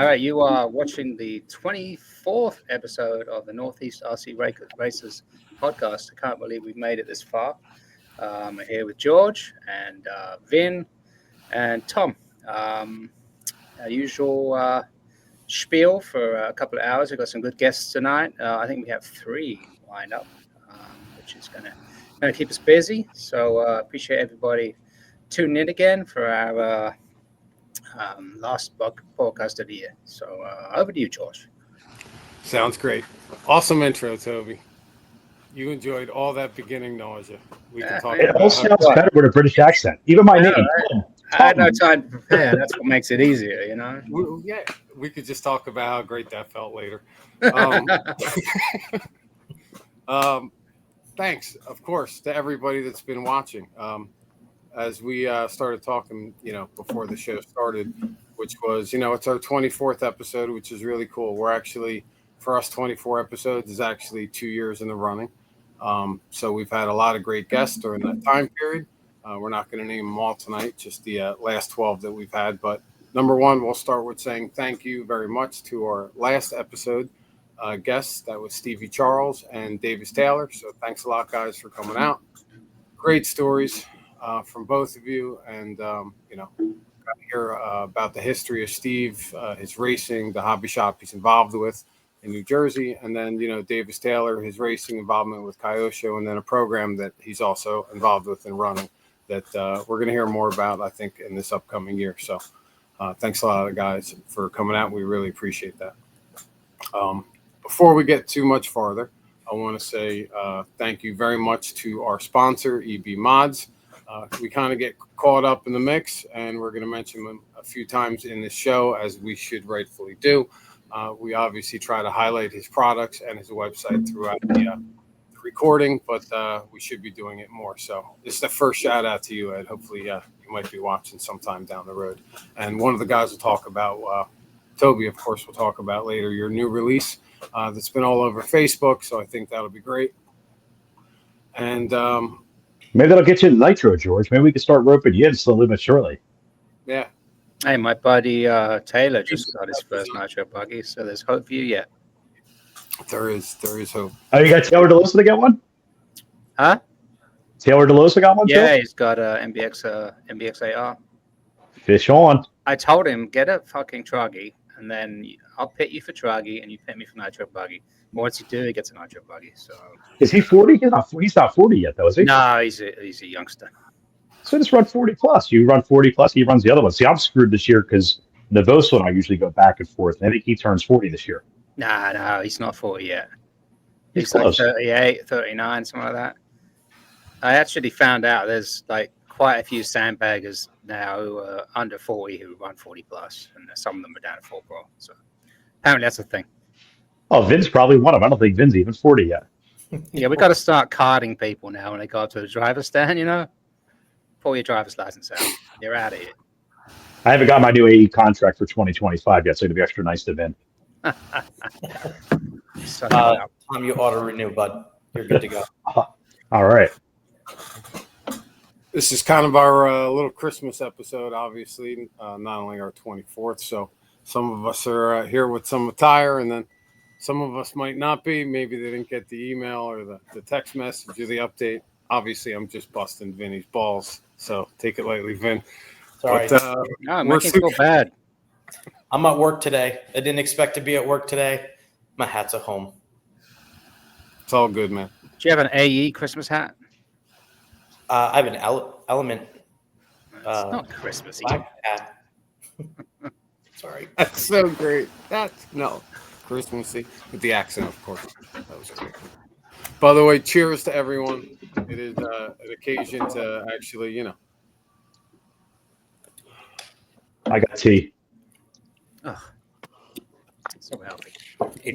right, you are watching the 24th episode of the Northeast RC Racers podcast. I can't believe we've made it this far. I'm here with George and Vin and Tom. Our usual spiel for a couple of hours. We've got some good guests tonight. I think we have 3 lined up, which is going to keep us busy. So appreciate everybody tuning in again for our last podcast of the year. So over to you, George. Sounds great. Awesome intro, Toby. You enjoyed all that beginning nausea. We can talk it about all sounds better with a British accent. Even my name. Right? I had no time to prepare. That's what makes it easier, you know? We could just talk about how great that felt later. Thanks, of course, to everybody that's been watching. As we started talking, before the show started, which was, it's our 24th episode, which is really cool. We're actually, for us, 24 episodes is actually 2 years in the running. So we've had a lot of great guests during that time period. We're not going to name them all tonight, just the last 12 that we've had. But number one, we'll start with saying thank you very much to our last episode guests. That was Stevie Charles and Davis Taylor. So thanks a lot, guys, for coming out. Great stories from both of you. And, got to hear about the history of Steve, his racing, the hobby shop he's involved with in New Jersey. And then, Davis Taylor, his racing involvement with Kyosho, and then a program that he's also involved with in running that we're going to hear more about, I think, in this upcoming year. So thanks a lot, guys, for coming out. We really appreciate that. Before we get too much farther, I want to say thank you very much to our sponsor, EB Mods. We kind of get caught up in the mix, and we're going to mention them a few times in the show, as we should rightfully do. We obviously try to highlight his products and his website throughout the recording, but we should be doing it more. So this is the first shout out to you, Ed. Hopefully you might be watching sometime down the road. And one of the guys will talk about, Toby, of course, we'll talk about later, your new release that's been all over Facebook. So I think that'll be great. And maybe that'll get you to Nitro, George. Maybe we can start roping you in slowly but surely. Yeah. Hey, my buddy Taylor just got his first Nitro buggy, so there's hope for you yet. There is hope. Oh, you got Taylor DeLosa to get one? Huh? Taylor DeLosa got one too? Yeah, he's got a MBX AR. Fish on. I told him, get a fucking Truggy, and then I'll pit you for Truggy, and you pit me for Nitro buggy. Once you do, he gets a Nitro buggy. So is he 40? He's not 40 yet, though, is he? No, he's a youngster. So just run 40 plus. You run 40 plus, he runs the other one. See, I'm screwed this year because Navoso and I usually go back and forth. I think he turns 40 this year. No, he's not 40 yet. He's close. Like 38, 39, something like that. I actually found out there's like quite a few sandbaggers now who are under 40 who run 40 plus, and some of them are down at 4 Pro. So apparently that's a thing. Oh, Vin's probably one of them. I don't think Vin's even 40 yet. Yeah, we got to start carding people now when they go up to the driver's stand, Pull your driver's license out. You're out of here. I haven't got my new AE contract for 2025 yet, so it'll be extra nice to Vin. Tom, you auto renew, bud. You're good to go. All right. This is kind of our little Christmas episode, obviously, not only our 24th. So some of us are here with some attire, and then some of us might not be. Maybe they didn't get the email or the text message or the update. Obviously, I'm just busting Vinny's balls, so take it lightly, Vin. Sorry. No, I'm making feel bad. I'm at work today. I didn't expect to be at work today. My hat's at home. It's all good, man. Do you have an AE Christmas hat? I have an Element. It's not Christmassy. Hat. Sorry. That's so great. No, Christmassy with the accent, of course. That was great. By the way, cheers to everyone. It is an occasion to actually, I got tea. Ugh. So healthy.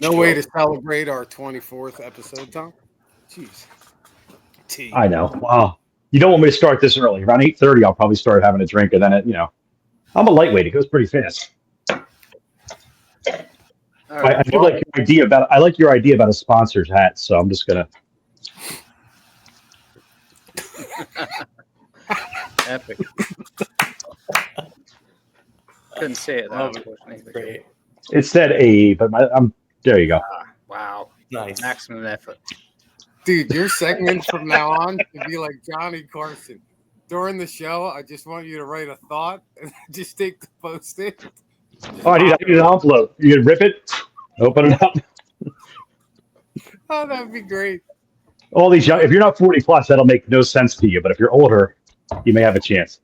No way to celebrate our 24th episode, Tom. Jeez. Tea. I know. Wow. You don't want me to start this early. Around 8:30, I'll probably start having a drink, and then I'm a lightweight. It goes pretty fast. Right. I do like your idea about. I like your idea about a sponsor's hat, so I'm just gonna. Epic. Couldn't see it though, unfortunately. Great. It said A, but there you go. Wow. Nice. Maximum effort. Dude, your segment from now on should be like Johnny Carson. During the show, I just want you to write a thought and just take the post-it. Oh, I need an envelope. You can rip it, open it up. Oh, that'd be great. All these young, if you're not 40 plus, that'll make no sense to you. But if you're older, you may have a chance.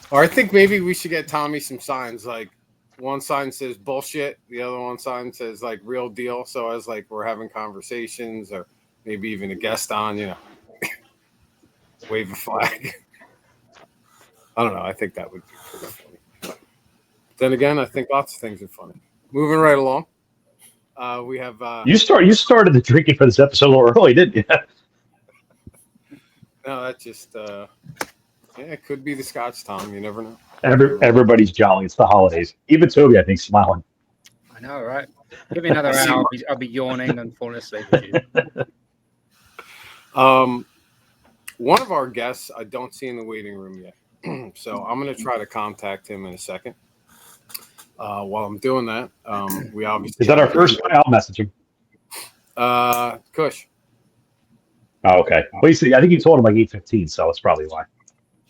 Or I think maybe we should get Tommy some signs. Like one sign says bullshit, the other one sign says like real deal. So as like we're having conversations, or maybe even a guest on, wave a flag. I don't know. I think that would be pretty funny. But then again, I think lots of things are funny. Moving right along. We have You started the drinking for this episode a little early, didn't you? No, that just it could be the Scotch, Tom. You never know. Everybody's jolly. It's the holidays. Even Toby, I think, smiling. I know, right? Give me another hour. I'll be yawning and falling asleep with you. One of our guests I don't see in the waiting room yet, so I'm going to try to contact him in a second. While I'm doing that, we obviously is that our first guy? I'll message him. Kush. Oh, okay. Well, I think you told him like 8:15, so it's probably why.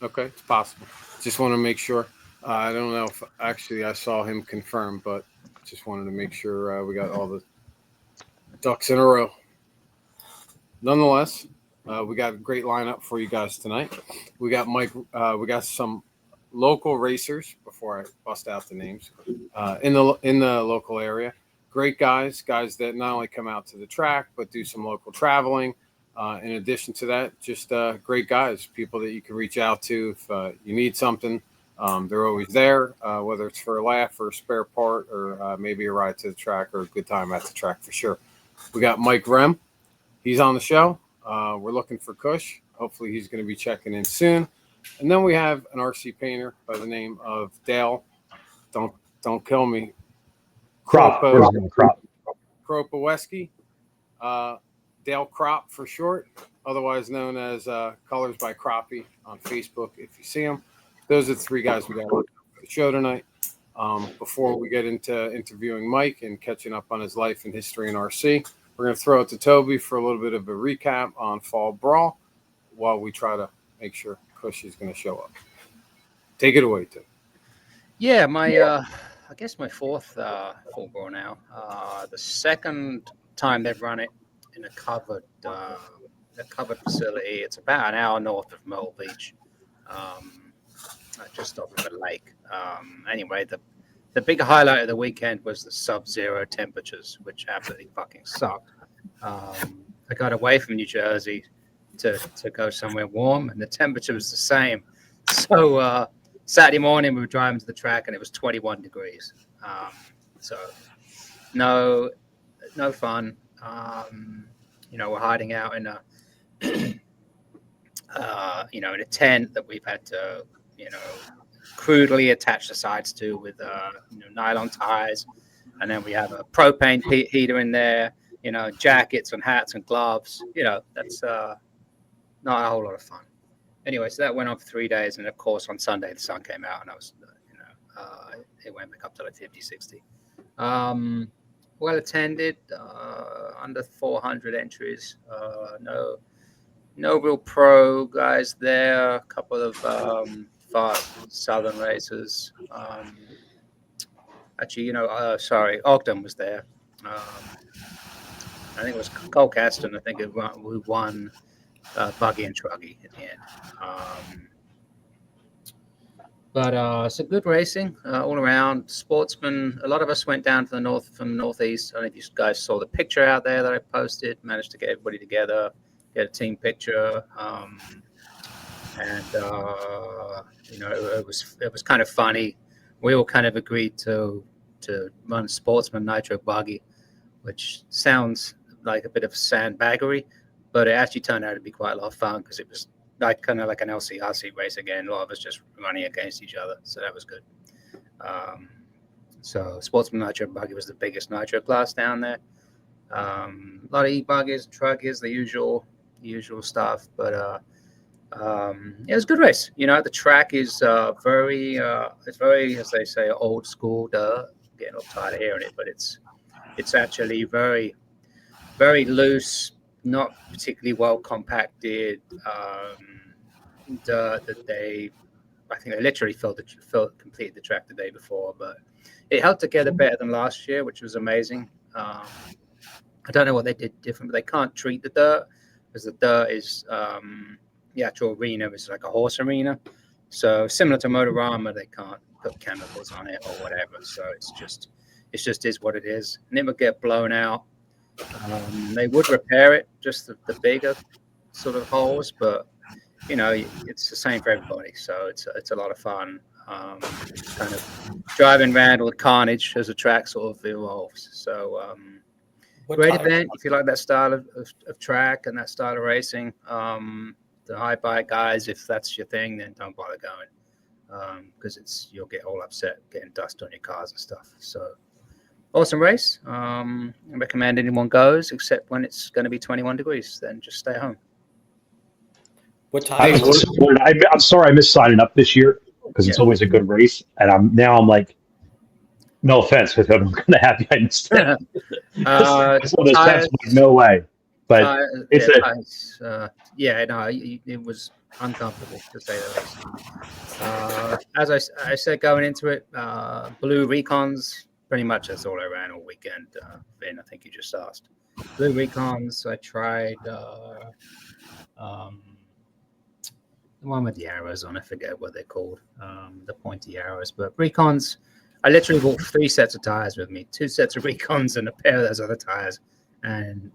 Okay, it's possible. Just want to make sure. I don't know if actually I saw him confirm, but just wanted to make sure we got all the ducks in a row. Nonetheless, we got a great lineup for you guys tonight. We got Mike. We got some local racers. Before I bust out the names, in the local area, great guys that not only come out to the track but do some local traveling. In addition to that, just great guys, people that you can reach out to if you need something. They're always there, whether it's for a laugh or a spare part or maybe a ride to the track or a good time at the track for sure. We got Mike Rhem. He's on the show. We're looking for Kush. Hopefully he's going to be checking in soon. And then we have an RC painter by the name of Dale. Don't kill me. Kropy. Dale Krop for short, otherwise known as Kolors by Kropy on Facebook. If you see him, those are the three guys we got for the show tonight. Before we get into interviewing Mike and catching up on his life and history in RC, we're going to throw it to Toby for a little bit of a recap on Fall Brawl while we try to make sure Kush is going to show up. Take it away, Toby. Yeah, I guess my fourth Fall Brawl now. The second time they've run it in a covered facility. It's about an hour north of Myrtle Beach, just off of a lake. Anyway, the big highlight of the weekend was the sub-zero temperatures, which absolutely fucking suck. I got away from New Jersey to go somewhere warm, and the temperature was the same. So Saturday morning we were driving to the track, and it was 21 degrees. So no fun. We're hiding out in a in a tent that we've had to crudely attach the sides to with nylon ties, and then we have a propane heater in there, jackets and hats and gloves. That's not a whole lot of fun. Anyway, so that went on for 3 days, and of course on Sunday the sun came out, and I was it went back up to like 50, 60. Well attended, under 400 entries. No real pro guys there. A couple of far southern racers. Ogden was there. I think it was Cole Caston. I think who won Buggy and Truggy at the end. But it's a good racing all around. Sportsmen, a lot of us went down to the north from the northeast. I don't know if you guys saw the picture out there that I posted. Managed to get everybody together, get a team picture. It was kind of funny. We all kind of agreed to run Sportsman Nitro Buggy, which sounds like a bit of sandbaggery, but it actually turned out to be quite a lot of fun because it was kind of like an LCRC race again. A lot of us just running against each other, so that was good. So Sportsman Nitro Buggy was the biggest nitro class down there. A lot of e-buggies, truggies, the usual stuff, but it was a good race. The track is very, as they say, old school dirt. getting all tired of hearing it, but it's actually very, very loose, not particularly well compacted. I think they literally completed the track the day before, but it held together better than last year, which was amazing. I don't know what they did different, but they can't treat the dirt because the dirt is the actual arena is like a horse arena. So similar to Motorama, they can't put chemicals on it or whatever. So it's just is what it is, and it would get blown out. They would repair it, just the bigger sort of holes, but it's the same for everybody. So it's a lot of fun. Kind of driving around with carnage as the track sort of evolves. So great event if you like that style of track and that style of racing. The high bike guys, if that's your thing, then don't bother going because you'll get all upset getting dust on your cars and stuff. So awesome race. I recommend anyone goes, except when it's going to be 21 degrees. Then just stay home. What time? I'm sorry I missed signing up this year because it's always a good race, and I'm like, no offense, because I'm going to have you I missed it. No way. But it was uncomfortable to say the least. As I said going into it, blue Recons, pretty much that's all I ran all weekend. Vin, I think you just asked. Blue Recons, I tried the one with the arrows on, I forget what they're called, the pointy arrows. But Recons, I literally bought 3 sets of tires with me, 2 sets of Recons and a pair of those other tires. And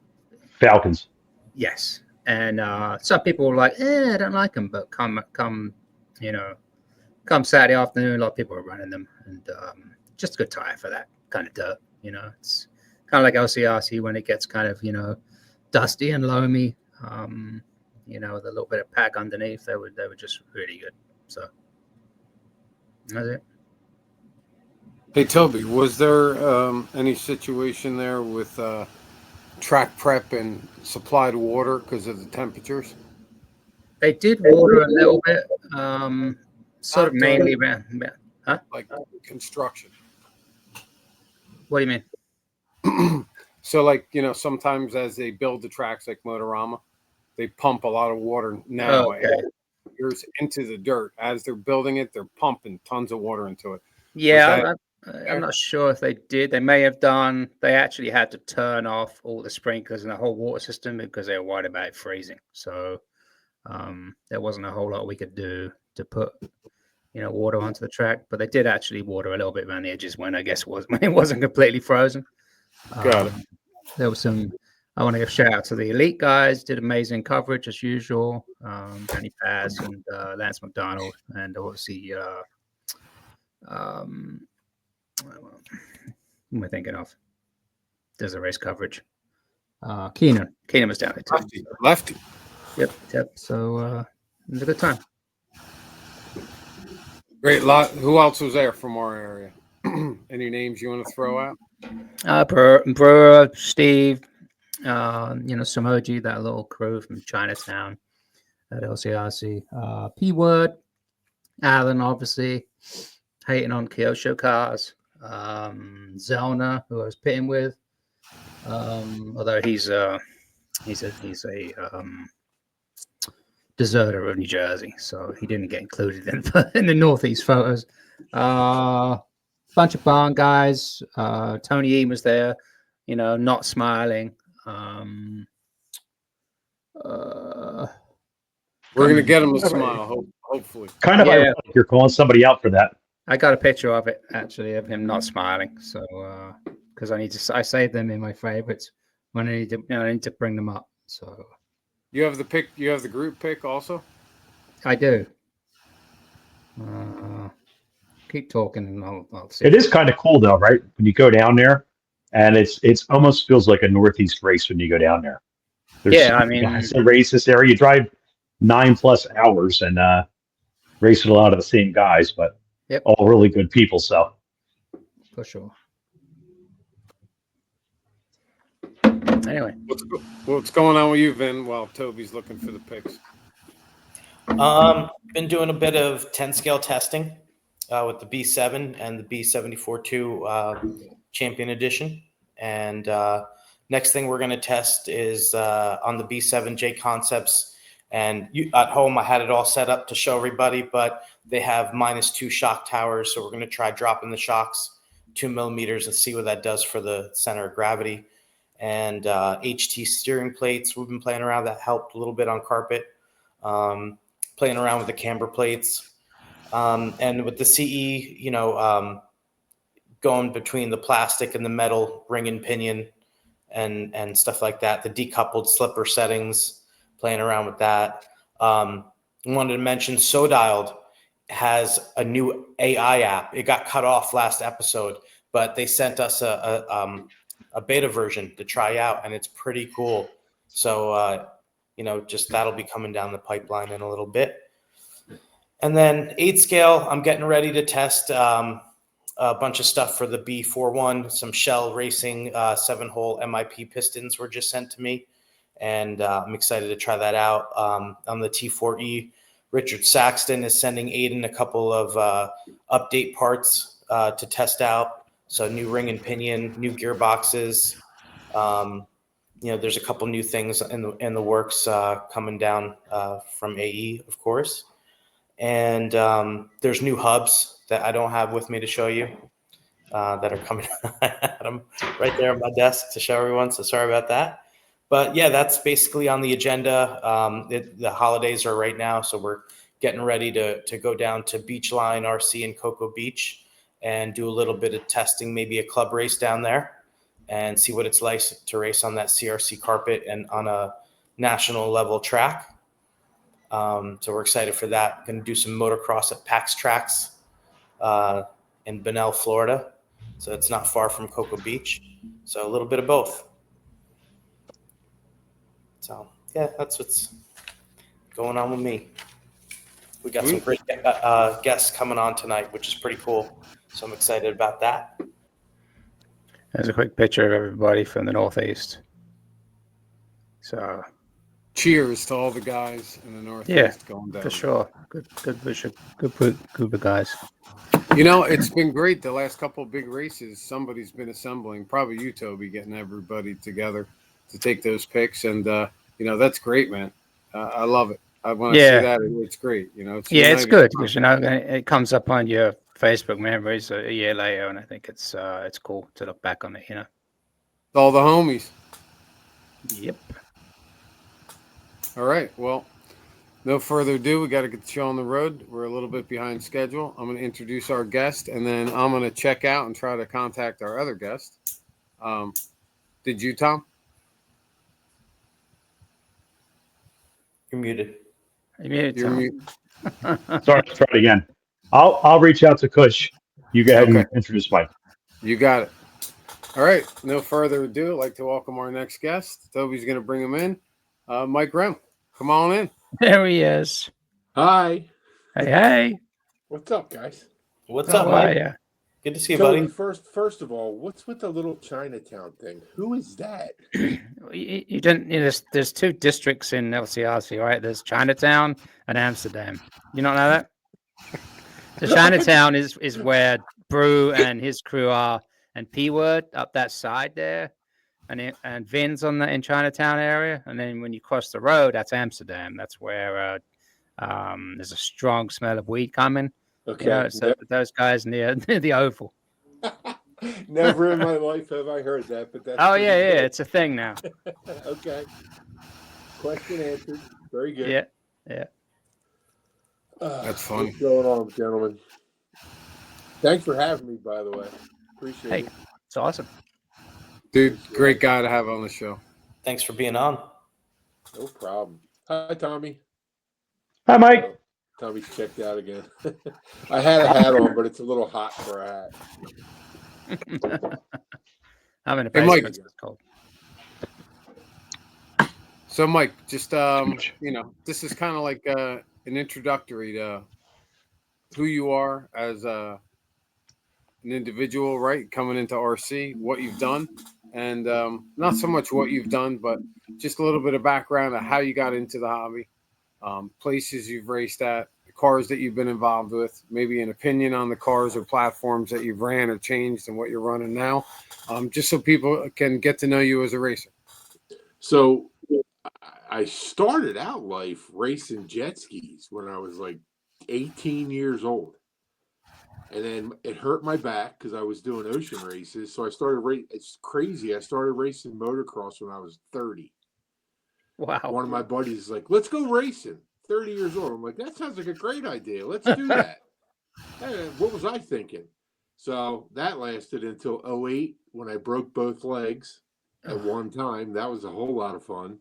Falcons. Yes. And some people were like, I don't like them. But come Saturday afternoon, a lot of people are running them. And just a good tire for that kind of dirt. It's kind of like LCRC when it gets kind of, dusty and loamy. With a little bit of pack underneath, they were just really good. So that's it. Hey, Toby, was there any situation there with track prep and supplied water because of the temperatures? They did water a little bit, sort of mainly around, huh? Like construction. What do you mean? So, sometimes as they build the tracks like Motorama, they pump a lot of water now into the dirt. As they're building it, they're pumping tons of water into it. Yeah, I'm not sure if they did. They may have done. They actually had to turn off all the sprinklers and the whole water system because they were worried about it freezing. So there wasn't a whole lot we could do to put water onto the track. But they did actually water a little bit around the edges when it wasn't completely frozen. Got it. There was some. I want to give a shout out to the elite guys. Did amazing coverage as usual. Danny Paz and Lance McDonald, and obviously, who am I thinking of? There's a race coverage. Keenan was down there too. Lefty. Yep. So it was a good time. Great lot. Who else was there from our area? Any names you want to throw out? Brewer, Steve. Samoji, that little crew from Chinatown at LCRC. P-Word, Alan, obviously, hating on Kyosho cars. Zelna, who I was pitting with, although he's a deserter of New Jersey, so he didn't get included in the Northeast photos. Bunch of barn guys. Tony E was there, not smiling. We're gonna get him to smile, hopefully. Kind of ironic you're calling somebody out for that. I got a picture of it actually of him not smiling. So because I saved them in my favorites when I need to bring them up. So you have the pic. You have the group pic also. I do. Keep talking, and I'll see. It is kind of cool though, right? When you go down there. And it's almost feels like a Northeast race when you go down there. It's a race this area. You drive 9+ hours and race with a lot of the same guys, but all really good people. So for sure. Anyway, what's going on with you, Vin? While Toby's looking for the pics. Been doing a bit of 10 scale testing. with the B7 and the B74-2 Champion Edition. And next thing we're going to test is on the B7J Concepts. And at home, I had it all set up to show everybody, but they have -2 shock towers. So we're going to try dropping the shocks 2 millimeters and see what that does for the center of gravity. And HT steering plates, we've been playing around. That helped a little bit on carpet. Playing around with the camber plates. And with the CE, going between the plastic and the metal ring and pinion and stuff like that, the decoupled slipper settings, playing around with that. I wanted to mention SoDialed has a new AI app. It got cut off last episode, but they sent us a beta version to try out, and it's pretty cool. So, just that'll be coming down the pipeline in a little bit. And then 8 scale, I'm getting ready to test a bunch of stuff for the B41. Some Shell Racing 7-hole MIP pistons were just sent to me, and I'm excited to try that out. On the T4E, Richard Saxton is sending Aiden a couple of update parts to test out. So new ring and pinion, new gearboxes. There's a couple new things in the works coming down from AE, of course. And there's new hubs that I don't have with me to show you that are coming. I had them right there on my desk to show everyone, so sorry about that. But yeah, that's basically on the agenda. The holidays are right now, so we're getting ready to go down to Beachline RC in Cocoa Beach and do a little bit of testing, maybe a club race down there, and see what it's like to race on that CRC carpet and on a national level track. So we're excited for that. Going to do some motocross at PAX Tracks in Bunnell, Florida. So it's not far from Cocoa Beach. So a little bit of both. So yeah, that's what's going on with me. We got some great guests coming on tonight, which is pretty cool. So I'm excited about that. There's a quick picture of everybody from the Northeast. So cheers to all the guys in the Northeast going down. For sure. Good group of guys. It's been great the last couple of big races. Somebody's been assembling, probably you, Toby, getting everybody together to take those picks. And, that's great, man. I love it. When I see that, it's great. It's good because, it comes up on your Facebook memories a year later. And I think it's cool to look back on it, All the homies. Yep. All right. Well, no further ado. We got to get the show on the road. We're a little bit behind schedule. I'm going to introduce our guest, and then I'm going to check out and try to contact our other guest. Did you, Tom? You're muted. You're muted. Sorry, try it again. I'll reach out to Kush. You go ahead and introduce Mike. You got it. All right. No further ado. I'd like to welcome our next guest. Toby's going to bring him in. Mike Rhem, come on in. There he is. Hi. Hey. What's up, guys? What's up, Mike? Yeah. Good to see you, buddy. First of all, what's with the little Chinatown thing? Who is that? You didn't. There's 2 districts in LCRC, right? There's Chinatown and Amsterdam. You don't know that? So Chinatown is where Brew and his crew are, and P-Word up that side there. And Vin's in Chinatown area, and then when you cross the road, that's Amsterdam. That's where there's a strong smell of weed coming. Okay, those guys near the Oval. Never in my life have I heard that, but that's good. It's a thing now. Okay, question answered. Very good. Yeah. That's funny. What's going on, gentlemen? Thanks for having me, by the way. Appreciate it. It's awesome. Dude, great guy to have on the show. Thanks for being on. No problem. Hi, Tommy. Hi, Mike. Tommy's checked out again. I had a hat on, but it's a little hot for a hat. I'm in a basement. It's cold. So, Mike, just, this is kind of like an introductory to who you are as an individual, right? Coming into RC, what you've done. And not so much what you've done, but just a little bit of background of how you got into the hobby, places you've raced at, cars that you've been involved with, maybe an opinion on the cars or platforms that you've ran or changed and what you're running now, just so people can get to know you as a racer. So I started out life racing jet skis when I was like 18 years old. And then it hurt my back because I was doing ocean races. So I started racing. It's crazy. I started racing motocross when I was 30. Wow. One of my buddies is like, let's go racing. 30 years old. I'm like, that sounds like a great idea. Let's do that. Hey, what was I thinking? So that lasted until 08 when I broke both legs at one time. That was a whole lot of fun.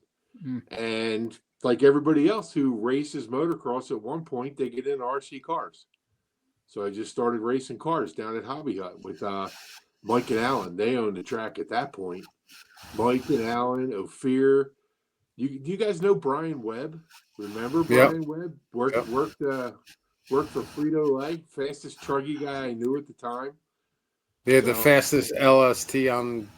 And like everybody else who races motocross, at one point they get into RC cars. So I just started racing cars down at Hobby Hut with Mike and Alan. They owned the track at that point. Mike and Alan, Ophir. You guys know Brian Webb? Remember Brian Webb? Worked for Frito-Lay, fastest truggy guy I knew at the time. Yeah, the fastest LST on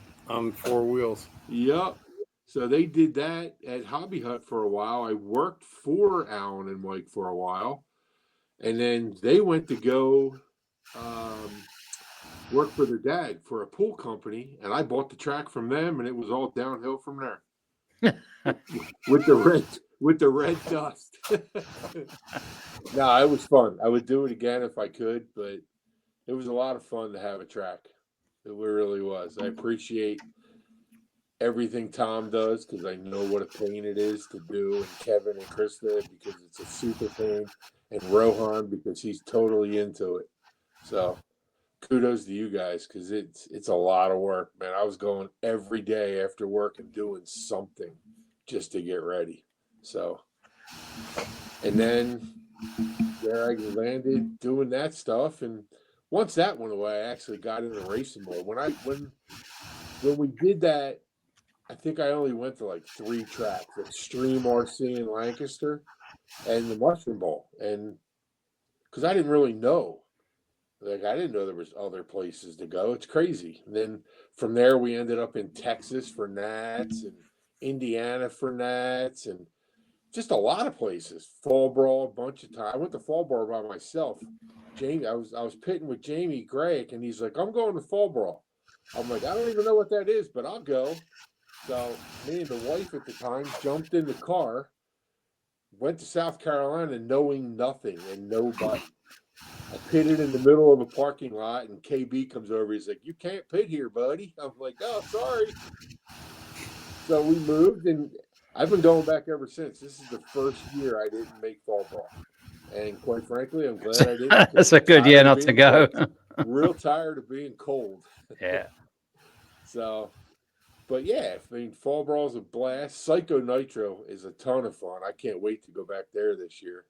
four wheels. Yep. So they did that at Hobby Hut for a while. I worked for Alan and Mike for a while. And then they went to go work for their dad for a pool company. And I bought the track from them, and it was all downhill from there. with the red dust. No, it was fun. I would do it again if I could, but it was a lot of fun to have a track. It really was. I appreciate everything Tom does because I know what a pain it is to do, and Kevin and Krista because it's a super pain, and Rohan because he's totally into it. So kudos to you guys because it's a lot of work, man. I was going every day after work and doing something just to get ready. So, and then there I landed doing that stuff, and once that went away, I actually got into racing more. When we did that, I think I only went to like 3 tracks: Extreme RC in Lancaster and the Mushroom Bowl, and because I didn't really know, I didn't know there was other places to go. It's crazy. And then from there, we ended up in Texas for Nats and Indiana for Nats and just a lot of places. Fall Brawl a bunch of times. I went to Fall Brawl by myself. Jamie, I was pitting with Jamie Gregg, and he's like, "I'm going to Fall Brawl." I'm like, "I don't even know what that is, but I'll go." So me and the wife at the time jumped in the car, went to South Carolina knowing nothing and nobody. I pitted in the middle of a parking lot, and KB comes over. He's like, "You can't pit here, buddy." I'm like, "Oh, sorry." So we moved, and I've been going back ever since. This is the first year I didn't make Fall Brawl. And quite frankly, I'm glad I didn't. That's a good year not to go. Real tired of being cold. Yeah. So, but yeah, I mean, Fall Brawl is a blast. Psycho Nitro is a ton of fun. I can't wait to go back there this year.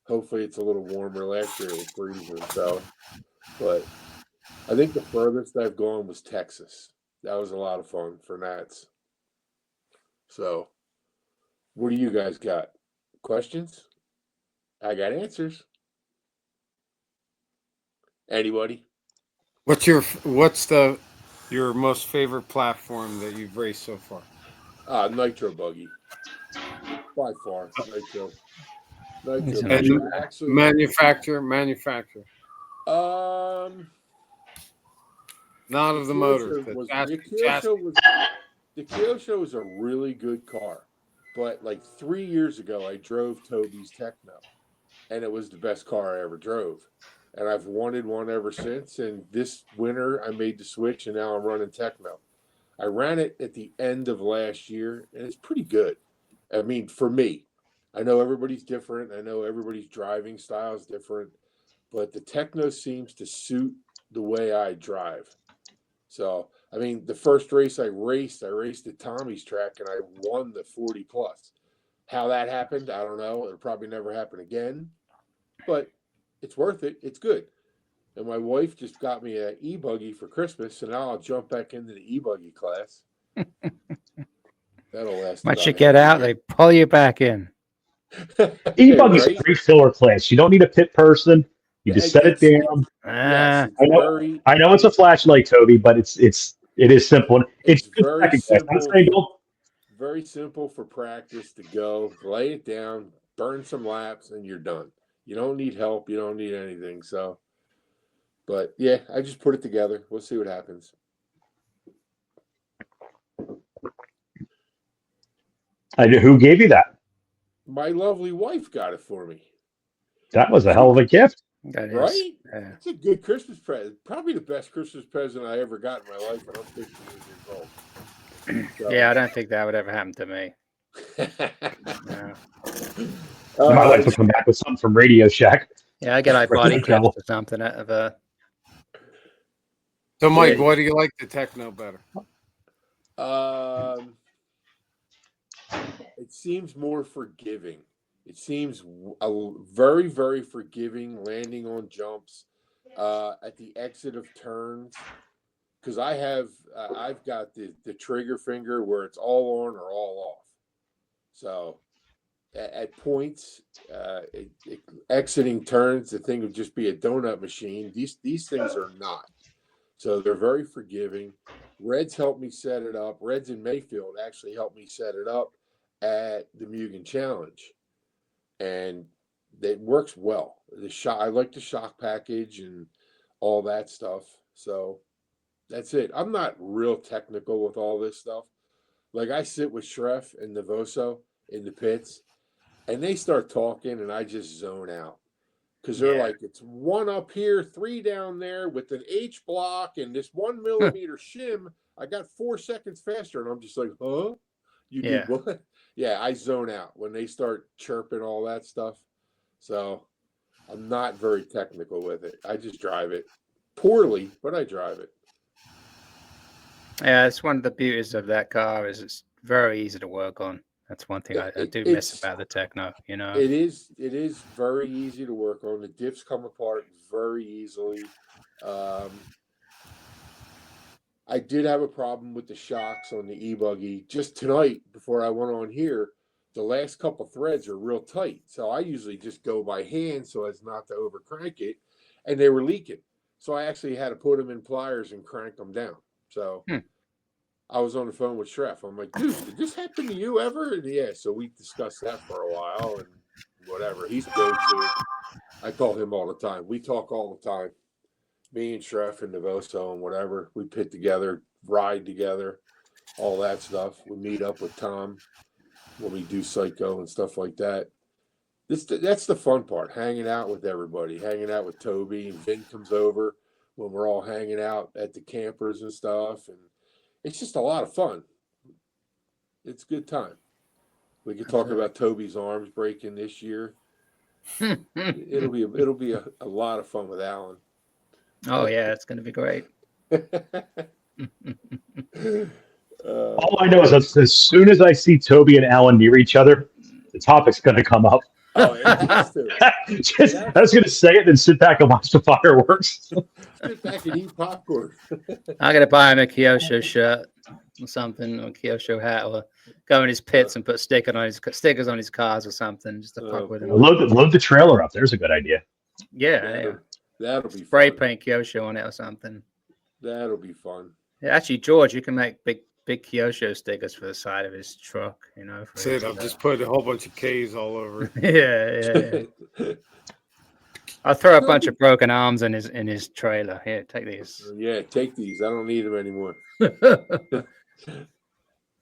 Hopefully it's a little warmer. Last year it was freezing. So, but I think the furthest I've gone was Texas. That was a lot of fun for Nats. So, what do you guys got? Questions? I got answers. Anybody? What's your most favorite platform that you've raced so far? Nitro buggy. By far, Nitro. And actually, manufacturer. Not of the motors. The Kyosho was a really good car, but like 3 years ago, I drove Toby's Techno, and it was the best car I ever drove. And I've wanted one ever since. And this winter, I made the switch, and now I'm running Techno. I ran it at the end of last year, and it's pretty good. I mean, for me, I know everybody's different. I know everybody's driving style is different, but the Techno seems to suit the way I drive. So, I mean, the first race I raced at Tommy's track, and I won the 40 plus. How that happened, I don't know. It'll probably never happen again, but it's worth it. It's good. And my wife just got me an e-buggy for Christmas, and now I'll jump back into the e-buggy class. That'll last. Once you get out, they pull you back in. E-buggy's a great filler class. You don't need a pit person. You just set it down. Yes, I know it's a flashlight, Toby, but it is simple. It's very simple. Very simple for practice to go, lay it down, burn some laps, and you're done. You don't need help. You don't need anything. So, but yeah, I just put it together. We'll see what happens. Who gave you that? My lovely wife got it for me. That was a hell of a gift. Right? Yeah. It's a good Christmas present. Probably the best Christmas present I ever got in my life when I'm 50 years old. So. Yeah, I don't think that would ever happen to me. No. My wife would come back with something from Radio Shack. Yeah, I get like body clips or something out of a. So, Mike, why do you like the techno better? It seems more forgiving. It seems very, very forgiving, landing on jumps, at the exit of turns. Because I've got the trigger finger where it's all on or all off. So at points, exiting turns, the thing would just be a donut machine. These things are not. So they're very forgiving. Reds helped me set it up. Reds in Mayfield actually helped me set it up at the Mugen Challenge. And it works well. I like the shock package and all that stuff. So that's it. I'm not real technical with all this stuff. Like I sit with Schreff and Navoso in the pits, and they start talking, and I just zone out. Because they're like, it's 1 up here, 3 down there with an H block and this 1 millimeter shim. I got 4 seconds faster. And I'm just like, huh? You did what? Yeah, I zone out when they start chirping all that stuff. So I'm not very technical with it. I just drive it poorly, but I drive it. Yeah, it's one of the beauties of that car is it's very easy to work on. That's one thing I do miss about the techno, you know. It is very easy to work on. The diffs come apart very easily. I did have a problem with the shocks on the e-buggy just tonight before I went on here. The last couple threads are real tight. So I usually just go by hand so as not to over crank it. And they were leaking. So I actually had to put them in pliers and crank them down. So I was on the phone with Schreff. I'm like, dude, did this happen to you ever? And yeah, so we discussed that for a while and whatever. He's go-to. I call him all the time. We talk all the time. Me and Schreff and Navoso and whatever. We pit together, ride together, all that stuff. We meet up with Tom when we do Psycho and stuff like that. That's the fun part, hanging out with everybody, hanging out with Toby, and Vin comes over when we're all hanging out at the campers and stuff, and it's just a lot of fun. It's a good time. We could talk about Toby's arms breaking this year. It'll be a lot of fun with Alan. Oh yeah, it's going to be great. All I know is that as soon as I see Toby and Alan near each other, the topic's going to come up. Oh, it has to. I was going to say it and sit back and watch the fireworks. Sit back and eat popcorn. I'm going to buy him a Kyosho shirt or something, or a Kyosho hat, or go in his pits and put stickers on his cars or something, just to fuck with him. Load the trailer up. There's a good idea. Yeah. That'll be spray fun. paint Kyosho on it or something. That'll be fun. Yeah, actually, George, you can make big Kyosho stickers for the side of his truck. You know, that's it. I'll just put a whole bunch of K's all over. Yeah. I'll throw a bunch of broken arms in his trailer. Here, take these. Yeah, take these. I don't need them anymore.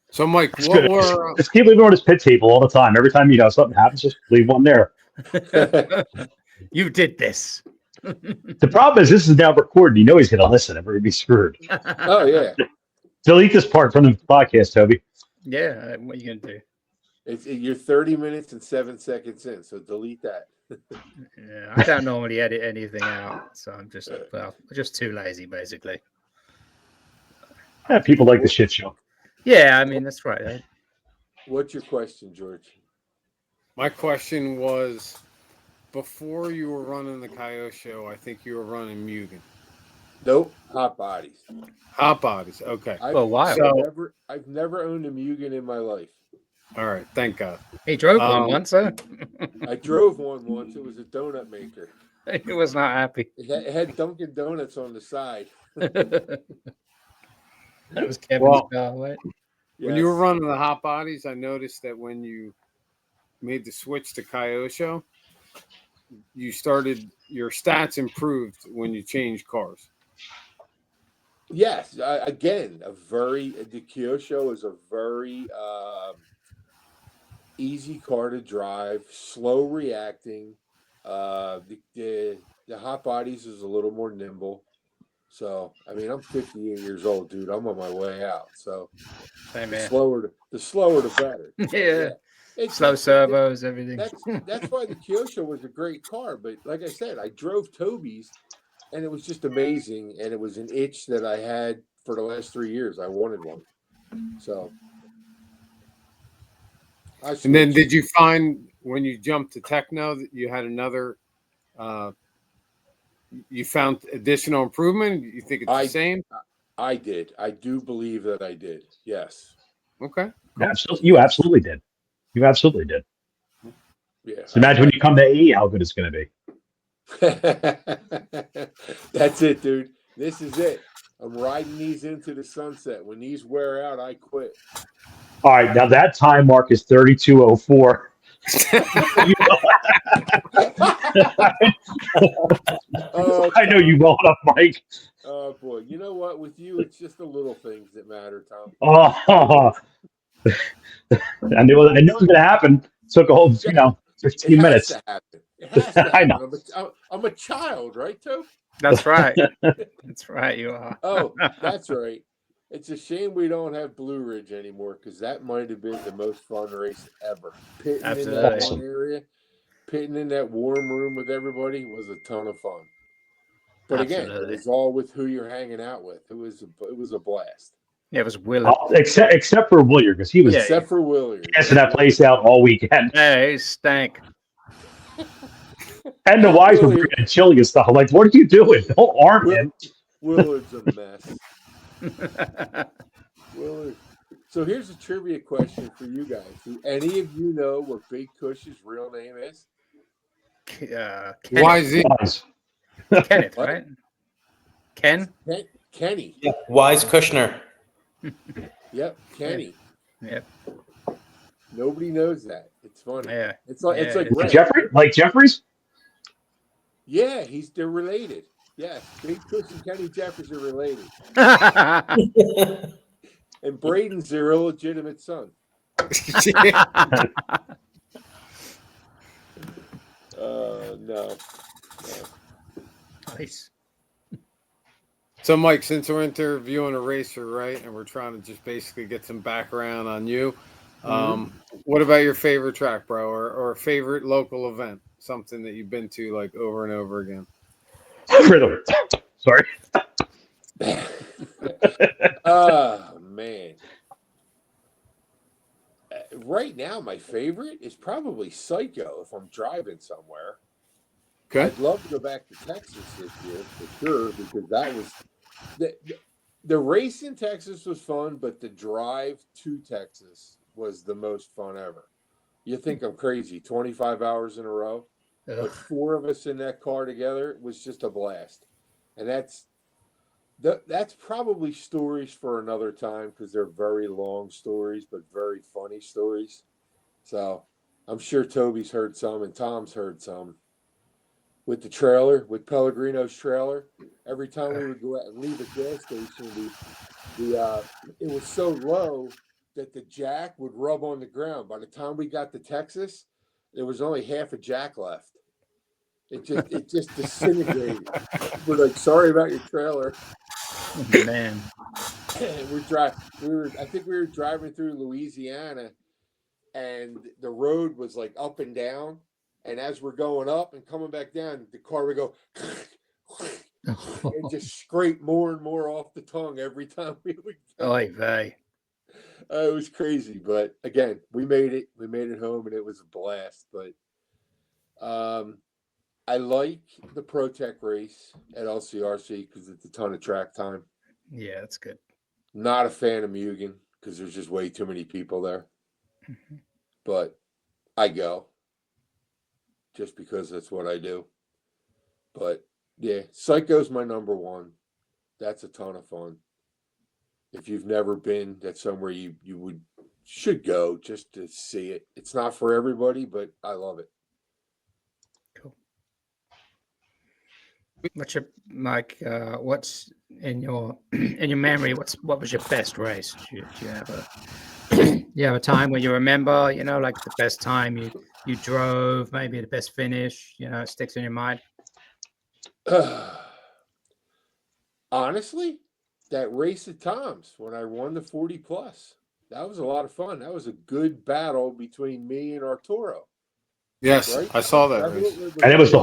So, Mike, just keep leaving on his pit table all the time. Every time something happens, just leave one there. You did this. The problem is this is now recorded. You know he's going to listen. I'm going to be screwed. Oh yeah. Delete this part from the podcast, Toby. Yeah, what are you going to do? You're 30 minutes and 7 seconds in, so delete that. Yeah, I don't normally edit anything out, so I'm just too lazy, basically. Yeah, people like the shit show. Yeah, I mean that's right. What's your question, George? My question was, before you were running the Coyote Show, I think you were running Mugen. Nope, hot bodies. Hot bodies, okay. I've never owned a Mugen in my life. All right, thank God. He drove one once, huh? I drove one once. It was a donut maker. He was not happy. It had Dunkin' Donuts on the side. That was Kevin's car, right? When you were running the hot bodies, I noticed that when you made the switch to Coyote Show, you started your stats improved when you changed cars. Yes, again, the Kyosho is a very easy car to drive, slow reacting. The hot bodies is a little more nimble. So I mean, I'm 58 years old, dude. I'm on my way out. So Same the here. slower the better. So, Yeah. It's Slow servos, everything. That's why the Kyosho was a great car. But like I said, I drove Toby's, and it was just amazing. And it was an itch that I had for the last 3 years. I wanted one. So. And then did you find when you jumped to techno that you had another, you found additional improvement? You think it's the same? I did. I do believe that I did. Yes. Okay. Cool. Absolutely. You absolutely did. You absolutely did. Yeah. So imagine when you come to AE, how good it's going to be. That's it, dude. This is it. I'm riding these into the sunset. When these wear out, I quit. All right. Now that time mark is 32:04. I know you well enough, Mike. Oh boy, you know what? With you, it's just the little things that matter, Tom. Oh, I knew it was going to happen. Took a whole, 15 minutes. To happen. It has to happen. I know. I'm a child, right, Tope? That's right. That's right. You are. Oh, that's right. It's a shame we don't have Blue Ridge anymore because that might have been the most fun race ever. Pitting in that one area, pitting in that warm room with everybody was a ton of fun. But again, it was all with who you're hanging out with. It was a blast. Yeah, it was Willard. Except for Willard, because he was except for Willard. Passing that place out all weekend. Yeah, he stank. And the wives were bringing chili and stuff. I'm like, what are you doing? Don't arm him. Willard's a mess. Willard. So here's a trivia question for you guys. Do any of you know what Big Kush's real name is? Why is it? Kenneth, right? Kenny. Yeah. Wise Kushner. Yep, Kenny. Yep. Nobody knows that. It's funny. Yeah. It's like Jeffrey, like Jeffries. Yeah, they're related. Yes, Big Kush and Kenny Jeffries are related. And Braden's their illegitimate son. No. Nice. So, Mike, since we're interviewing a racer, right, and we're trying to just basically get some background on you, what about your favorite track, bro, or favorite local event? Something that you've been to like over and over again. Sorry. Oh man. Right now, my favorite is probably Psycho if I'm driving somewhere. Okay. I'd love to go back to Texas this year for sure because that was the race in Texas was fun, but the drive to Texas was the most fun ever. You think I'm crazy? 25 hours in a row, but 4 of us in that car together was just a blast, and that's probably stories for another time because they're very long stories, but very funny stories. So I'm sure Toby's heard some and Tom's heard some. With the trailer, with Pellegrino's trailer, every time we would go out and leave a gas station, it was so low that the jack would rub on the ground. By the time we got to Texas, there was only half a jack left. It just disintegrated. We're like, sorry about your trailer. Man. I think we were driving through Louisiana, and the road was like up and down. And as we're going up and coming back down, the car would go and just scrape more and more off the tongue every time we would go. Oy vey. It was crazy, but again, we made it. We made it home, and it was a blast. But I like the ProTech race at LCRC because it's a ton of track time. Yeah, that's good. Not a fan of Mugen because there's just way too many people there. Mm-hmm. But I go just because that's what I do. But yeah, Psycho's my number one. That's a ton of fun. If you've never been, that's somewhere you should go just to see it. It's not for everybody, but I love it. Cool. What's your Mike? What's in your memory? What was your best race? Do you have a time where you remember? You know, like the best time you drove, maybe the best finish. You know, it sticks in your mind. Honestly, that race at Tom's when I won the 40 plus, that was a lot of fun. That was a good battle between me and Arturo. Yes, right? I saw that race. And it was the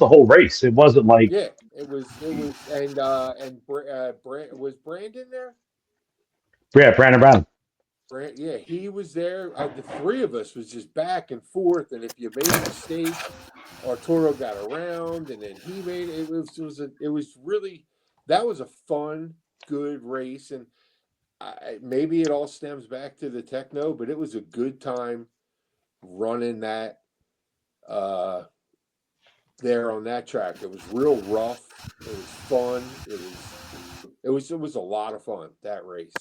whole race. It wasn't like it was and was Brandon there? Brandon Brown. Yeah, he was there. The three of us was just back and forth, and if you made a mistake, Arturo got around, and then he made it. It was really, that was a fun, good race, and maybe it all stems back to the techno, but it was a good time running that there on that track. It was real rough. It was fun. It was a lot of fun, that race.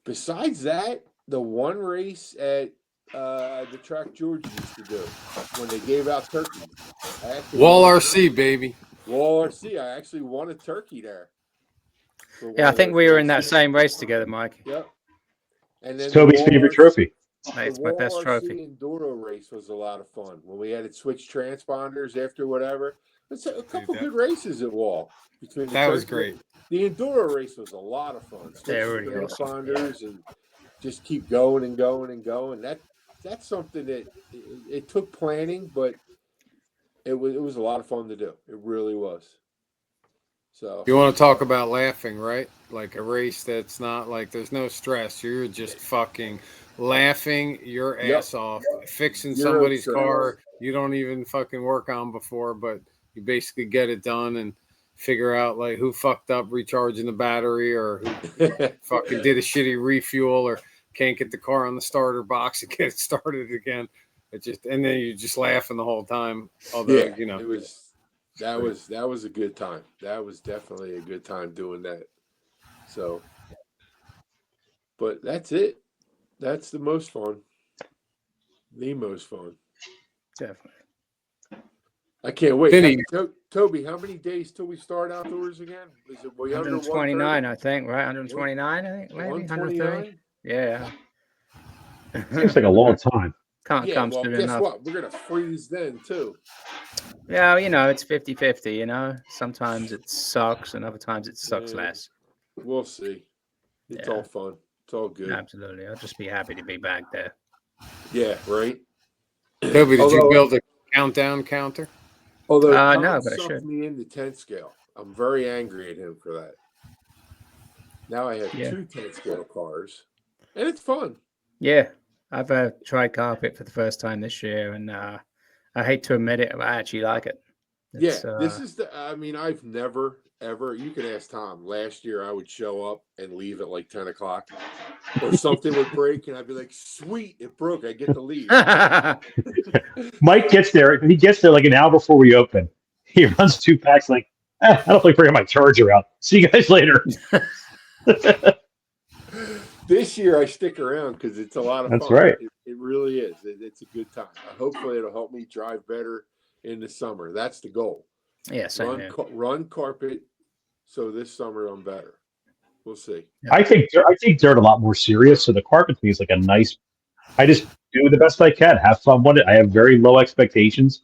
Besides that, the one race at the track George used to do when they gave out turkeys. Wall RC, baby. Wall RC. I actually won a turkey there. Yeah, I think we were in that same race together, Mike. Yep. And then it's Toby's favorite trophy. It's my best trophy. The Enduro race was a lot of fun when we had to switch transponders after whatever. It's a couple good races at Wall. That was great. The Enduro race was a lot of fun. They were really transponders and just keep going and going and going. That's something that it took planning, but it was a lot of fun to do. It really was. So you want to talk about laughing, right? Like a race that's not like there's no stress. You're just fucking laughing your ass off, fixing somebody's car you don't even fucking work on before, but you basically get it done and figure out like who fucked up recharging the battery or who fucking did a shitty refuel or can't get the car on the starter box and get it started again. It just, and then you're just laughing the whole time. Although, you know, that was a good time. That was definitely a good time doing that. So, but that's it. That's the most fun. The most fun. Definitely. I can't wait. Vinny. Toby, how many days till we start outdoors again? Is it 129, I think, right? 129, I think, maybe 130. Yeah. Seems like a long time. Can't come soon enough. Guess what? We're gonna freeze then too. Yeah, you know, it's 50-50, you know. Sometimes it sucks and other times it sucks less. We'll see. It's all fun. It's all good. Absolutely. I'll just be happy to be back there. Yeah, right. Toby, did you build a countdown counter? Although no, but I should. Me in the 10 scale. I'm very angry at him for that. Now I have 2 10 scale cars, and it's fun. Yeah, I've tried carpet for the first time this year, and I hate to admit it, but I actually like it. This is I've never, ever, you can ask Tom, last year I would show up and leave at like 10 o'clock or something would break and I'd be like, sweet, it broke, I get to leave. Mike gets there, he gets there like an hour before we open. He runs 2 packs like, I don't think bringing my charger out. See you guys later. This year I stick around because it's a lot of fun. That's right. It really is. It's a good time. Hopefully it'll help me drive better in the summer. That's the goal. Yeah, run carpet so this summer I'm better. We'll see. Yeah. I take dirt a lot more serious, so the carpet to me is like a nice. I just do the best I can, have fun with it. I have very low expectations,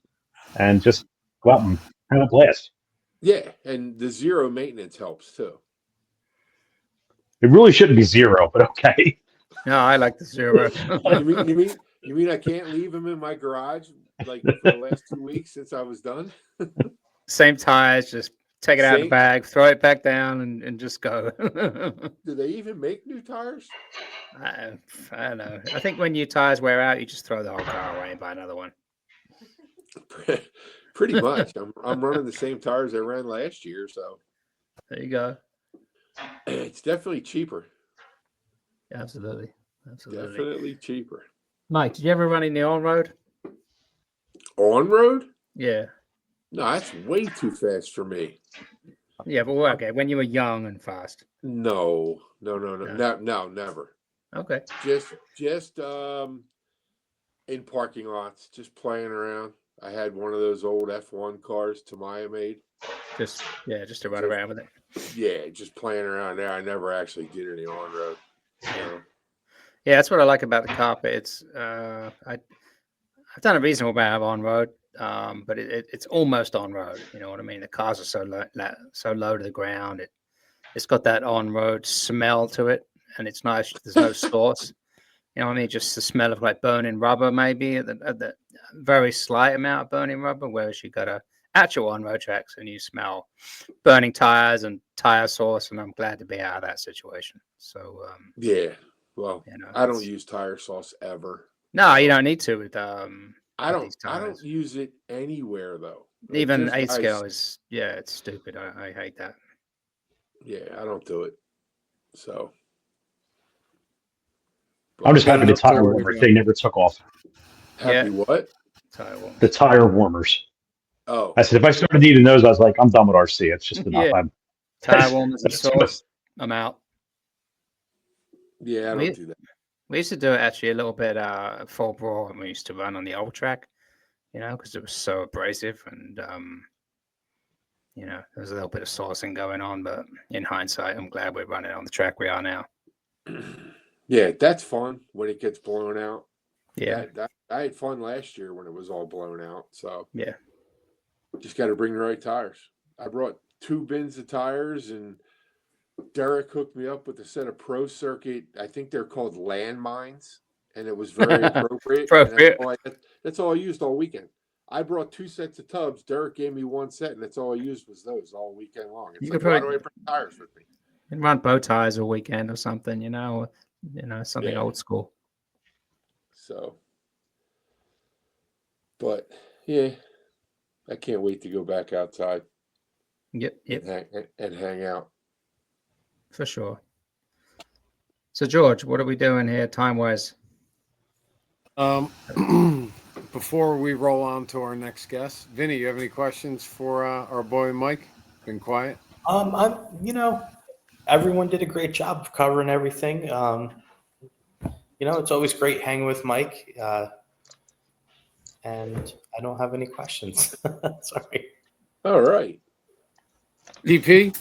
and just go out and have a blast. Yeah, and the zero maintenance helps too. It really shouldn't be zero, but okay. No, I like the zero. You mean I can't leave them in my garage like for the last 2 weeks since I was done? Same tires, just take it out of the bag, throw it back down, and just go. Do they even make new tires? I don't know. I think when your tires wear out, you just throw the whole car away and buy another one. Pretty much. I'm running the same tires I ran last year, so there you go. It's definitely cheaper. Absolutely. Definitely cheaper. Mike, did you ever run in the on-road? On-road? Yeah. No, that's way too fast for me. Yeah, but okay, when you were young and fast. No, never. Okay. Just in parking lots, just playing around. I had one of those old F1 cars Tamaya made. Just to run around with it. Yeah, just playing around there. I never actually did any on road. So. Yeah, that's what I like about the carpet. It's I've done a reasonable amount of on road, but it's almost on road. You know what I mean? The cars are so low to the ground. It's got that on road smell to it, and it's nice. There's no sauce. You know what I mean? Just the smell of like burning rubber, maybe the very slight amount of burning rubber. Whereas you got a actual on road tracks and you smell burning tires and tire sauce, and I'm glad to be out of that situation. So yeah, well, you know, I don't use tire sauce ever. No, you don't need to with I these tires. I don't use it anywhere though. Even 8 scale is it's stupid. I hate that. Yeah, I don't do it. So I'm just happy the tire warmer thing never took off. Happy what? Tire warmers. The tire warmers. Oh, I said if I started needing those, I was like, I'm done with RC. It's just enough. Yeah. Tire warmers and sauce. I'm out. Yeah, I don't do that. We used to do it actually a little bit full bore when we used to run on the old track, you know, because it was so abrasive and you know, there's a little bit of saucing going on, but in hindsight, I'm glad we're running on the track we are now. Yeah, that's fun when it gets blown out. Yeah. I had fun last year when it was all blown out. So yeah, just got to bring the right tires. I brought 2 bins of tires, and Derek hooked me up with a set of Pro Circuit. I think they're called landmines, and it was very appropriate. That's all I used all weekend. I brought 2 sets of tubs. Derek gave me 1 set, and that's all I used was those all weekend long. It's like, why do I bring tires with me? And run bow ties all weekend or something, you know, something old school. So, but yeah, I can't wait to go back outside. Yep. And hang out. For sure. So, George, what are we doing here time-wise? Before we roll on to our next guest, Vinny, you have any questions for our boy Mike? Been quiet. Everyone did a great job of covering everything. It's always great hanging with Mike. And I don't have any questions. Sorry. All right. DP,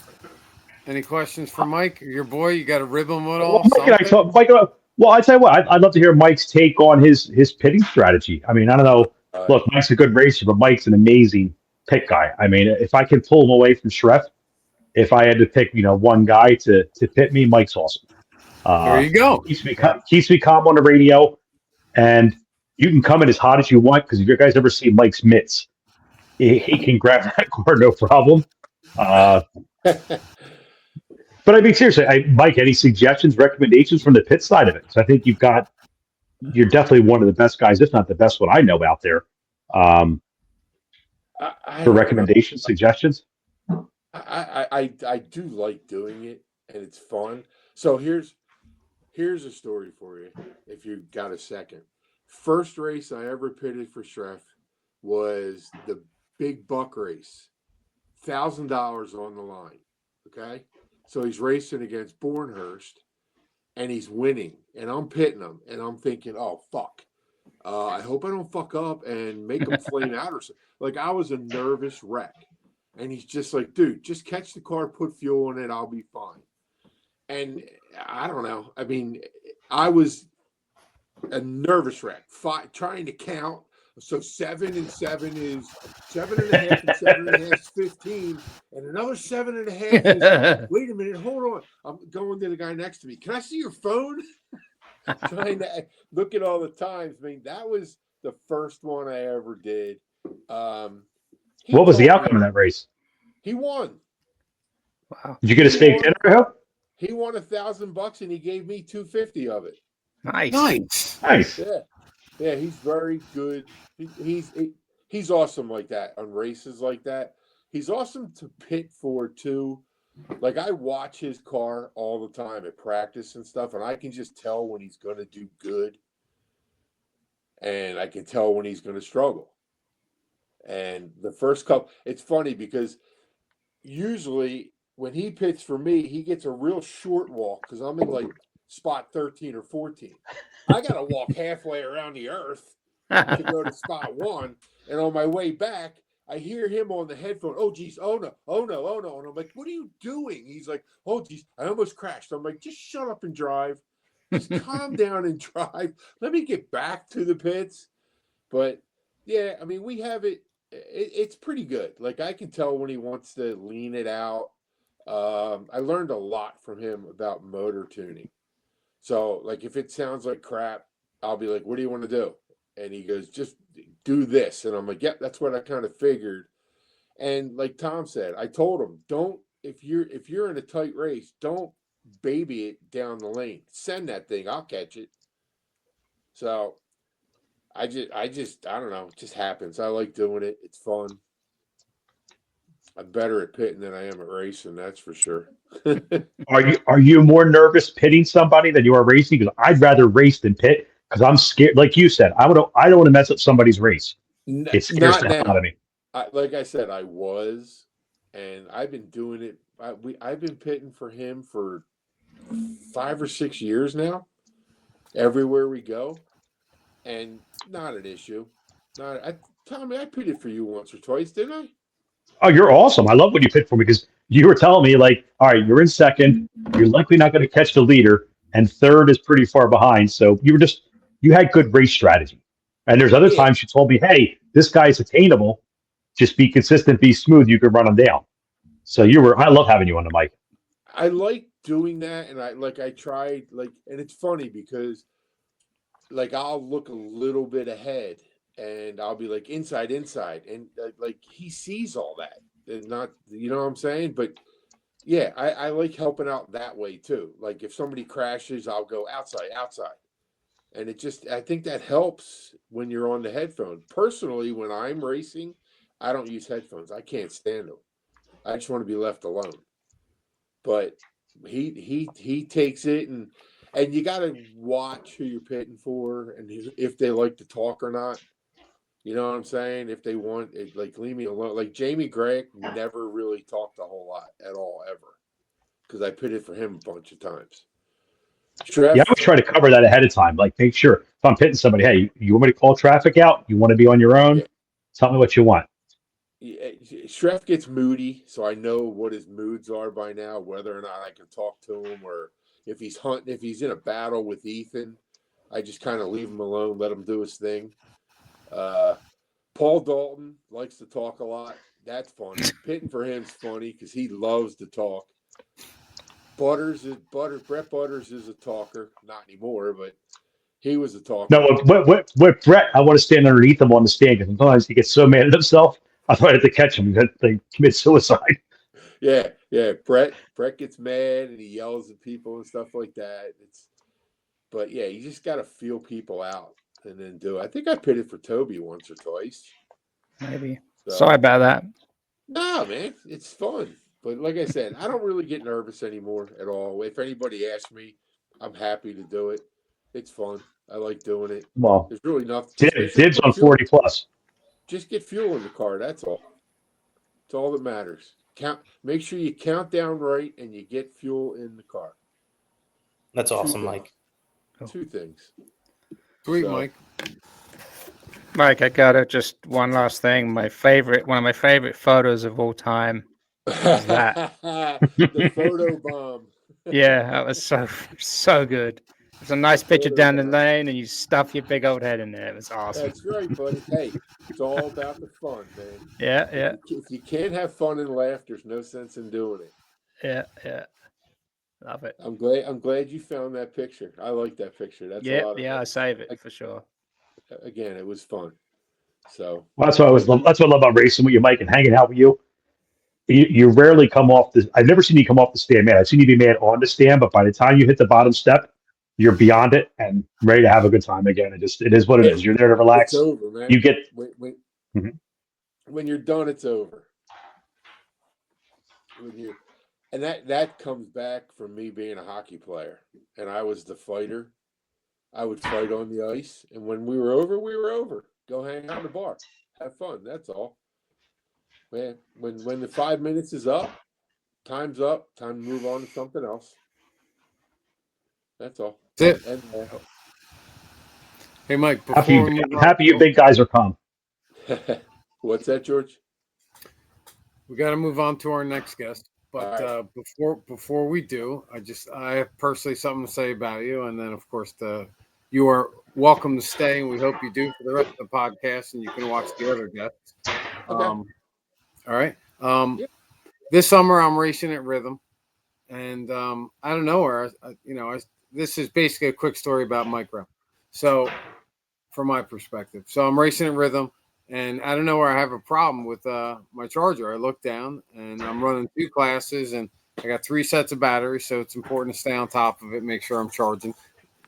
any questions for Mike? Your boy, you got to rib him at all? Well, Mike and I talk, Mike, well, I tell you what, I'd love to hear Mike's take on his pitting strategy. I mean, I don't know. Look, Mike's a good racer, but Mike's an amazing pick guy. I mean, if I could pull him away from Schreff, if I had to pick, one guy to pit me, Mike's awesome. There you go. Keeps me calm on the radio, and you can come in as hot as you want because if you guys ever see Mike's mitts, he can grab that car no problem. But I mean, seriously, Mike, any suggestions, recommendations from the pit side of it? So I think you're definitely one of the best guys, if not the best one I know out there. For recommendations, suggestions. I do like doing it, and it's fun. So here's a story for you, if you got a second. First race I ever pitted for Schreff was the Big Buck race, $1,000 on the line. Okay, so he's racing against Bornhurst, and he's winning, and I'm pitting him, and I'm thinking, oh fuck, I hope I don't fuck up and make him flame out or something. Like, I was a nervous wreck, and he's just like, dude, just catch the car, put fuel in it, I'll be fine. And I don't know. I mean, I was a nervous wreck, trying to count. So 7 and 7 is 7.5, and 7.5 is 15, and another 7.5 is. Wait a minute, hold on. I'm going to the guy next to me. Can I see your phone? Trying to look at all the times. I mean, that was the first one I ever did. What was the outcome of that race? He won. Wow! Did you get a steak dinner? I hope. He won $1,000, and he gave me $250 of it. Nice. Yeah, he's very good. He's awesome like that on races like that. He's awesome to pit for too. Like, I watch his car all the time at practice and stuff, and I can just tell when he's going to do good, and I can tell when he's going to struggle. And the first couple, it's funny because usually when he pits for me, he gets a real short walk because I'm in like spot 13 or 14. I got to walk halfway around the earth to go to spot 1. And on my way back, I hear him on the headphone. Oh, geez. Oh, no. Oh, no. Oh, no. And I'm like, what are you doing? He's like, oh, geez. I almost crashed. I'm like, just shut up and drive. Just calm down and drive. Let me get back to the pits. But, yeah, I mean, we have it. It's pretty good. Like, I can tell when he wants to lean it out. I learned a lot from him about motor tuning. So, like, if it sounds like crap, I'll be like, what do you want to do? And he goes, just do this. And I'm like, yep, that's what I kind of figured. And like Tom said, I told him, don't, if you're in a tight race, don't baby it down the lane. Send that thing. I'll catch it. So I don't know. It just happens. I like doing it. It's fun. I'm better at pitting than I am at racing. That's for sure. Are you more nervous pitting somebody than you are racing? Because I'd rather race than pit because I'm scared. Like you said, I don't want to mess up somebody's race. It scares the hell out of me. Like I said, I was, and I've been doing it. I've been pitting for him for 5 or 6 years now. Everywhere we go, and not an issue. Tommy, I pitted for you once or twice, didn't I? Oh, you're awesome. I love when you pit for me because you were telling me, like, all right, you're in second. You're likely not going to catch the leader, and third is pretty far behind. So you had good race strategy. And there's other times you told me, hey, this guy's attainable. Just be consistent, be smooth. You could run him down. So I love having you on the mic. I like doing that. And I tried, and it's funny because, like, I'll look a little bit ahead and I'll be like inside. And like, he sees all that and not, you know what I'm saying? But yeah, I like helping out that way too. Like if somebody crashes, I'll go outside. And I think that helps when you're on the headphone. Personally, when I'm racing, I don't use headphones. I can't stand them. I just want to be left alone. But he takes it, and you got to watch who you're pitting for and if they like to talk or not. You know what I'm saying? If they want it, like, leave me alone. Like Jamie Gregg never really talked a whole lot at all, ever, because I pitted for him a bunch of times. Yeah, I would try to cover that ahead of time. Like, make sure if I'm pitting somebody, hey, you want me to call traffic out? You want to be on your own? Yeah. Tell me what you want. Schreff gets moody, so I know what his moods are by now, whether or not I can talk to him, or if he's hunting, if he's in a battle with Ethan, I just kind of leave him alone, let him do his thing. Paul Dalton likes to talk a lot. That's funny. Pitting for him's funny because he loves to talk. Brett Butters is a talker. Not anymore, but he was a talker. No, with Brett, I want to stand underneath him on the stand because sometimes he gets so mad at himself. I thought I had to catch him. They commit suicide. Yeah. Brett gets mad and he yells at people and stuff like that. But yeah, you just got to feel people out and then do it. I think I pitted for Toby once or twice. Maybe. Sorry about that. No, man, it's fun. But like I said, I don't really get nervous anymore at all. If anybody asks me, I'm happy to do it. It's fun. I like doing it. Well, there's really nothing. Dibs on 40 plus. Just get fuel in the car. That's all. It's all that matters. Make sure you count down right and you get fuel in the car. That's awesome, Mike. 2 things. Sweet, Mike. Mike, I got just one last thing. One of my favorite photos of all time is that. The photo bomb. Yeah, that was so good. It's a nice picture down the lane, and you stuff your big old head in there. It was awesome. That's right, buddy. Hey, it's all about the fun, man. Yeah. If you can't have fun and laugh, there's no sense in doing it. Yeah. Love it. I'm glad you found that picture. I like that picture. That's a lot of fun. I save it for sure. Again, it was fun. So that's what I love about racing with you, Mike, and hanging out with you. You rarely come off the. I've never seen you come off the stand mad. I've seen you be mad on the stand, but by the time you hit the bottom step, you're beyond it and ready to have a good time again. It is what it is. You're there to relax. It's over, man. You get when you're done, it's over. And that comes back from me being a hockey player, and I was the fighter. I would fight on the ice, and when we were over, we were over. Go hang out in the bar, have fun. That's all. Man, when the 5 minutes is up, time's up. Time to move on to something else. That's all. That's it. And Hey, Mike, I'm happy you big guys are calm. What's that, George? We got to move on to our next guest. But before we do, I have personally something to say about you. And then, of course, you are welcome to stay, and we hope you do for the rest of the podcast, and you can watch the other guests. Okay. All right. This summer, I'm racing at Rhythm. And I don't know where, this is basically a quick story about Mike Rhem. So, from my perspective. So, I'm racing at Rhythm. And I don't know where I have a problem with my charger. I look down and I'm running 2 classes and I got 3 sets of batteries. So it's important to stay on top of it, make sure I'm charging,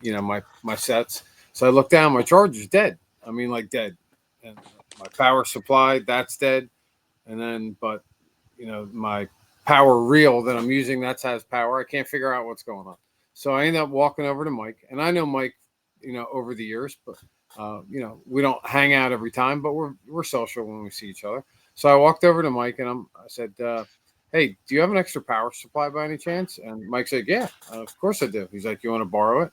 my sets. So I look down, my charger's dead. I mean, like dead. And my power supply, that's dead. And then, but, my power reel that I'm using, that has power. I can't figure out what's going on. So I end up walking over to Mike. And I know Mike, over the years, but we don't hang out every time, but we're social when we see each other. So I walked over to Mike and I said, hey, do you have an extra power supply by any chance? And Mike said, yeah, of course I do. He's like, you want to borrow it?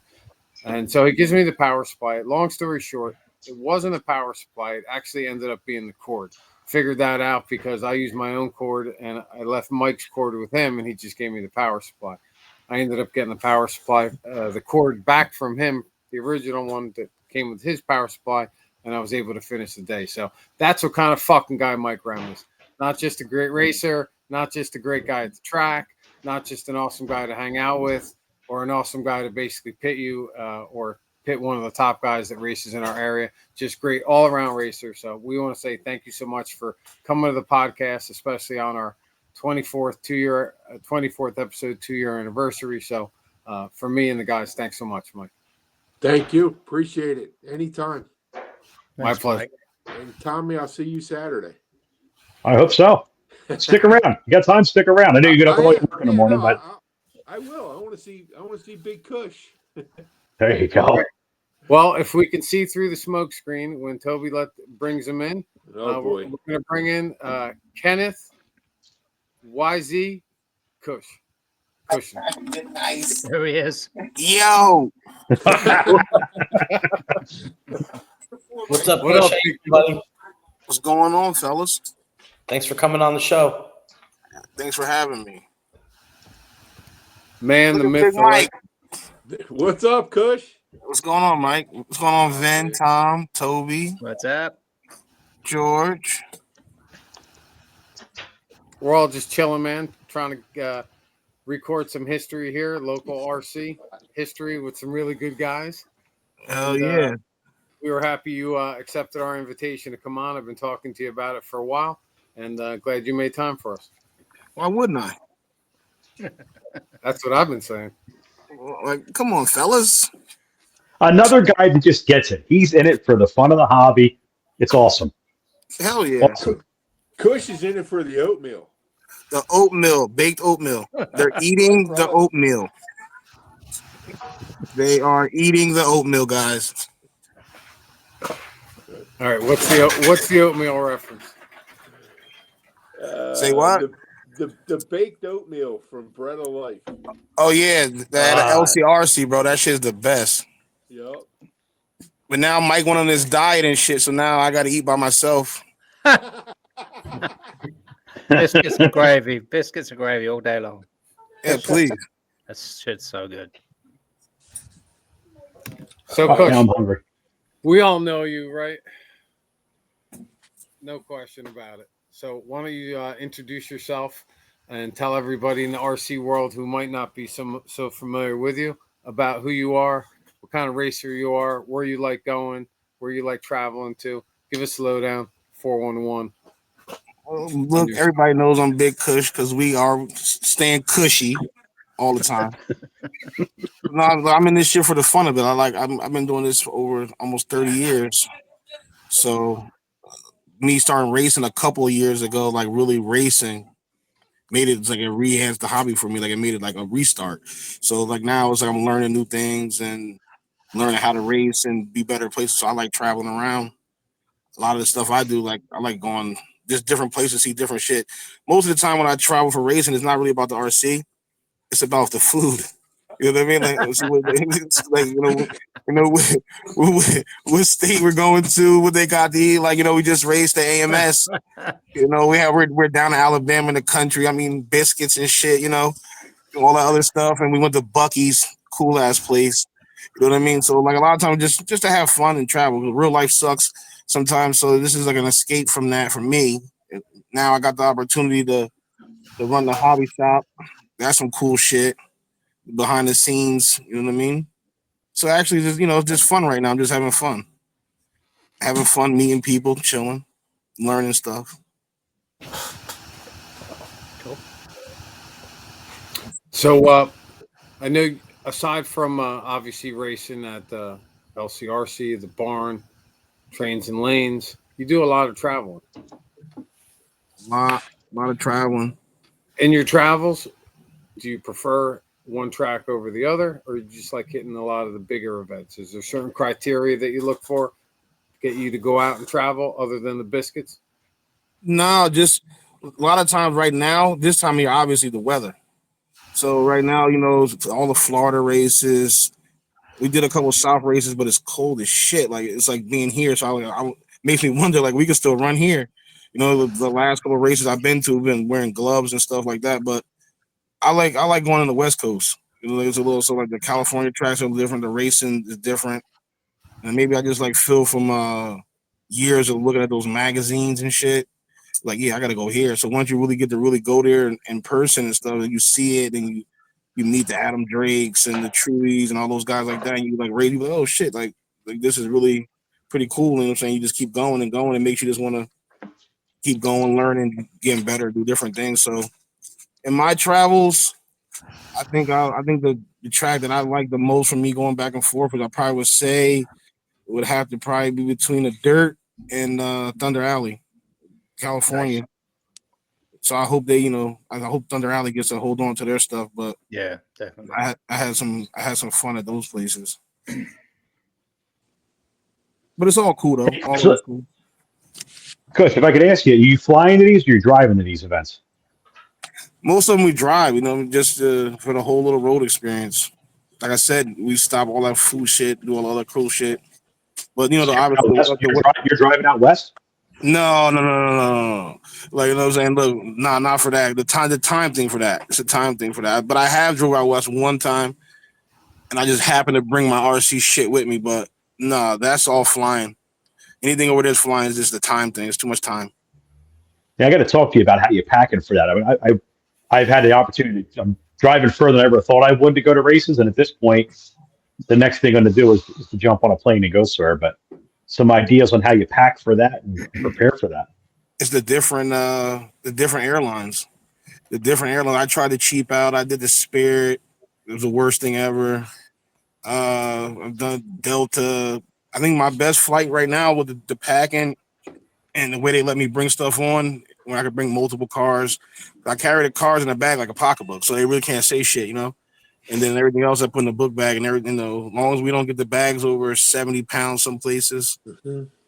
And so he gives me the power supply. Long story short, it wasn't a power supply. It actually ended up being the cord. Figured that out because I used my own cord and I left Mike's cord with him and he just gave me the power supply. I ended up getting the power supply, the cord back from him, the original one that came with his power supply, and I was able to finish the day. So that's what kind of fucking guy Mike Rhem is. Not just a great racer, not just a great guy at the track, not just an awesome guy to hang out with, or an awesome guy to basically pit you or pit one of the top guys that races in our area. Just great all-around racer. So we want to say thank you so much for coming to the podcast, especially on our 24th episode, 2-year anniversary. So for me and the guys, thanks so much, Mike. Thank you. Appreciate it. Anytime. My pleasure. And Tommy, I'll see you Saturday. I hope so. Stick around. You got time? Stick around. I know you get up early work in the morning, but I will. I want to see Big Kush. There you go. Well, if we can see through the smoke screen when Toby brings him in, boy. We're going to bring in Kenneth YZ Kush. Nice. There he is. Yo. What's up, What Kush? up, Buddy? What's going on, fellas? Thanks for coming on the show. Thanks for having me. Man, the Look at myth, Big Mike. What's up, Kush? What's going on, Mike? What's going on, Vin, Tom, Toby, What's up? George? We're all just chilling, man, trying to record some history here, local RC history with some really good guys. Hell yeah. We were happy you accepted our invitation to come on. I've been talking to you about it for a while, and glad you made time for us. Why wouldn't I? That's what I've been saying. Like, come on, fellas. another guy that just gets it. He's in it for the fun of the hobby. It's awesome. Hell yeah. Awesome. Kush is in it for the oatmeal. The oatmeal, baked oatmeal. They're eating the oatmeal. They are eating the oatmeal, guys. All right, what's the oatmeal reference? Say what? The baked oatmeal from Bread of Life. Oh yeah, that LCRC, bro. That shit's the best. Yep. But now Mike went on this diet and shit, so now I got to eat by myself. Biscuits and gravy all day long. Yeah, please. That shit's so good. So, Oh, Coach, now I'm hungry. we all know you, right? No question about it. So why don't you introduce yourself and tell everybody in the RC world who might not be so familiar with you about who you are, what kind of racer you are, where you like going, where you like traveling to. Give us a lowdown, 411. Well, look, everybody knows I'm Big Kush because we are staying cushy all the time. No, I'm in this shit for the fun of it. I've been doing this for over almost 30 years. So me starting racing a couple of years ago, like really racing, made it like it re-enhanced the hobby for me. Like it made it like a restart. So like now it's like I'm learning new things and learning how to race and be better places. So I like traveling around. A lot of the stuff I do, like I like going just different places, see different shit. Most of the time when I travel for racing, it's not really about the RC. It's about the food. You know what I mean? Like, it's like what state we're going to, what they got to eat. Like, we just raced the AMS. We're down in Alabama in the country. I mean, biscuits and shit. All that other stuff, and we went to Bucky's, cool ass place. You know what I mean? So like a lot of times, just to have fun and travel. Real life sucks sometimes, so this is like an escape from that for me. Now I got the opportunity to run the hobby shop. That's some cool shit behind the scenes. You know what I mean? So actually, just it's just fun right now. I'm just having fun, meeting people, chilling, learning stuff. Cool. So I know aside from obviously racing at the LCRC, the barn, trains and lanes, you do a lot of traveling. A lot of traveling. In your travels, do you prefer one track over the other, or you just like hitting a lot of the bigger events? Is there certain criteria that you look for to get you to go out and travel other than the biscuits? No, just a lot of times right now, this time of year, obviously the weather. So right now, all the Florida races. We did a couple of South races, but it's cold as shit. Like it's like being here. So I makes me wonder, like we can still run here. The last couple of races I've been to, been wearing gloves and stuff like that. But I like going on the West Coast. It's a little so like the California tracks are different. The racing is different, and maybe I just like feel from years of looking at those magazines and shit. Like, yeah, I got to go here. So once you really get to really go there in person and stuff, and you see it, and you meet the Adam Drakes and the Truies and all those guys like that, and you like rate, you like, oh shit, like this is really pretty cool. You know what I'm saying? You just keep going and going, and makes you just want to keep going, learning, getting better, do different things. So in my travels, I think the track that I like the most for me going back and forth is I probably would say it would have to probably be between the Dirt and Thunder Alley, California. Nice. So I hope I hope Thunder Alley gets to hold on to their stuff. But yeah, definitely. I had some fun at those places. But it's all cool though. All cool. Kush, if I could ask you, are you flying to these or you're driving to these events? Most of them we drive, just for the whole little road experience. Like I said, we stop all that food shit, do all the other cool shit. But obviously, you're driving out west. No. Like what I'm saying, look, not for that. The time thing for that. It's a time thing for that. But I have drove out west one time, and I just happened to bring my RC shit with me. But no, that's all flying. Anything over there's flying is just the time thing. It's too much time. Yeah, I got to talk to you about how you're packing for that. I mean, I've had the opportunity. I'm driving further than I ever thought I would to go to races, and at this point, the next thing I'm going to do is to jump on a plane and go somewhere. But some ideas on how you pack for that and prepare for that. It's the different airlines. The different airlines. I tried to cheap out. I did the Spirit. It was the worst thing ever. I've done Delta. I think my best flight right now with the packing and the way they let me bring stuff on, when I could bring multiple cars. I carry the cars in the bag like a pocketbook, so they really can't say shit, And then everything else I put in the book bag and everything, as long as we don't get the bags over 70 pounds some places,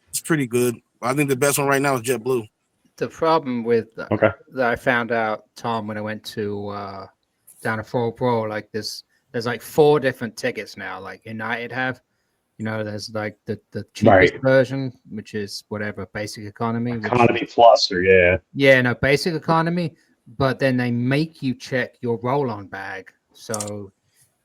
it's pretty good. I think the best one right now is JetBlue. The problem with that I found out, Tom, when I went to down to Fort Bro, like there's like 4 different tickets now. Like United have, there's like the cheapest version, which is whatever, basic economy. Economy plus, or basic economy. But then they make you check your roll-on bag. So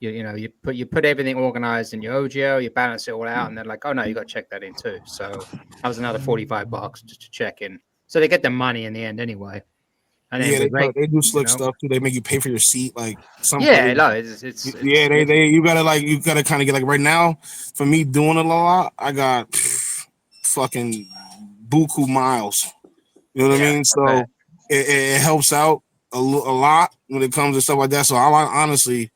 you put everything organized in your OGL, you balance it all out, and they're like, oh no, you got to check that in too. So that was another $45 just to check in. So they get the money in the end anyway. And then they do slick stuff too. They make you pay for your seat, like something. Yeah, no, it's you gotta kind of get like right now. For me doing it a lot, I got fucking buku miles. You know what I mean? So it helps out a lot when it comes to stuff like that. So honestly,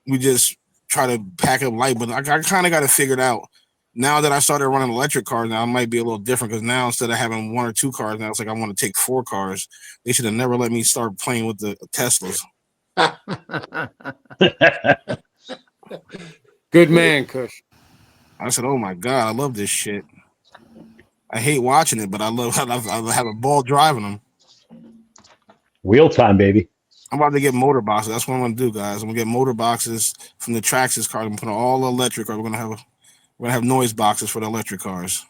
we just try to pack up light, but I kind of got it figured out. Now that I started running electric cars, now it might be a little different because now instead of having 1 or 2 cars, now it's like I want to take 4 cars. They should have never let me start playing with the Teslas. Good man, Kush. I said, "Oh my god, I love this shit. I hate watching it, but I have a ball driving them." Wheel time, baby. I'm about to get motor boxes. That's what I'm gonna do, guys. I'm gonna get motor boxes from the Traxxas car. I'm gonna put on all electric cars. We're gonna have noise boxes for the electric cars.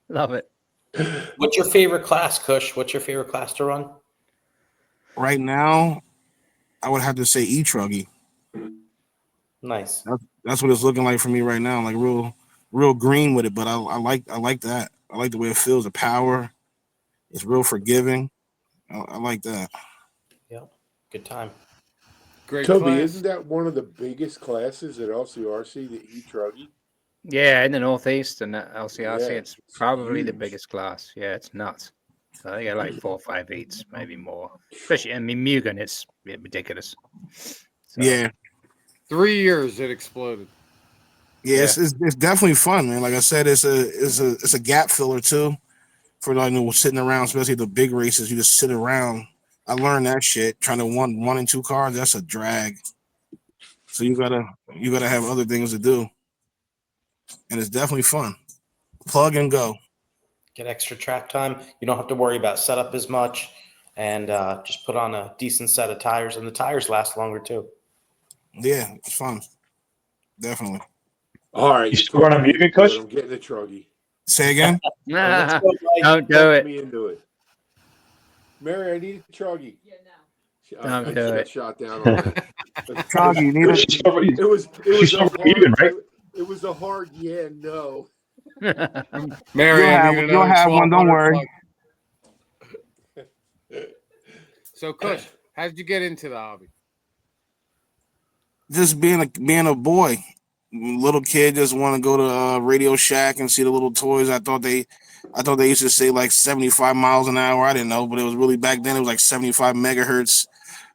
Love it. What's your favorite class, Kush? What's your favorite class to run? Right now, I would have to say e-truggy. Nice. That's what it's looking like for me right now. Like real green with it, but I like that. I like the way it feels. The power. It's real forgiving. I like that. Yep. Good time. Great Toby, class. isn't that one of the biggest classes at LCRC, the e-truggy? Yeah, in the Northeast and LCRC, Yeah, it's probably the huge. biggest class. Yeah, it's nuts. So they get like 4 or 5 eats, maybe more. Especially, I mean, Mugen, it's ridiculous. So, Yeah. 3 years it exploded. Yeah, it's definitely fun, man. Like I said, it's a gap filler too. For like sitting around, especially the big races, you just sit around. I learned that shit. Trying to one and two cars, that's a drag. So you gotta have other things to do, and it's definitely fun. Plug and go. Get extra track time. You don't have to worry about setup as much, and just put on a decent set of tires, and the tires last longer too. Yeah, it's fun. Definitely. All right, You still run a Mugen, Kush? I'm getting a truggy. Say again. Nah, Let's go, Mike. don't do Talk it. me into it. Mary, I need a truggy. Don't I do got it. shot down already. Truggy, you need it. It was She's a over hard, Mugen, right? It was a hard no. Mary, You'll have one. Don't worry. So, Kush, how did you get into the hobby? Just being a boy, little kid, just want to go to Radio Shack and see the little toys. I thought they used to say like 75 miles an hour. I didn't know, but it was really back then. It was like 75 megahertz.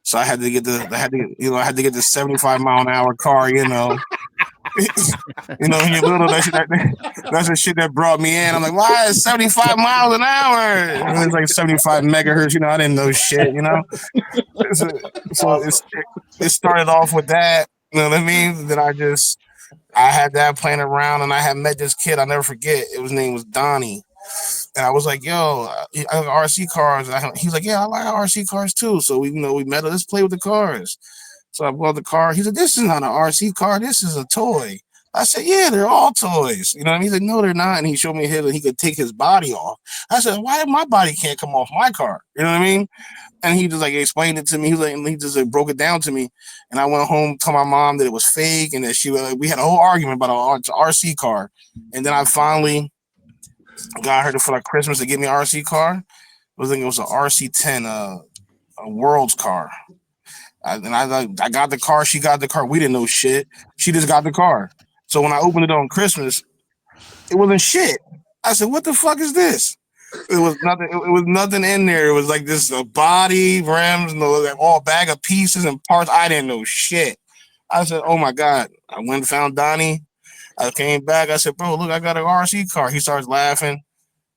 So I had to get the 75 mile an hour car. You know, when you're little, that's the shit that brought me in. I'm like, why is 75 miles an hour? And it's like 75 megahertz. I didn't know shit. So it started off with that. You know what I mean? Then I had that playing around, and I had met this kid. I'll never forget. His name was Donnie. And I was like, yo, I like RC cars. He was like, yeah, I like RC cars too. So we met. Let's play with the cars. So I bought the car. He said, this is not an RC car. This is a toy. I said, yeah, they're all toys. You know what I mean? He's like, no, they're not. And he showed me his, and he could take his body off. I said, why my body can't come off my car? You know what I mean? And he just like explained it to me. He just like broke it down to me. And I went home, told my mom that it was fake, and that we had a whole argument about an RC car. And then I finally got her for like Christmas to give me an RC car. I think it was an RC10, a World's car. I got the car. She got the car. We didn't know shit. She just got the car. So when I opened it on Christmas, it wasn't shit. I said, "What the fuck is this?" It was nothing. It was nothing in there. It was like this body, rims, like all bag of pieces and parts. I didn't know shit. I said, "Oh my god!" I went and found Donnie. I came back. I said, "Bro, look, I got an RC car." He starts laughing,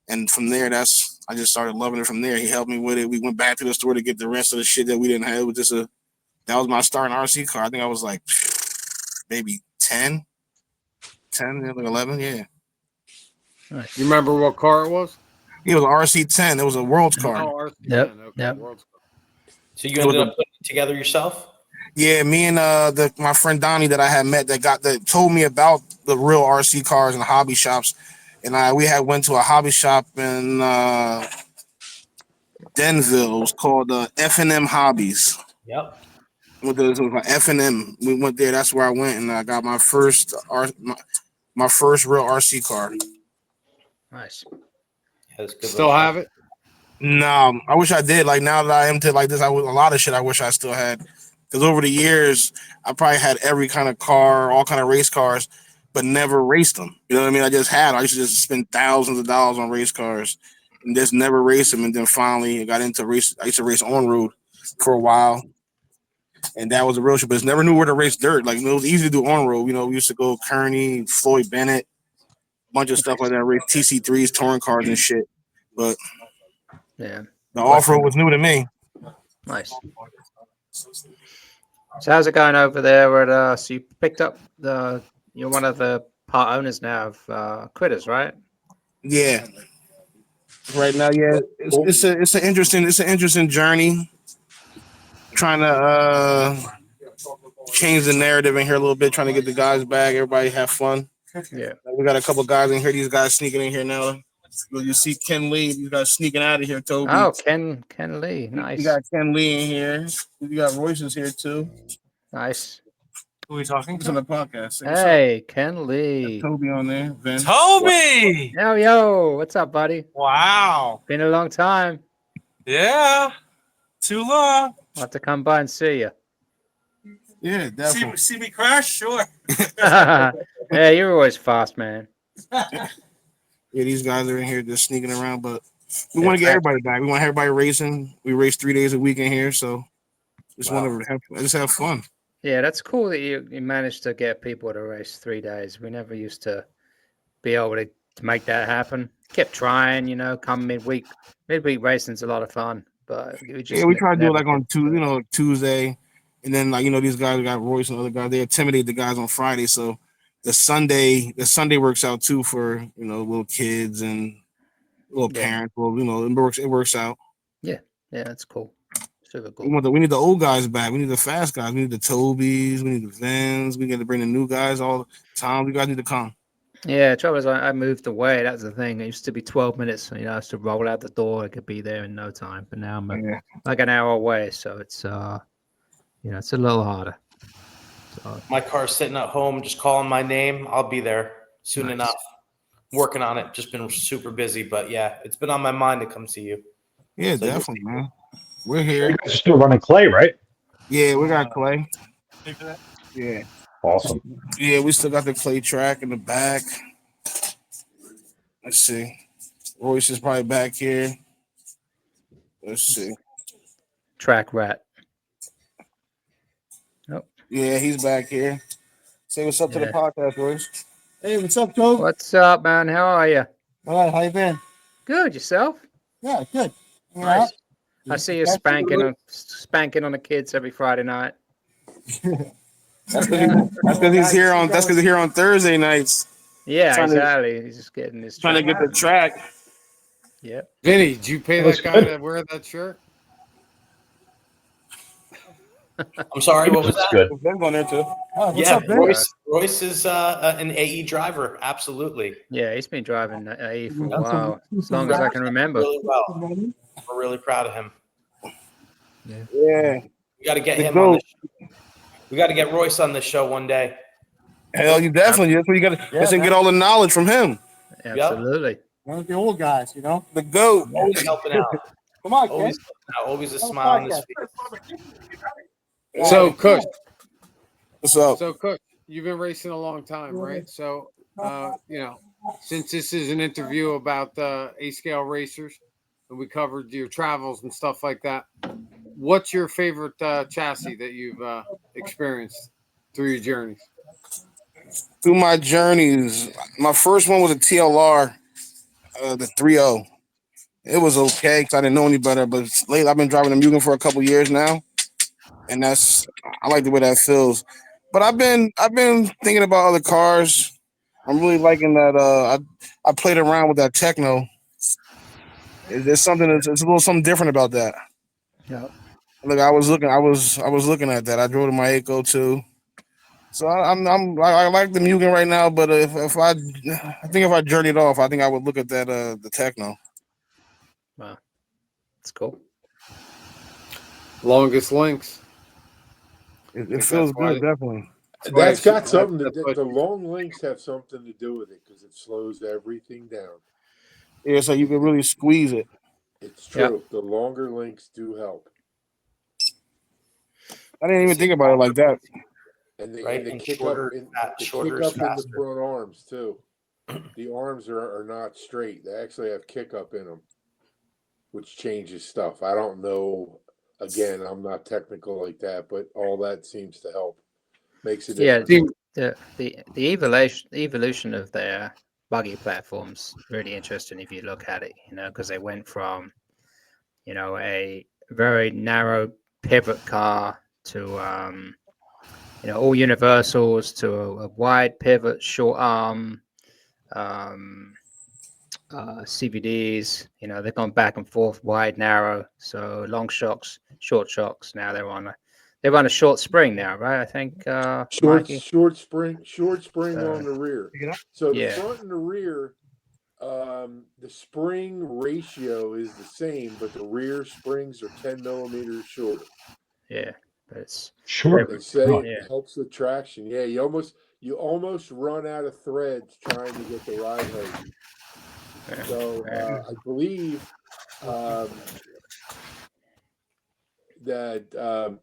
and from there, I just started loving it. From there, he helped me with it. We went back to the store to get the rest of the shit that we didn't have. It was that was my start in RC car. I think I was like maybe 10, like 11, yeah. You remember what car it was? It was an RC10. It was a World's car. Oh, RC10. Yep. Okay, Yep. World's car. So you ended up putting it together yourself? Yeah, me and my friend Donnie that I had met that told me about the real RC cars and hobby shops, and we had went to a hobby shop in Denville. It was called F&M Hobbies. Yep. With the F&M, we went there. That's where I went, and I got my first my first real RC car. Nice. Yeah, Still have it? No, I wish I did. Like now that I am to like this, a lot of shit I wish I still had. Because over the years, I probably had every kind of car, all kind of race cars, but never raced them. You know what I mean? I used to just spend thousands of dollars on race cars and just never race them. And then finally, I got into race. I used to race on road for a while, and that was a real shit. But never knew where to race dirt. Like it was easy to do on road. We used to go Kearney, Floyd Bennett, a bunch of stuff like that. Race TC3s, touring cars and shit. But yeah, the off road was new to me. Nice. So how's it going over there? So you picked up you're one of the part owners now of Critters, right? Yeah. Right now, yeah, it's an interesting journey. trying to change the narrative in here a little bit, trying to get the guys back. Everybody have fun. Yeah. We got a couple guys in here. These guys sneaking in here now. You see Ken Lee. These guys sneaking out of here, Toby. Oh, Ken Lee. Nice. You got Ken Lee in here. You got Royce's here too. Nice. Who are we talking to? On the podcast. Hey, Ken Lee. Toby on there. Ben. Toby! Yo, what's up, buddy? Wow. Been a long time. Yeah. Too long. I'll have to come by and see you. Yeah, definitely. See me crash? Sure. Yeah, you're always fast, man. Yeah, these guys are in here just sneaking around, but we want to get everybody back. We want everybody racing. We race 3 days a week in here, so just want to have fun. Yeah, that's cool that you managed to get people to race 3 days. We never used to be able to make that happen. Kept trying, come midweek. Midweek racing's a lot of fun, but we try to do it like on Tuesday, and then these guys got Royce and other guys. They intimidate the guys on Friday, so the Sunday works out too for little kids and little parents. Well, it works out. Yeah, that's cool. Super cool. We need the old guys back. We need the fast guys. We need the Tobys. We need the Vins. We got to bring the new guys all the time. We guys need to come. Yeah, the trouble is I moved away. That's the thing. It used to be 12 minutes. I used to roll out the door. I could be there in no time. But now I'm like an hour away, so it's it's a little harder. So, my car's sitting at home, just calling my name. I'll be there soon enough. Working on it. Just been super busy, but yeah, it's been on my mind to come see you. Yeah, so definitely, man. We're here. You guys are still running clay, right? Yeah, we got clay. Yeah. Awesome. Yeah, we still got the clay track in the back. Let's see. Royce is probably back here. Let's see. Track rat. Nope. Yeah, he's back here. Say what's up to the podcast, Royce. Hey, what's up, Joe? What's up, man? How are you? All right, how you been? Good. Yourself? Yeah, good. Nice. I see you spanking on the kids every Friday night. That's because he's here on. That's because he's here on Thursday nights. Yeah, exactly. He's just getting his trying to get the track. Yep. Vinny, did you pay that guy to wear that shirt? I'm sorry. What was that? Good. Ben on there too. Oh, Royce is an AE driver. Absolutely. Yeah, he's been driving AE for a while, as long as I can remember. Really well. We're really proud of him. Yeah. We got to get him on the show. We got to get Royce on the show one day. Hell, you definitely. That's where you got to get all the knowledge from him. Absolutely. One of the old guys, The GOAT. Always helping out. Come on, Always a smile on his face. So, Kush. What's up? So, Kush, you've been racing a long time, right? So, since this is an interview about A-scale racers, and we covered your travels and stuff like that, what's your favorite chassis that you've experienced through your journeys? Through my journeys, my first one was a TLR, the 3.0. It was okay because I didn't know any better, but lately I've been driving a Mugen for a couple years now, and I like the way that feels. But I've been thinking about other cars. I'm really liking that. I played around with that Techno. There's something. It's a little something different about that. Yeah. Look, I was looking at that. I drove to my Echo too. So I like the Mugen right now, but if I journeyed off, I think I would look at that the Techno. Wow, that's cool. Longest links. It feels good, definitely. That's got something. The long links have something to do with it because it slows everything down. Yeah, so you can really squeeze it. It's true. The longer links do help. I didn't even think about it like that. And the kick up in the front arms too. The arms are not straight. They actually have kick up in them, which changes stuff. I don't know. Again, I'm not technical like that, but all that seems to help. Makes a difference. Yeah, the evolution of their buggy platforms really interesting if you look at it. Because they went from a very narrow pivot car to all universals to a wide pivot, short arm, CVDs. You know, they've gone back and forth, wide, narrow. So long shocks, short shocks. Now they run a short spring now, right? I think Mikey? short spring on the rear. So the Yeah. front and the rear, the spring ratio is the same, but the rear springs are 10 millimeters shorter. Yeah, but it's Sure. They say Oh, it yeah. helps with traction. Yeah, you almost run out of threads trying to get the ride height. Yeah. So I believe that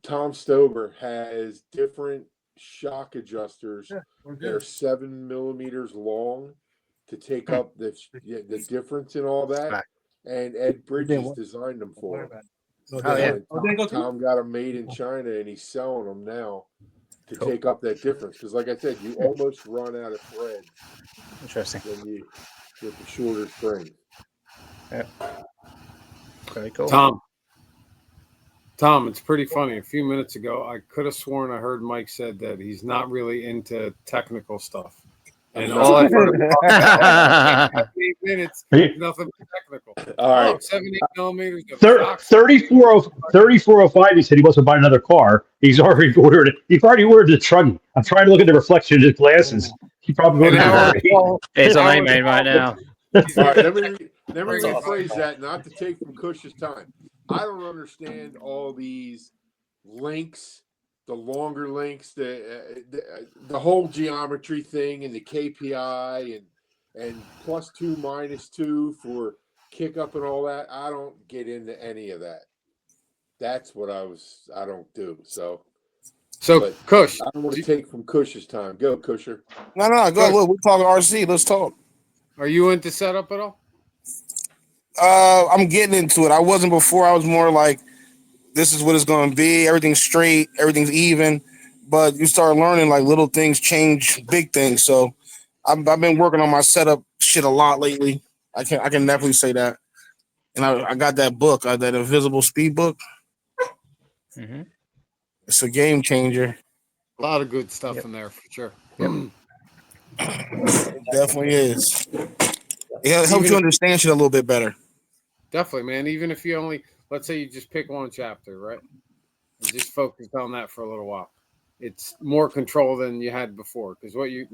Tom Stober has different shock adjusters that are 7 millimeters long to take up the difference in all that. Right. And Ed Bridges designed them for him. Oh, yeah. Tom got them made in China, and he's selling them now to take up that difference. Because, like I said, you almost run out of thread Interesting. when you with the shorter spring. Yeah. Very cool. Tom, it's pretty funny. A few minutes ago, I could have sworn I heard Mike said that he's not really into technical stuff. And all I've heard about 8 minutes, nothing technical. All right. 7-8 millimeters. 3405, he said he wants to buy another car. He's already ordered it. He's already ordered the Truggy. I'm trying to look at the reflection in his glasses. He probably ordered it already. It's on A-Main right now. All right, let me rephrase that, not to take from Kush's time. I don't understand all these links, the longer links, the whole geometry thing, and the KPI, and +2, -2 for kick up and all that. I don't get into any of that. That's what I don't do. So Kush, I don't want to take from Kush's time. Go, Kusher. No, go. Look, we're talking RC. Let's talk. Are you into setup at all? I'm getting into it. I wasn't before. I was more like, this is what it's going to be. Everything's straight. Everything's even. But you start learning, like, little things change big things. So I've been working on my setup shit a lot lately. I can definitely say that. And I got that book, that Invisible Speed book. Mm-hmm. It's a game changer. A lot of good stuff in there for sure. Yep. It definitely is. It helps you understand shit a little bit better. Definitely, man. Even if you only, let's say you just pick one chapter, right? And just focus on that for a little while. It's more control than you had before. Because what you're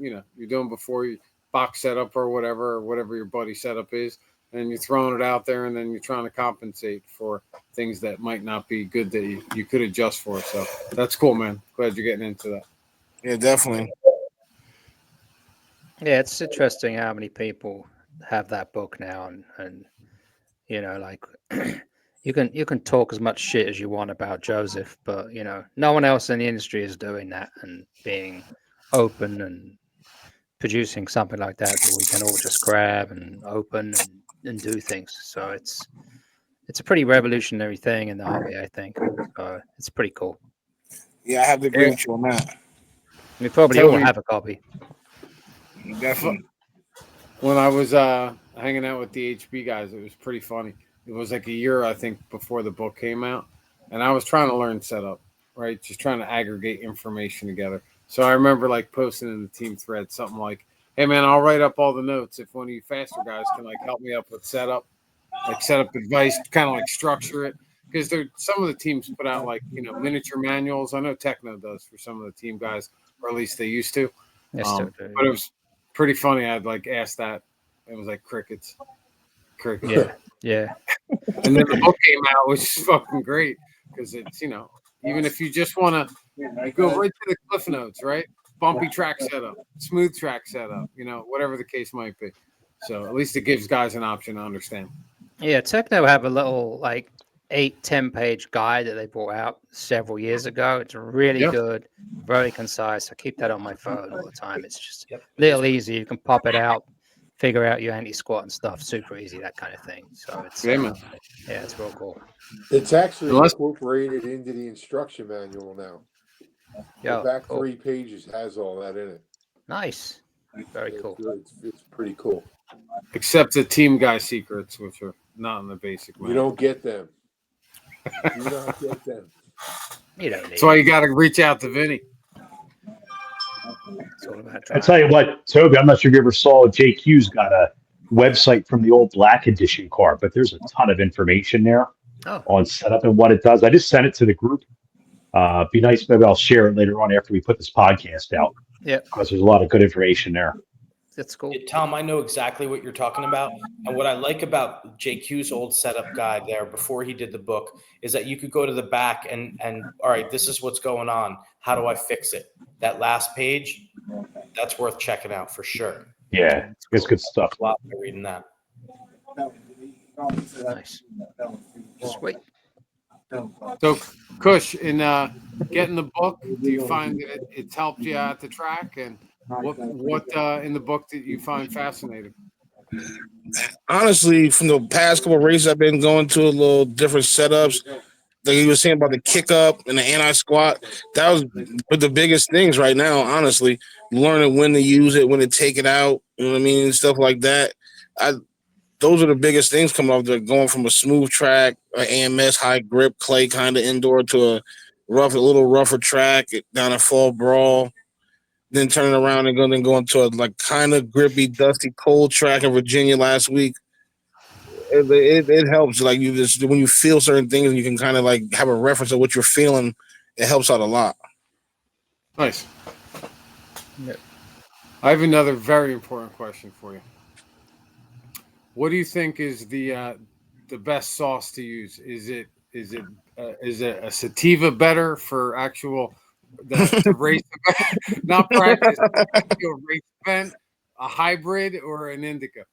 doing before, you box setup or whatever your buddy setup is, and you're throwing it out there, and then you're trying to compensate for things that might not be good that you could adjust for. So that's cool, man. Glad you're getting into that. Yeah, definitely. Yeah, it's interesting how many people have that book now, and like you can talk as much shit as you want about Joseph, but no one else in the industry is doing that and being open and producing something like that we can all just grab and open and do things. So it's a pretty revolutionary thing in the hobby, I think. It's pretty cool. Yeah, I have to agree with you on that. We probably all have a copy. Definitely. When I was hanging out with the HB guys, it was pretty funny. It was like a year, I think, before the book came out, and I was trying to learn setup, right? Just trying to aggregate information together. So I remember like posting in the team thread something like, "Hey man, I'll write up all the notes if one of you faster guys can like help me up with setup advice, kind of like structure it." Because some of the teams put out like miniature manuals. I know Techno does for some of the team guys, or at least they used to. Yes, but it was pretty funny. I'd like asked that. It was like crickets. Yeah. And then the book came out, which is fucking great because it's even if you just want to go right to the cliff notes, right? Bumpy track setup, smooth track setup, whatever the case might be. So at least it gives guys an option to understand. Yeah, Techno have a little like 8-10 page guide that they brought out several years ago. It's really good, very concise. I keep that on my phone all the time. It's just a little easy. You can pop it out, figure out your anti-squat and stuff. Super easy, that kind of thing. So it's it's real cool. It's actually incorporated into the instruction manual now. The back 3 pages has all that in it. Nice. Very cool. It's pretty cool. Except the team guy secrets, which are not in the basic manual. You don't get them. You don't get them. You don't need That's why you got to reach out to Vinny. I tell you what, Toby, I'm not sure if you ever saw JQ's got website from the old black edition car, but there's a ton of information there on setup and what it does. I just sent it to the group. Be nice, maybe I'll share it later on after we put this podcast out. Yeah, because there's a lot of good information there. That's cool. Tom, I know exactly what you're talking about. And what I like about JQ's old setup guide there before he did the book is that you could go to the back and all right, this is what's going on. How do I fix it? That last page, that's worth checking out for sure. Yeah, it's good stuff. A lot by reading that. Nice. Sweet. So, Kush, in getting the book, do you find that it's helped you out the track? And what in the book did you find fascinating? Honestly, from the past couple of races I've been going to, a little different setups. Like you were saying about the kick up and the anti squat, that was the biggest things right now. Honestly, learning when to use it, when to take it out. You know what I mean? Stuff like that. Those are the biggest things coming off. They're going from a smooth track, an AMS high grip clay kind of indoor to a little rougher track down a fall brawl. Then turning around and going to a like kind of grippy, dusty, cold track in Virginia last week. It helps. Like you just when you feel certain things, and you can kind of like have a reference of what you're feeling. It helps out a lot. Nice. Yep. I have another very important question for you. What do you think is the best sauce to use? Is it a sativa better for actual the race event, not practice, race event, a hybrid or an indica?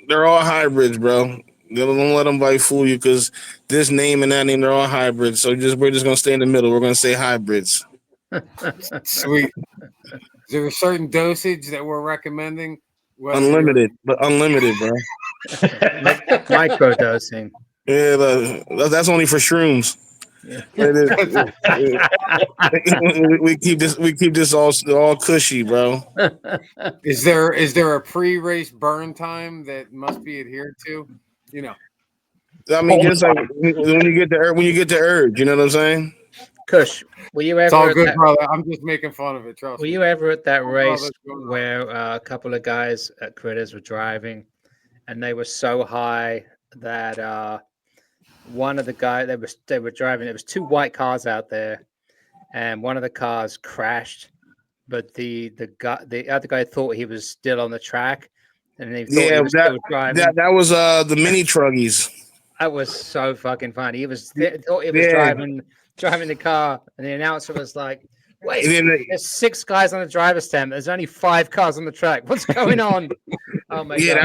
They're all hybrids, bro. Don't let them fool you because this name and that name, they're all hybrids. So we're just gonna stay in the middle. We're gonna say hybrids. Sweet. Is there a certain dosage that we're recommending? Unlimited, but unlimited, bro. Micro dosing. Yeah, that's only for shrooms. Yeah. we keep this all cushy, bro. Is there a pre-race burn time that must be adhered to? You know, I mean, just like when you get the urge, you know what I'm saying? Kush, were you ever? It's all good, brother. I'm just making fun of it. Trust me. Were you ever at that race where a couple of guys at Critters were driving, and they were so high that one of the guys they were driving? There was two white cars out there, and one of the cars crashed, but the other guy thought he was still on the track, and he thought he was still driving. That was the mini truggies. That was so fucking funny. He thought he was driving the car, and the announcer was like, "Wait, there's 6 guys on the driver's tent. There's only 5 cars on the track. What's going on?" Oh my god!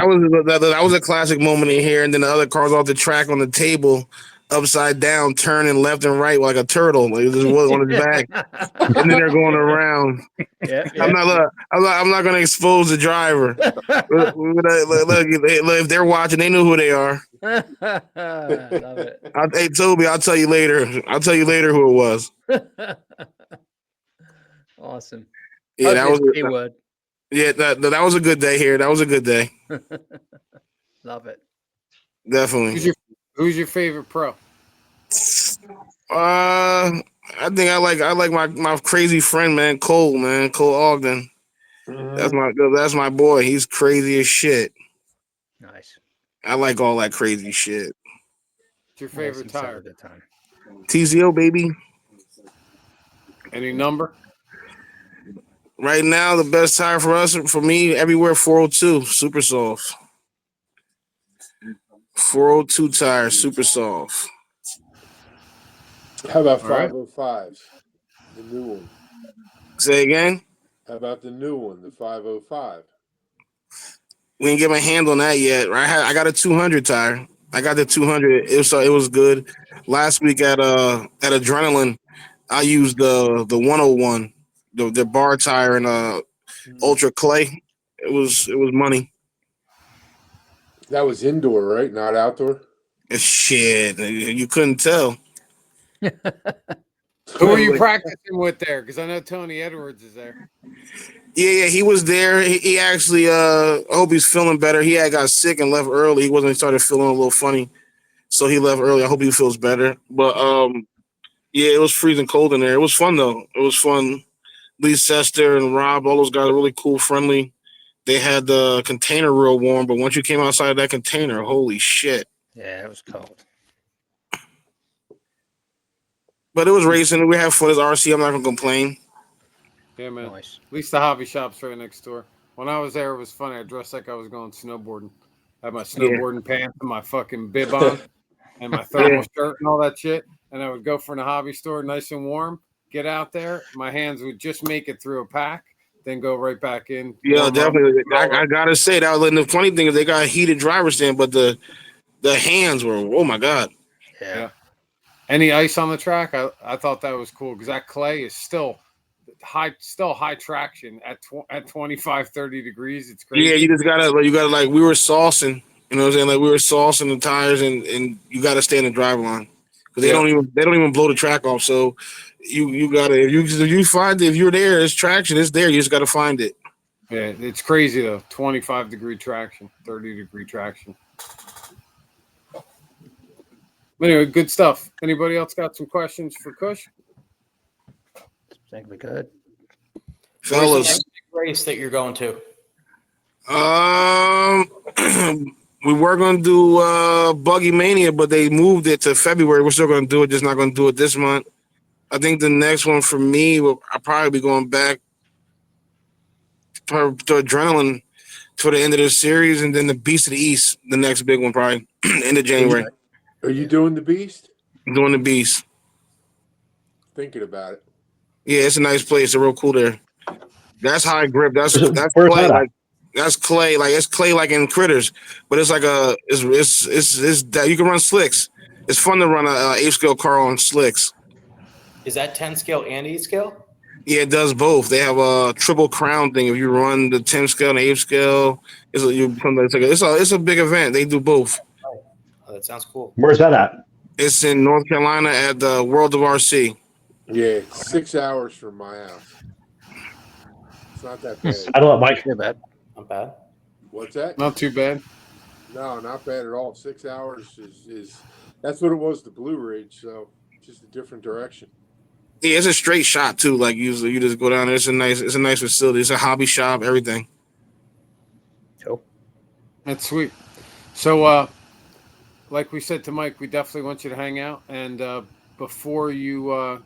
That was a classic moment in here. And then the other cars off the track on the table, upside down, turning left and right like a turtle. Like this was on his back, and then they're going around. Yeah. I'm not going to expose the driver. Look, if they're watching, they know who they are. Love it. Hey Toby, I'll tell you later. Who it was. Awesome. Yeah, that was keyword. Yeah, that was a good day here. That was a good day. Love it. Definitely. Who's your favorite pro? I think I like my crazy friend, man, Cole Ogden. That's my boy. He's crazy as shit. Nice. I like all that crazy shit. What's your favorite tire? TCO, baby. Any number? Right now, the best tire for me, everywhere 402, super soft. 402 tire, super soft. How about 505s? The new one. Say again? How about the new one, the 505? We didn't get my hand on that yet. I got a 200 tire. I got the 200. It was good. Last week at Adrenaline, I used the 101, the bar tire and ultra clay. It was money. That was indoor, right? Not outdoor? Shit, you couldn't tell. Who are you practicing with there? Because I know Tony Edwards is there. Yeah, he was there. He actually, I hope he's feeling better. He got sick and left early. He started feeling a little funny, so he left early. I hope he feels better. But yeah, it was freezing cold in there. It was fun though. It was fun. Lee Sester and Rob, all those guys are really cool, friendly. they had the container real warm, but once you came outside of that container, holy shit. Yeah, it was cold. But it was racing. We had fun as RC. I'm not gonna complain. Yeah, man. Nice. At least the hobby shop's right next door. When I was there, it was funny. I dressed like I was going snowboarding. I had my snowboarding pants and my fucking bib on and my thermal shirt and all that shit. And I would go from the hobby store nice and warm, get out there. My hands would just make it through a pack, then go right back in. Yeah, definitely. I gotta say that. And the funny thing is they got a heated driver's stand, but the hands were, oh my God. Yeah. Any ice on the track? I thought that was cool because that clay is still high traction at 25, 30 degrees. It's crazy. Yeah, you gotta like we were saucing, you know what I'm saying? Like we were saucing the tires and you gotta stay in the drive line. Because they don't even blow the track off. So you gotta if you find it, if you're there, it's traction, it's there, you just gotta find it. Yeah, it's crazy though. 25-degree traction, 30-degree traction. Anyway, good stuff. Anybody else got some questions for Kush? I think we're good. Fellas. Race that you're going to? We were gonna do Buggy Mania, but they moved it to February. We're still gonna do it, just not gonna do it this month. I think the next one for me I'll probably be going back to Adrenaline for the end of the series, and then the Beast of the East, the next big one, probably end of January. Are you doing the Beast? I'm doing the Beast. Thinking about it. Yeah, it's a nice place. It's real cool there. That's high grip. That's Where's clay. that at? Like that's clay. Like it's clay, like in Critters, but it's like it's that you can run slicks. It's fun to run a 8-scale car on slicks. Is that 10 scale and 8 scale? Yeah, it does both. They have a triple crown thing. If you run the 10 scale and 8 scale, it's a big event. They do both. Oh, that sounds cool. Where's that at? It's in North Carolina at the World of RC. Yeah, it's 6 hours from my house. It's not that bad. I don't know, Mike. Too bad. Not bad. What's that? Not too bad. No, not bad at all. 6 hours is that's what it was to Blue Ridge, so just a different direction. Yeah, it's a straight shot too. Like usually you just go down there. It's a nice facility. It's a hobby shop, everything. Cool. That's sweet. So like we said to Mike, we definitely want you to hang out. And before you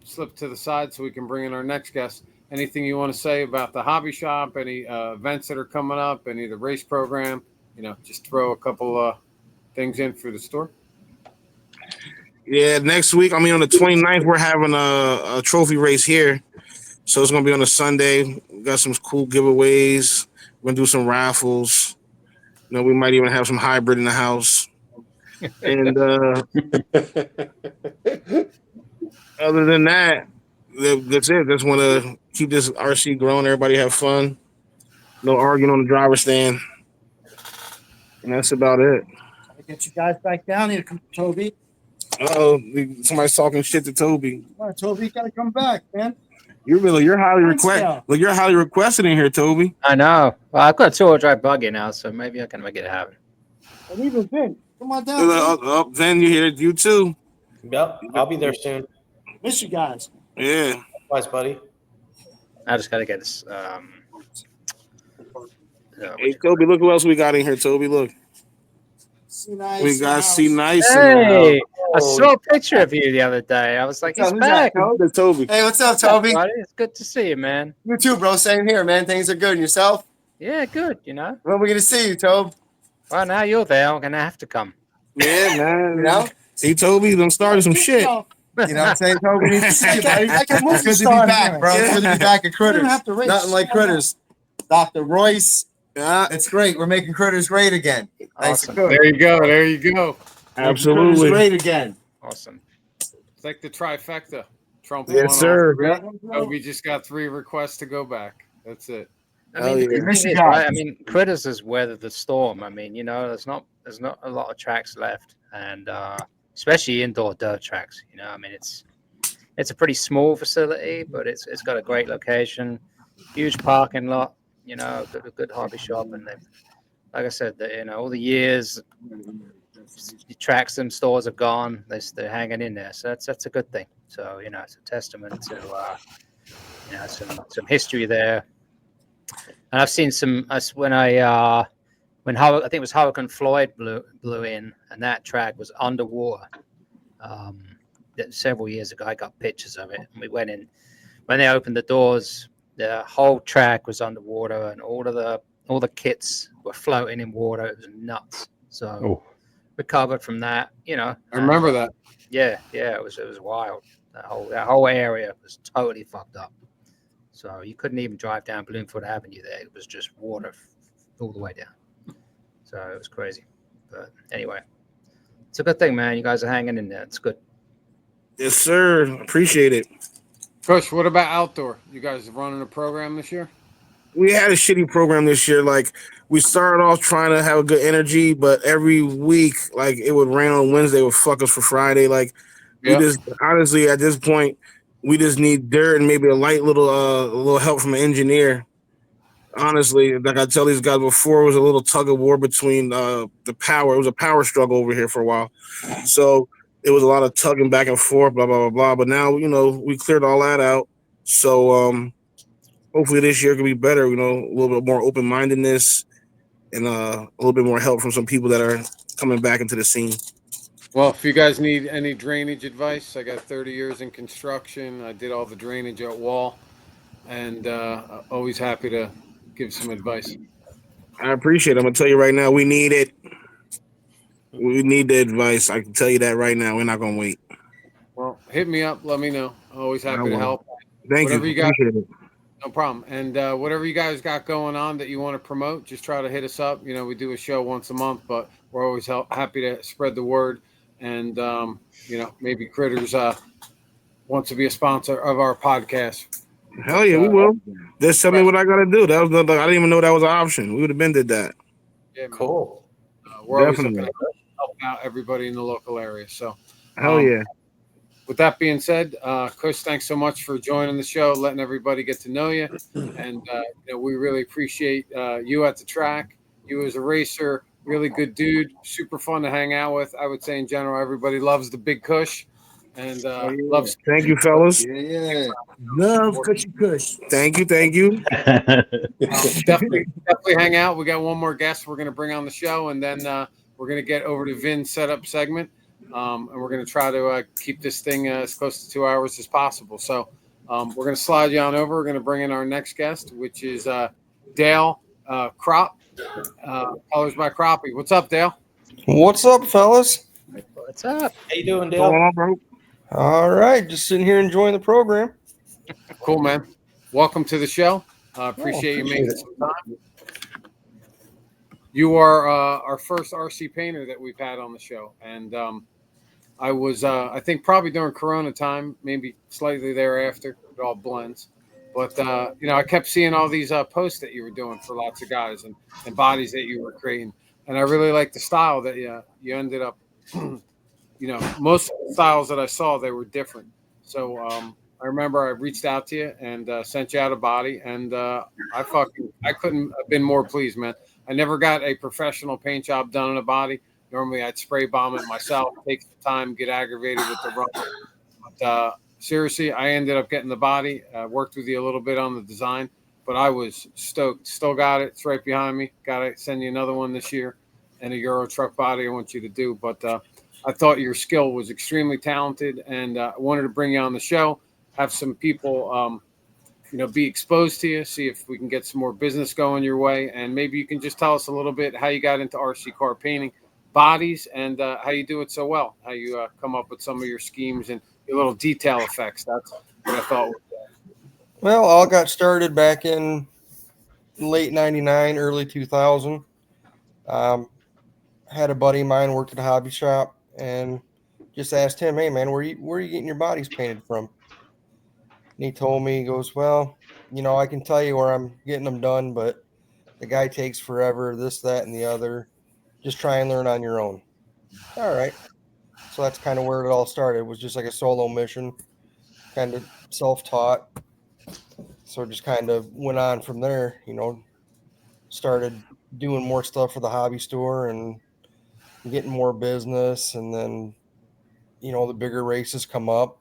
slip to the side so we can bring in our next guest, anything you want to say about the hobby shop, any events that are coming up, any of the race program, just throw a couple things in for the store. Yeah, next week, on the 29th, we're having a trophy race here. So it's going to be on a Sunday. We got some cool giveaways. We're going to do some raffles. We might even have some hybrid in the house. And other than that, that's it. Just want to keep this RC growing. Everybody have fun. No arguing on the driver's stand. And that's about it. I'll get you guys back down here, Toby. Uh-oh, somebody's talking shit to Toby. Come on, Toby, you gotta come back, man. You're highly requested. Look, you're highly requested in here, Toby. I know. Well, I've got a two-wheel drive buggy now, so maybe I can make it happen. And even Vin, come on down. Then you hear you too. Yep, I'll be there soon. Miss you guys. Yeah. Thanks, buddy. I just got to get this. Hey, Toby, look who else we got in here, Toby. Look. C-Nice We got house. C-Nice. Hey, I saw a picture of you the other day. I was like, he's Who's back. that, Toby. Hey, what's up, Toby? Buddy? It's good to see you, man. You too, bro. Same here, man. Things are good. And yourself? Yeah, good, When are we gonna see you, Tobe? Well, now you're there. I'm going to have to come. Yeah, man. You know? See, Toby, done started some shit. You know what I'm saying, Toby? Need to see you, buddy. I can move It's good to be back, bro. It's good to be back at Critters. have to race. Nothing like Critters. Dr. Royce. Yeah, It's great. We're making Critters great again. Thanks Awesome. for good. There you go. There you go. absolutely. Critters great again. Awesome. It's like the trifecta. Trump Yes, won sir. We just got 3 requests to go back. That's it. I Hell mean, yeah. the Miss thing you is, right, guys. I mean, Critters has weathered the storm. I mean, there's not a lot of tracks left, and especially indoor dirt tracks. I mean, it's a pretty small facility, but it's got a great location, huge parking lot. A good hobby shop, and they've, like I said, all the years, the tracks and stores have gone. They're hanging in there, so that's a good thing. So it's a testament to some history there. And I've seen some when I think it was Hurricane Floyd blew in, and that track was underwater. Several years ago, I got pictures of it, and we went in. When they opened the doors, the whole track was underwater, and all the kits were floating in water. It was nuts. So recovered from that, I remember that. Yeah, it was wild. That whole area was totally fucked up. So you couldn't even drive down Bloomfield Avenue there. It was just water all the way down. So it was crazy. But anyway, it's a good thing, man. You guys are hanging in there. It's good. Yes, sir. Appreciate it. Kush, what about outdoor? You guys running a program this year? We had a shitty program this year. Like, we started off trying to have a good energy, but every week, like, it would rain on Wednesday, would fuck us for Friday. Like, we just, honestly, at this point, we just need dirt and maybe a little help from an engineer. Honestly, like I tell these guys before, it was a little tug of war between the power. It was a power struggle over here for a while. So it was a lot of tugging back and forth, blah, blah, blah, blah. But now, we cleared all that out. So hopefully this year can be better, a little bit more open-mindedness and a little bit more help from some people that are coming back into the scene. Well, if you guys need any drainage advice, I got 30 years in construction. I did all the drainage at Wall, and always happy to give some advice. I appreciate it. I'm going to tell you right now, we need it. We need the advice. I can tell you that right now. We're not going to wait. Well, hit me up. Let me know. Always happy to help. Thank you. Appreciate it. No problem. And whatever you guys got going on that you want to promote, just try to hit us up. We do a show once a month, but we're always happy to spread the word. And, maybe Critters wants to be a sponsor of our podcast. Hell yeah, we will. Just tell me what I got to do. I didn't even know that was an option. We would have did that. Yeah, cool. We're definitely always looking to help out everybody in the local area. So, hell yeah. With that being said, Kush, thanks so much for joining the show, letting everybody get to know you. And we really appreciate you at the track. You as a racer, really good dude, super fun to hang out with. I would say in general, everybody loves the Big Kush. And loves. Thank you, fellas. Yeah. Love Cushy Kush. Thank you. Definitely hang out. We got one more guest we're going to bring on the show, and then we're going to get over to Vin's setup segment. And we're going to try to keep this thing as close to 2 hours as possible. So we're going to slide you on over. We're going to bring in our next guest, which is Dale Kropy, Kolors by Kropy. What's up, Dale? What's up, fellas? What's up? How you doing, Dale? What's going on, bro? All right, just sitting here enjoying the program. Cool, man. Welcome to the show. Appreciate you making some time. You are our first RC painter that we've had on the show, and I was, I think, probably during Corona time, maybe slightly thereafter. It all blends, but I kept seeing all these posts that you were doing for lots of guys and bodies that you were creating, and I really liked the style that you ended up. Most of the styles that I saw, they were different. So I remember I reached out to you and sent you out a body, and I couldn't have been more pleased, man. I never got a professional paint job done on a body. Normally, I'd spray bomb it myself, take the time, get aggravated with the run. But seriously, I ended up getting the body. Worked with you a little bit on the design, but I was stoked. Still got it. It's right behind me. Got to send you another one this year, and a Euro truck body I want you to do. But I thought your skill was extremely talented, and I wanted to bring you on the show, have some people, be exposed to you, see if we can get some more business going your way, and maybe you can just tell us a little bit how you got into RC car painting, bodies, and how you do it so well, how you come up with some of your schemes and your little detail effects. That's what I thought. Well, all got started back in late 99, early 2000. Had a buddy of mine worked at a hobby shop, and just asked him, "Hey, man, where are you getting your bodies painted from?" And he told me, he goes, "Well, I can tell you where I'm getting them done, but the guy takes forever, this, that, and the other. Just try and learn on your own." All right. So that's kind of where it all started. It was just like a solo mission, kind of self-taught. So just kind of went on from there, started doing more stuff for the hobby store and getting more business. And then, the bigger races come up.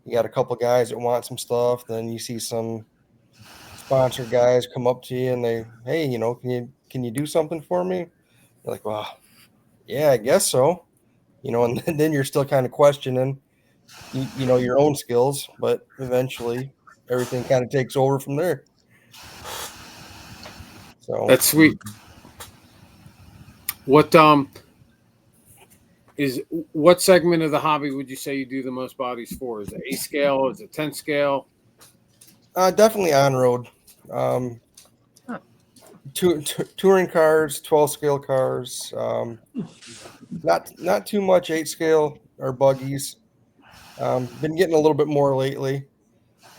You got a couple guys that want some stuff. Then you see some sponsored guys come up to you and they, hey, can you do something for me? You're like, well, yeah, I guess so. And then you're still kind of questioning, your own skills, but eventually everything kind of takes over from there. So that's sweet. What segment of the hobby would you say you do the most bodies for? Is it 8 scale? Is it 10 scale? Definitely on road. Touring cars, 12 scale cars. Not too much 8 scale or buggies. Been getting a little bit more lately,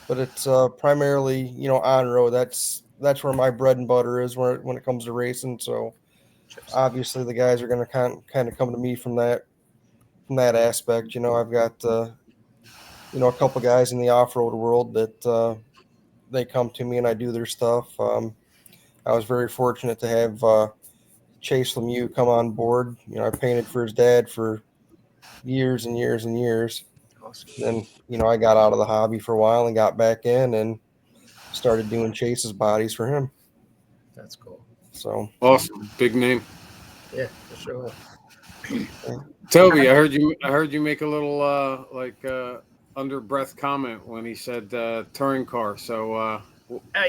but it's primarily on road. That's where my bread and butter is when it comes to racing. So obviously the guys are going to kind of come to me from that aspect. I've got a couple guys in the off road world that they come to me and I do their stuff. I was very fortunate to have Chase Lemieux come on board. I painted for his dad for years and years and years. Awesome. Then, I got out of the hobby for a while and got back in and started doing Chase's bodies for him. That's cool. So awesome. Big name. Yeah, for sure. Toby, I heard you make a little under breath comment when he said touring car. So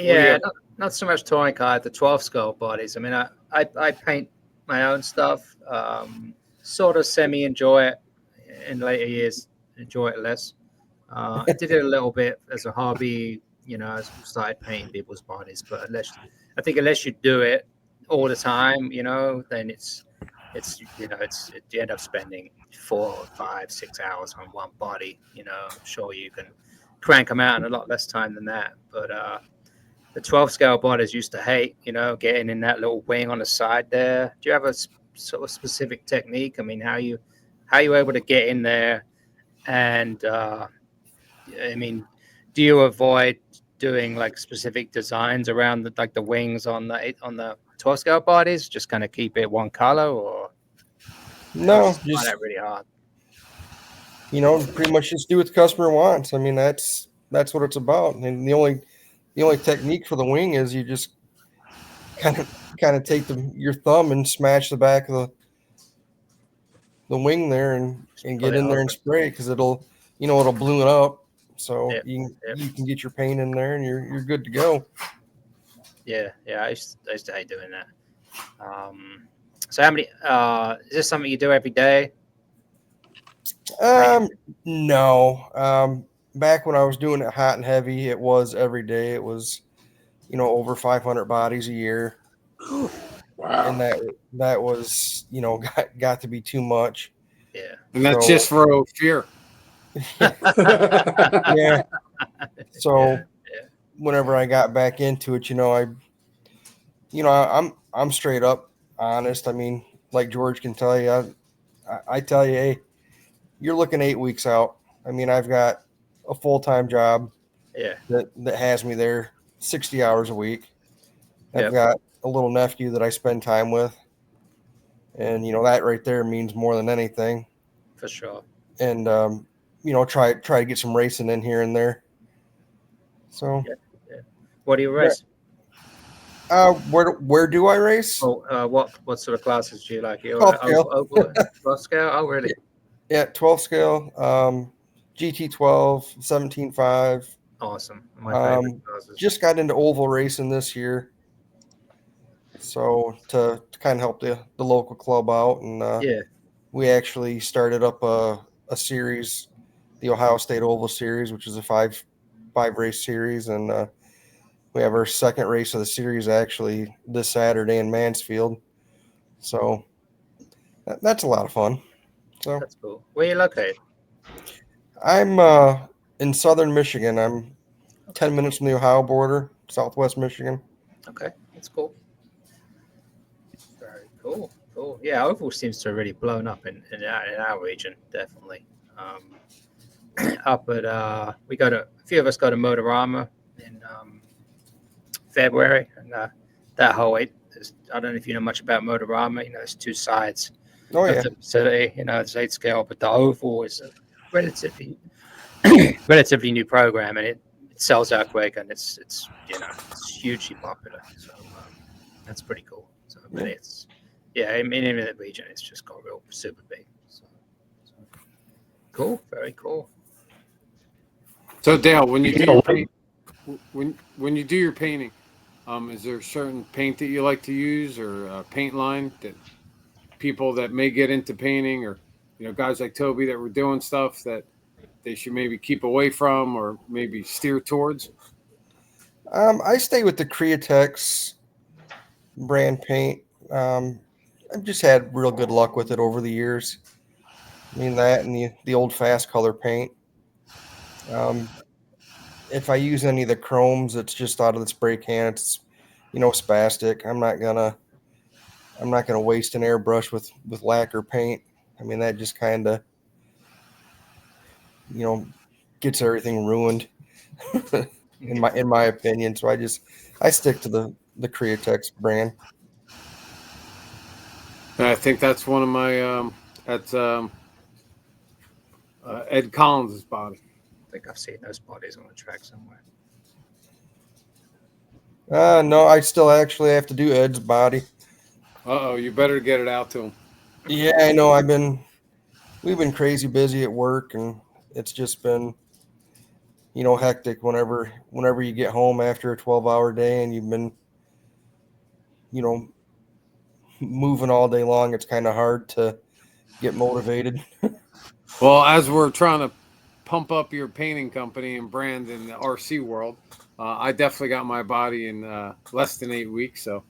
yeah, not so much touring car, the 12 scale bodies. I mean, I paint my own stuff. Sort of semi enjoy it. In later years, enjoy it less. I did it a little bit as a hobby, as we started painting people's bodies. But unless you do it all the time, then you end up spending 4, 5, 6 hours on one body. I'm sure you can crank them out in a lot less time than that. But the 12 scale bodies used to hate, getting in that little wing on the side there. Do you have a sort of specific technique? I mean, how you able to get in there? And do you avoid doing like specific designs around the wings on the 12 scale bodies? Just kind of keep it one color, or no, just find that really hard. Pretty much just do what the customer wants. I mean, that's what it's about. And the only technique for the wing is you just kind of take your thumb and smash the back of the wing there and get in there and spray, because it'll balloon up. So you can get your paint in there and you're good to go. Yeah. I used to hate doing that. So how many? Is this something you do every day? No. Back when I was doing it hot and heavy, it was every day. It was, over 500 bodies a year. Wow. And that was, got to be too much. Yeah. And that's just for fear. Yeah. So whenever I got back into it, I'm straight up honest. I mean, like George can tell you, I tell you, hey, you're looking 8 weeks out. I mean, I've got a full-time job that has me there 60 hours a week. I've got a little nephew that I spend time with. And, that right there means more than anything. For sure. And, try to get some racing in here and there. So. Yeah. What do you race? Where do I race? Oh, what sort of classes do you like? 12 scale. 12 scale? Oh, really? Yeah, 12 scale, GT12, 17.5. Awesome. My favorite classes. Just got into oval racing this year. So to kind of help the local club out. And we actually started up a series, the Ohio State Oval Series, which is a five race series. And we have our second race of the series actually this Saturday in Mansfield. So that's a lot of fun. So that's cool. Where are you located? I'm in southern Michigan. I'm 10 minutes from the Ohio border, southwest Michigan. Okay, that's cool. Very cool. Cool. Yeah, oval seems to have really blown up in our region, definitely. Up at a few of us go to Motorama in February, and that whole I don't know if you know much about Motorama. There's two sides. Oh yeah. Of the facility, it's 8 scale, but the oval is a relatively new program, and sells out quick, and it's it's hugely popular. So that's pretty cool. So, but it's I mean, in that region, it's just got real super big. So cool, very cool. So Dale, when you do your when you do your painting, is there a certain paint that you like to use, or a paint line that people that may get into painting, or guys like Toby that were doing stuff that they should maybe keep away from or maybe steer towards? I stay with the Createx brand paint. I've just had real good luck with it over the years. I mean, that and the old fast color paint. If I use any of the chromes, it's just out of the spray can. It's spastic. I'm not gonna waste an airbrush with lacquer paint. I mean, that just kind of gets everything ruined in my opinion. So I stick to the Createx brand. I think that's one of my that's Ed Collins' body. I think I've seen those bodies on the track somewhere. No, I still actually have to do Ed's body. You better get it out to him. Yeah, I know. We've been crazy busy at work, and it's just been, hectic whenever you get home after a 12-hour day and you've been, moving all day long. It's kind of hard to get motivated. Well, as we're trying to pump up your painting company and brand in the RC world, I definitely got my body in less than 8 weeks, so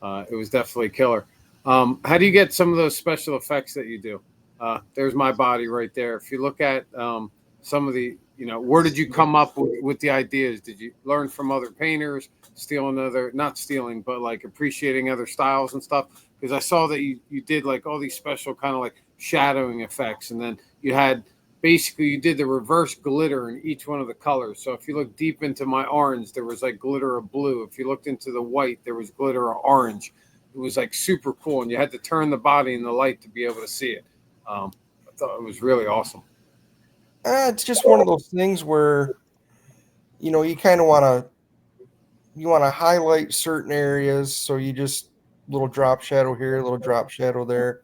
it was definitely killer. How do you get some of those special effects that you do? There's my body right there. If you look at some of the, where did you come up with the ideas? Did you learn from other painters, not stealing, but like appreciating other styles and stuff? Because I saw that you did like all these special kind of like shadowing effects, and then you did the reverse glitter in each one of the colors. So if you look deep into my orange, there was like glitter of blue. If you looked into the white, there was glitter of orange. It was like super cool, and you had to turn the body in the light to be able to see it. I thought it was really awesome. It's just one of those things where, you kind of want to highlight certain areas. So you just little drop shadow here, little drop shadow there.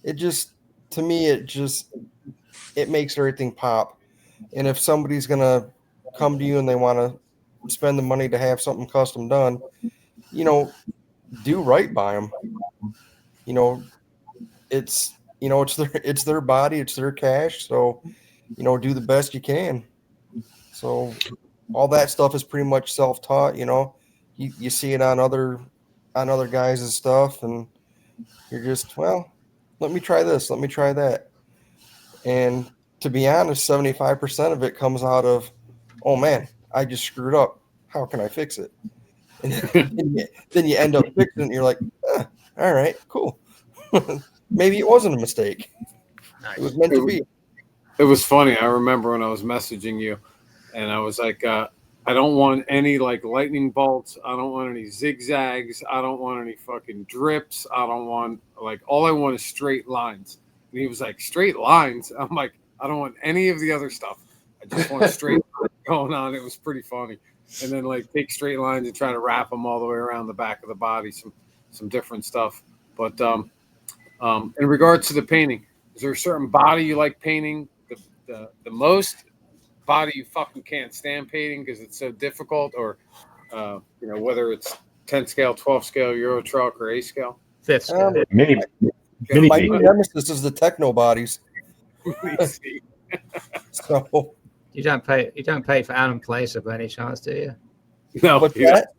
It just, to me, it makes everything pop. And if somebody's going to come to you and they want to spend the money to have something custom done, do right by them. It's their body, it's their cash. So, do the best you can. So all that stuff is pretty much self-taught. You see it on other guys' stuff, and you're just, well, let me try this, let me try that. And to be honest, 75% of it comes out of, oh man, I just screwed up. How can I fix it? And then you end up fixing it, and you're like, all right, cool. Maybe it wasn't a mistake. Nice. It was meant to be. It was funny. I remember when I was messaging you, and I was like, I don't want any like lightning bolts. I don't want any zigzags. I don't want any fucking drips. I don't want, all I want is straight lines. And he was like, straight lines? I'm like, I don't want any of the other stuff. I just want straight lines going on. It was pretty funny. And then take straight lines and try to wrap them all the way around the back of the body. Some different stuff. But in regards to the painting, is there a certain body you like painting the most? Body you fucking can't stand painting because it's so difficult, or whether it's 10 scale, 12 scale, Euro truck, or A scale? Fifth scale. Mini my new nemesis is the techno bodies. So you don't pay for Alan Placer by any chance, do you? No. What's that?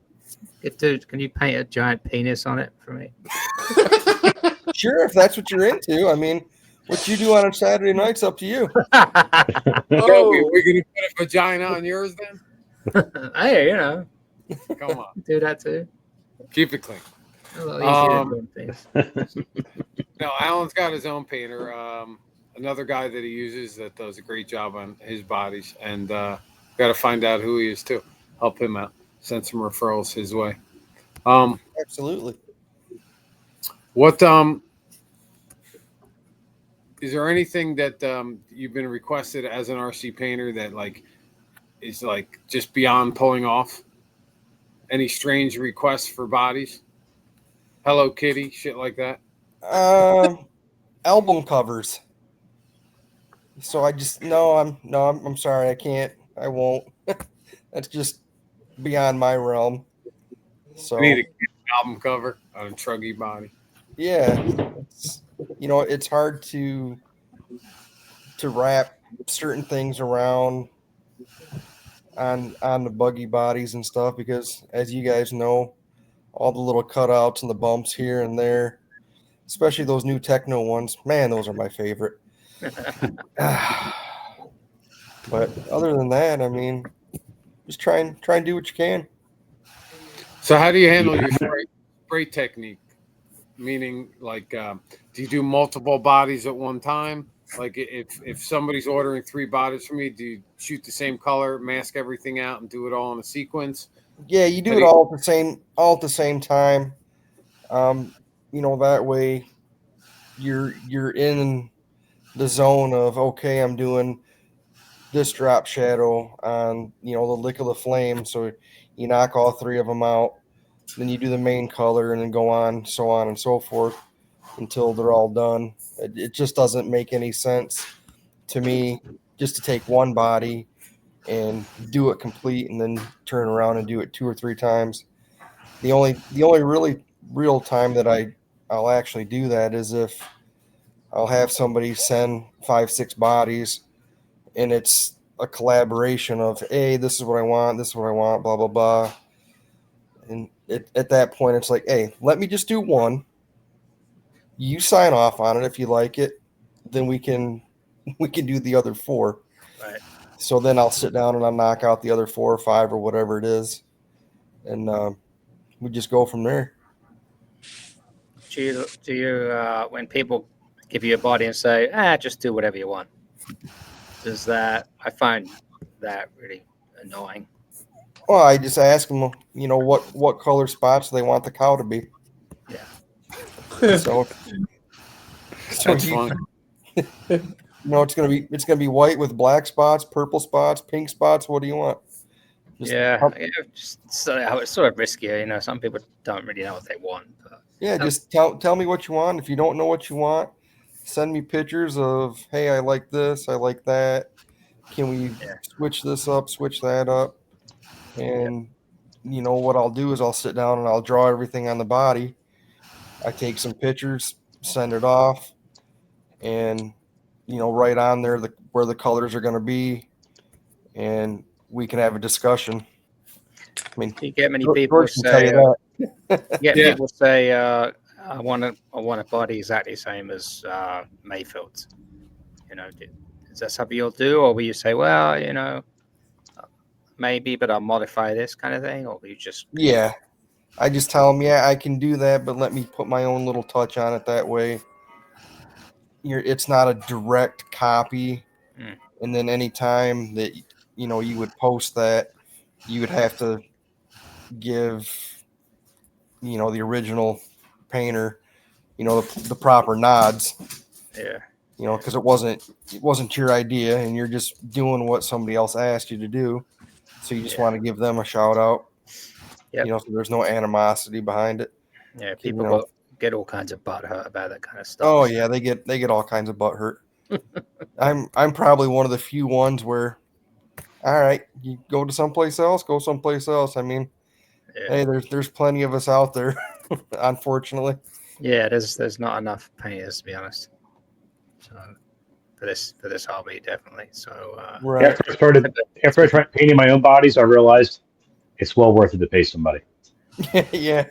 Dude, can you paint a giant penis on it for me? Sure, if that's what you're into. I mean, what you do on a Saturday night's up to you. Oh, we're gonna put a vagina on yours then? Hey, come on, do that too. Keep it clean. A little easier doing things. No, Alan's got his own painter. Another guy that he uses that does a great job on his bodies, and got to find out who he is too. Help him out. Send some referrals his way. Absolutely. What is there anything that you've been requested as an RC painter that is like just beyond pulling off? Any strange requests for bodies? Hello Kitty, shit like that. Album covers. So I just I'm sorry, I can't. I won't. That's just beyond my realm. So I need a album cover on a truggy body. yeah, it's hard to wrap certain things around on the buggy bodies and stuff because, as you guys know, all the little cutouts and the bumps here and there, especially those new techno ones, man, those are my favorite. But other than that, I mean, just try and do what you can. So how do you handle your spray technique? Meaning, like, do you do multiple bodies at one time? Like, if somebody's ordering 3 bodies from me, do you shoot the same color, mask everything out, and do it all in a sequence? Yeah, you do it all at the same time. That way you're in the zone of, okay, I'm doing this drop shadow on the lick of the flame, so you knock all 3 of them out, then you do the main color and then go on and so forth until they're all done. It just doesn't make any sense to me just to take one body and do it complete and then turn around and do it 2 or 3 times. The only really real time that I'll actually do that is if I'll have somebody send 5-6 bodies and it's a collaboration of, hey, this is what I want, blah blah blah. And at that point it's like, hey, let me just do one. You sign off on it if you like it, then we can do the other 4. Right. So then I'll sit down and I'll knock out the other 4 or 5 or whatever it is, and we just go from there. Do you when people give you a body and say, just do whatever you want? I find that really annoying. Well, I just ask them, what color spots they want the cow to be. Yeah. So That's fun. It's gonna be white with black spots, purple spots, pink spots. What do you want? It's sort of riskier. Some people don't really know what they want. But just tell me what you want. If you don't know what you want, send me pictures of, hey, I like this, I like that. Can we switch this up, switch that up? And what I'll do is I'll sit down and I'll draw everything on the body. I take some pictures, send it off, and right on there where the colors are going to be, and we can have a discussion. I mean, you get many people say, people say, I want a body exactly the same as Mayfield's. Is that something you'll do, or will you say, well, maybe, but I'll modify this kind of thing, or will you just? Yeah, I just tell them, I can do that, but let me put my own little touch on it. That way, it's not a direct copy. And then anytime that you would post that, you would have to give the original painter the proper nods. Yeah. Because it wasn't your idea, and you're just doing what somebody else asked you to do. So you just want to give them a shout out. Yep. So there's no animosity behind it. Yeah, people get all kinds of butt hurt about that kind of stuff. Oh yeah, they get all kinds of butt hurt. I'm probably one of the few ones where, all right, you go someplace else. I mean, hey, there's plenty of us out there, unfortunately. Yeah, there's not enough painters, to be honest. So for this hobby, definitely. So right. After I started painting my own bodies, I realized it's well worth it to pay somebody. Yeah.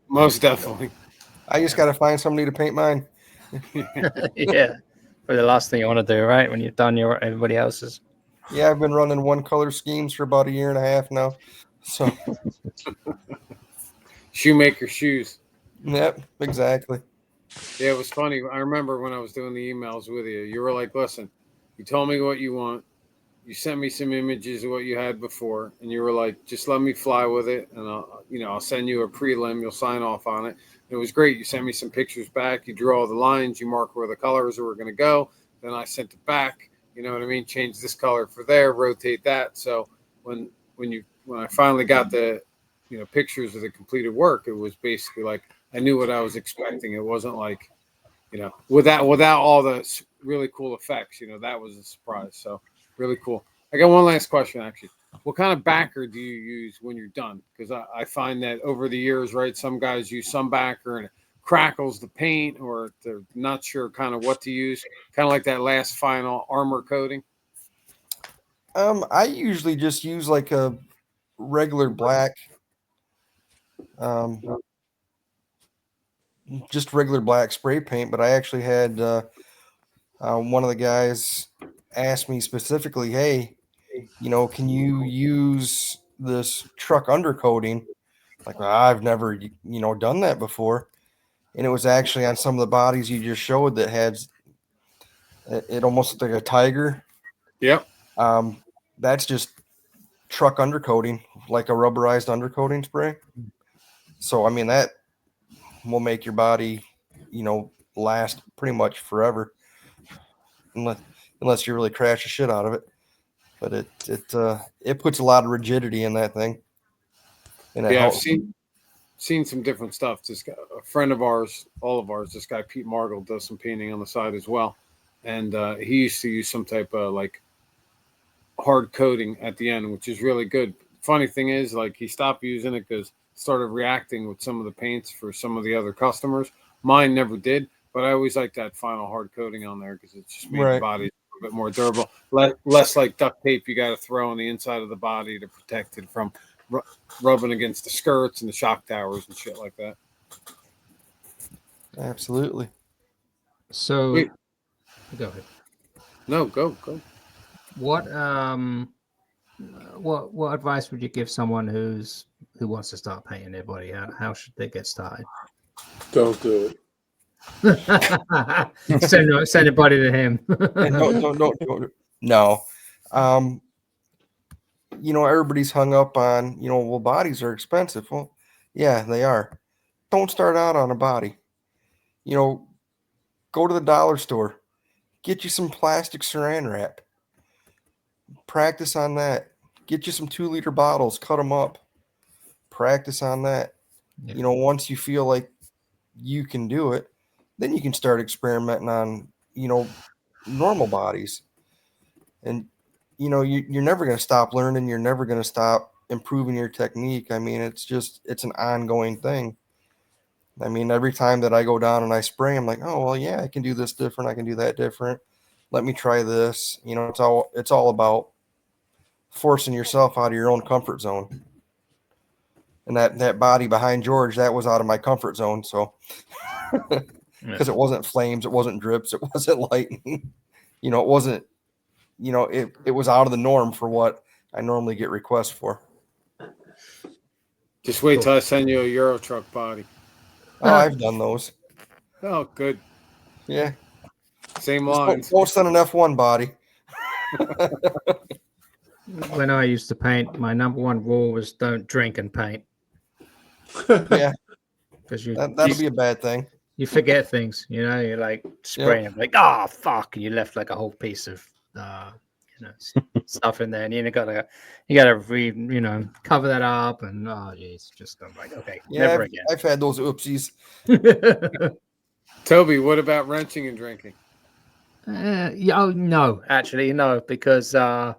Most definitely. I just got to find somebody to paint mine. Yeah. For the last thing you want to do, right? When you've done everybody else's. Yeah, I've been running one color schemes for about 1.5 years now. So shoemaker shoes. Yep, exactly. Yeah, it was funny. I remember when I was doing the emails with you, you were like, listen, you told me what you want. You sent me some images of what you had before, and you were like, just let me fly with it, and I'll send you a prelim. You'll sign off on it. It was great. You sent me some pictures back. You drew all the lines. You marked where the colors were going to go. Then I sent it back. You know what I mean? Change this color for there, rotate that. So when I finally got the pictures of the completed work, it was basically like I knew what I was expecting. It wasn't like without all the really cool effects. That was a surprise. So really cool. I got one last question actually. What kind of backer do you use when you're done? Because I find that over the years, right, some guys use some backer and it crackles the paint, or they're not sure kind of what to use. Kind of like that last final armor coating. I usually just use like a regular black, just regular black spray paint. But I actually had one of the guys ask me specifically, "Hey, can you use this truck undercoating?" Like, well, I've never, done that before. And it was actually on some of the bodies you just showed that had it almost looked like a tiger. Yep. That's just truck undercoating, like a rubberized undercoating spray. So, I mean, that will make your body, last pretty much forever, unless you really crash the shit out of it. But it puts a lot of rigidity in that thing. And I've seen some different stuff. This guy, a friend of ours, all of ours, this guy Pete Margle does some painting on the side as well, and he used to use some type of like hard coating at the end, which is really good. Funny thing is, like, he stopped using it because it started reacting with some of the paints for some of the other customers. Mine never did, but I always like that final hard coating on there because it just made the body a bit more durable, less like duct tape you got to throw on the inside of the body to protect it from rubbing against the skirts and the shock towers and shit like that. Absolutely. So, go ahead. No, go. What advice would you give someone who wants to start painting their body? How should they get started? Don't do it. Send a body to him. No. Everybody's hung up on, well, bodies are expensive. Well, yeah, they are. Don't start out on a body. Go to the dollar store, get you some plastic saran wrap, practice on that. Get you some 2-liter bottles, cut them up, practice on that. Yeah. Once you feel like you can do it, then you can start experimenting on, normal bodies. And, you're never going to stop learning. You're never going to stop improving your technique. I mean, it's an ongoing thing. I mean, every time that I go down and I spray, I'm like, oh, well, yeah, I can do this different. I can do that different. Let me try this. It's all about forcing yourself out of your own comfort zone. And that body behind George, that was out of my comfort zone. So, because it wasn't flames, it wasn't drips, it wasn't lightning. It wasn't, it was out of the norm for what I normally get requests for. Just wait till I send you a Euro truck body. Oh, I've done those. Oh, good. Yeah. Same lines. Don't send an F1 body. When I used to paint, my number one rule was don't drink and paint. Yeah. Because that'll be a bad thing. You forget things, you're like spraying them, like, oh, fuck. And you left like a whole piece of, stuff in there. And you gotta cover that up. And, oh, geez, just I'm like, okay, never again. I've had those oopsies. Toby, what about wrenching and drinking? No, actually, no, because I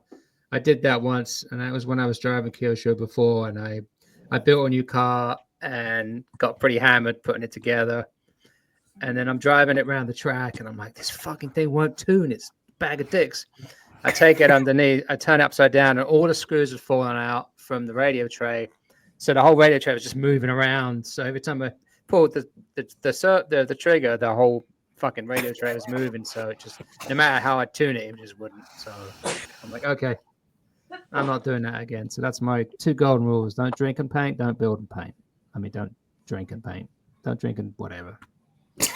did that once, and that was when I was driving Kyosho before, and I built a new car and got pretty hammered putting it together. And then I'm driving it around the track, and I'm like, this fucking thing won't tune. It's a bag of dicks. I take it underneath, I turn it upside down, and all the screws had fallen out from the radio tray. So the whole radio tray was just moving around. So every time I pulled the trigger, the whole fucking radio tray was moving. So it just, no matter how I tune it just wouldn't. So I'm like, okay, I'm not doing that again. So that's my 2 golden rules. Don't drink and paint. Don't build and paint. I mean, don't drink and paint. Don't drink and whatever.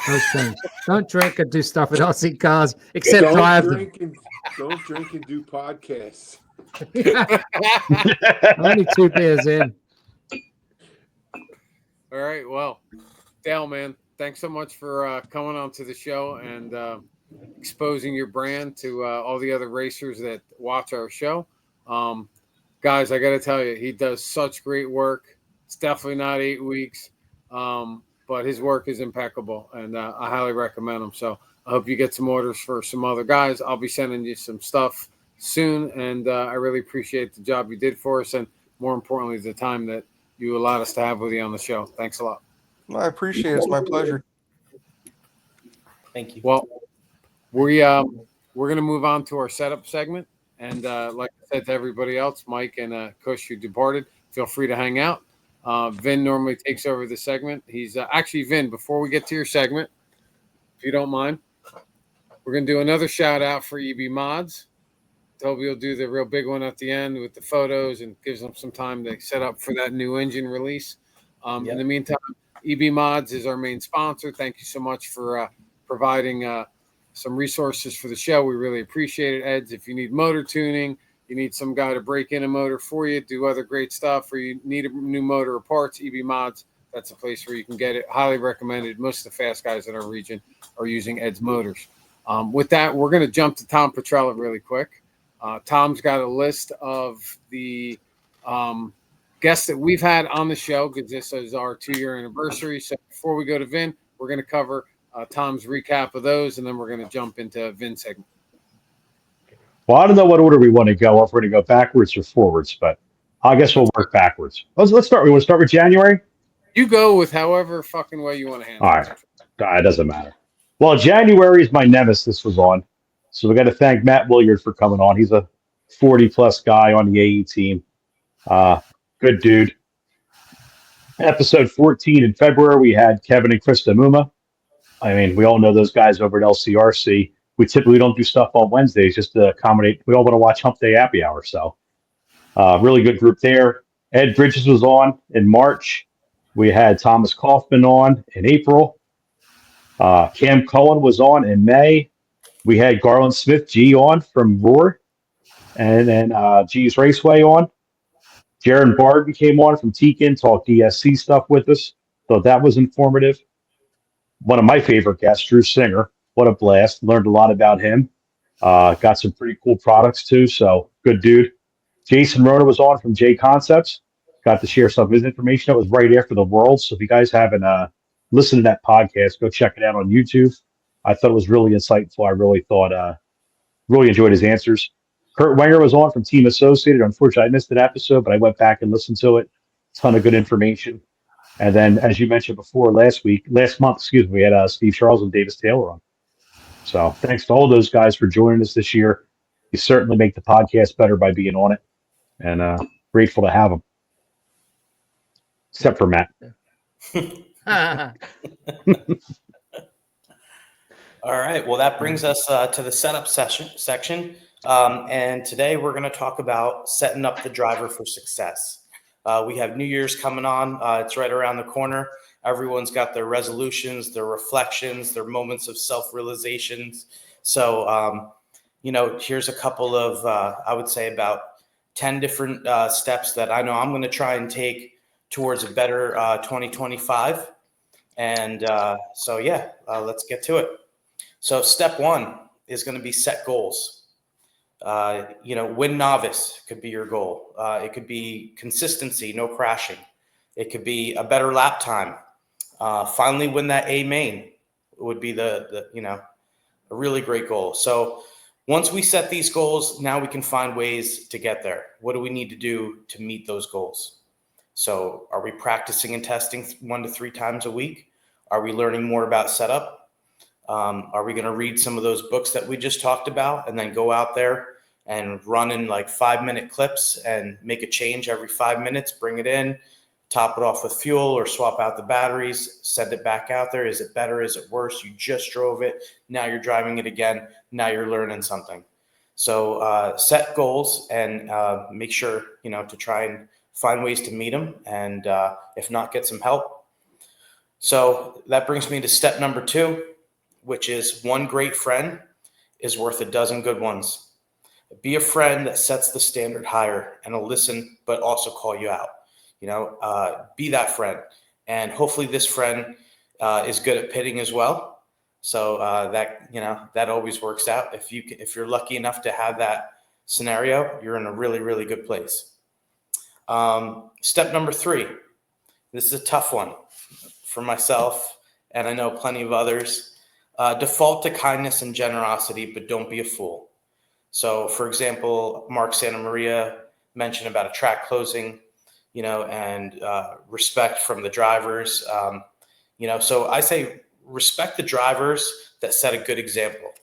Those things. Don't drink and do stuff with RC cars, except drive them. Don't drink and do podcasts. I'm only 2 beers in. All right. Well, Dale, man, thanks so much for coming on to the show. And exposing your brand to all the other racers that watch our show. Guys, I got to tell you, he does such great work. It's definitely not 8 weeks, but his work is impeccable, and I highly recommend him. So I hope you get some orders for some other guys. I'll be sending you some stuff soon, and I really appreciate the job you did for us, and more importantly, the time that you allowed us to have with you on the show. Thanks a lot. I appreciate it. It's my pleasure. Thank you. Well, we're going to move on to our setup segment. And like I said to everybody else, Mike and Kush, who departed, feel free to hang out. Vin normally takes over the segment. He's actually, Vin, before we get to your segment, if you don't mind, we're going to do another shout out for EB Mods. Toby will do the real big one at the end with the photos and gives them some time to set up for that new engine release. In the meantime, EB Mods is our main sponsor. Thank you so much for providing some resources for the show. We really appreciate it, Eds. If you need motor tuning, you need some guy to break in a motor for you, do other great stuff, or you need a new motor or parts, EB Mods, that's a place where you can get it. Highly recommended. Most of the fast guys in our region are using Ed's motors. With that, we're going to jump to Tom Petrella really quick. Tom's got a list of the guests that we've had on the show because this is our 2-year anniversary. So before we go to Vin, we're going to cover Tom's recap of those, and then we're going to jump into Vin's segment. Well, I don't know what order we want to go, if we're going to go backwards or forwards, but I guess we'll work backwards. Let's start. We want to start with January? You go with however fucking way you want to handle it. All right. It doesn't matter. Well, January is my nemesis was on, so we got to thank Matt Williard for coming on. He's a 40-plus guy on the AE team. Good dude. Episode 14 in February, we had Kevin and Krista Muma. I mean, we all know those guys over at LCRC. We typically don't do stuff on Wednesdays just to accommodate. We all want to watch Hump Day Happy Hour. So really good group there. Ed Bridges was on in March. We had Thomas Kaufman on in April. Cam Cohen was on in May. We had Garland Smith G on from Roar. And then G's Raceway on. Jaron Barden came on from Tekin, talked DSC stuff with us. Thought that was informative. One of my favorite guests, Drew Singer. What a blast. Learned a lot about him. Got some pretty cool products too. So good dude. Jason Rona was on from J Concepts. Got to share some of his information. That was right after the World. So if you guys haven't listened to that podcast, go check it out on YouTube. I thought it was really insightful. I really enjoyed his answers. Kurt Wenger was on from Team Associated. Unfortunately, I missed an episode, but I went back and listened to it. Ton of good information. And then, as you mentioned before, last month, we had Steve Charles and Davis Taylor on. So thanks to all those guys for joining us this year. You certainly make the podcast better by being on it, and grateful to have them. Except for Matt. All right. Well, that brings us to the setup section. And today we're going to talk about setting up the driver for success. We have New Year's coming on. It's right around the corner. Everyone's got their resolutions, their reflections, their moments of self-realizations. So, here's a couple of, I would say about 10 different steps that I know I'm going to try and take towards a better 2025. And let's get to it. So step 1 is going to be set goals. Win novice could be your goal. It could be consistency, no crashing. It could be a better lap time. Finally win that A main would be a really great goal. So once we set these goals, now we can find ways to get there. What do we need to do to meet those goals? So are we practicing and testing 1 to 3 times a week? Are we learning more about setup? Are we going to read some of those books that we just talked about and then go out there and run in like 5-minute clips and make a change every 5 minutes, bring it in, top it off with fuel or swap out the batteries, send it back out there? Is it better? Is it worse? You just drove it. Now you're driving it again. Now you're learning something. So set goals and make sure, to try and find ways to meet them. And if not, get some help. So that brings me to step number 2, which is one great friend is worth a dozen good ones. Be a friend that sets the standard higher and will listen, but also call you out. Be that friend. And hopefully this friend is good at pitting as well. So that always works out. If you're lucky enough to have that scenario, you're in a really, really good place. Step number 3. This is a tough one for myself, and I know plenty of others. Default to kindness and generosity, but don't be a fool. So, for example, Mark Santa Maria mentioned about a track closing, and respect from the drivers. So I say respect the drivers that set a good example.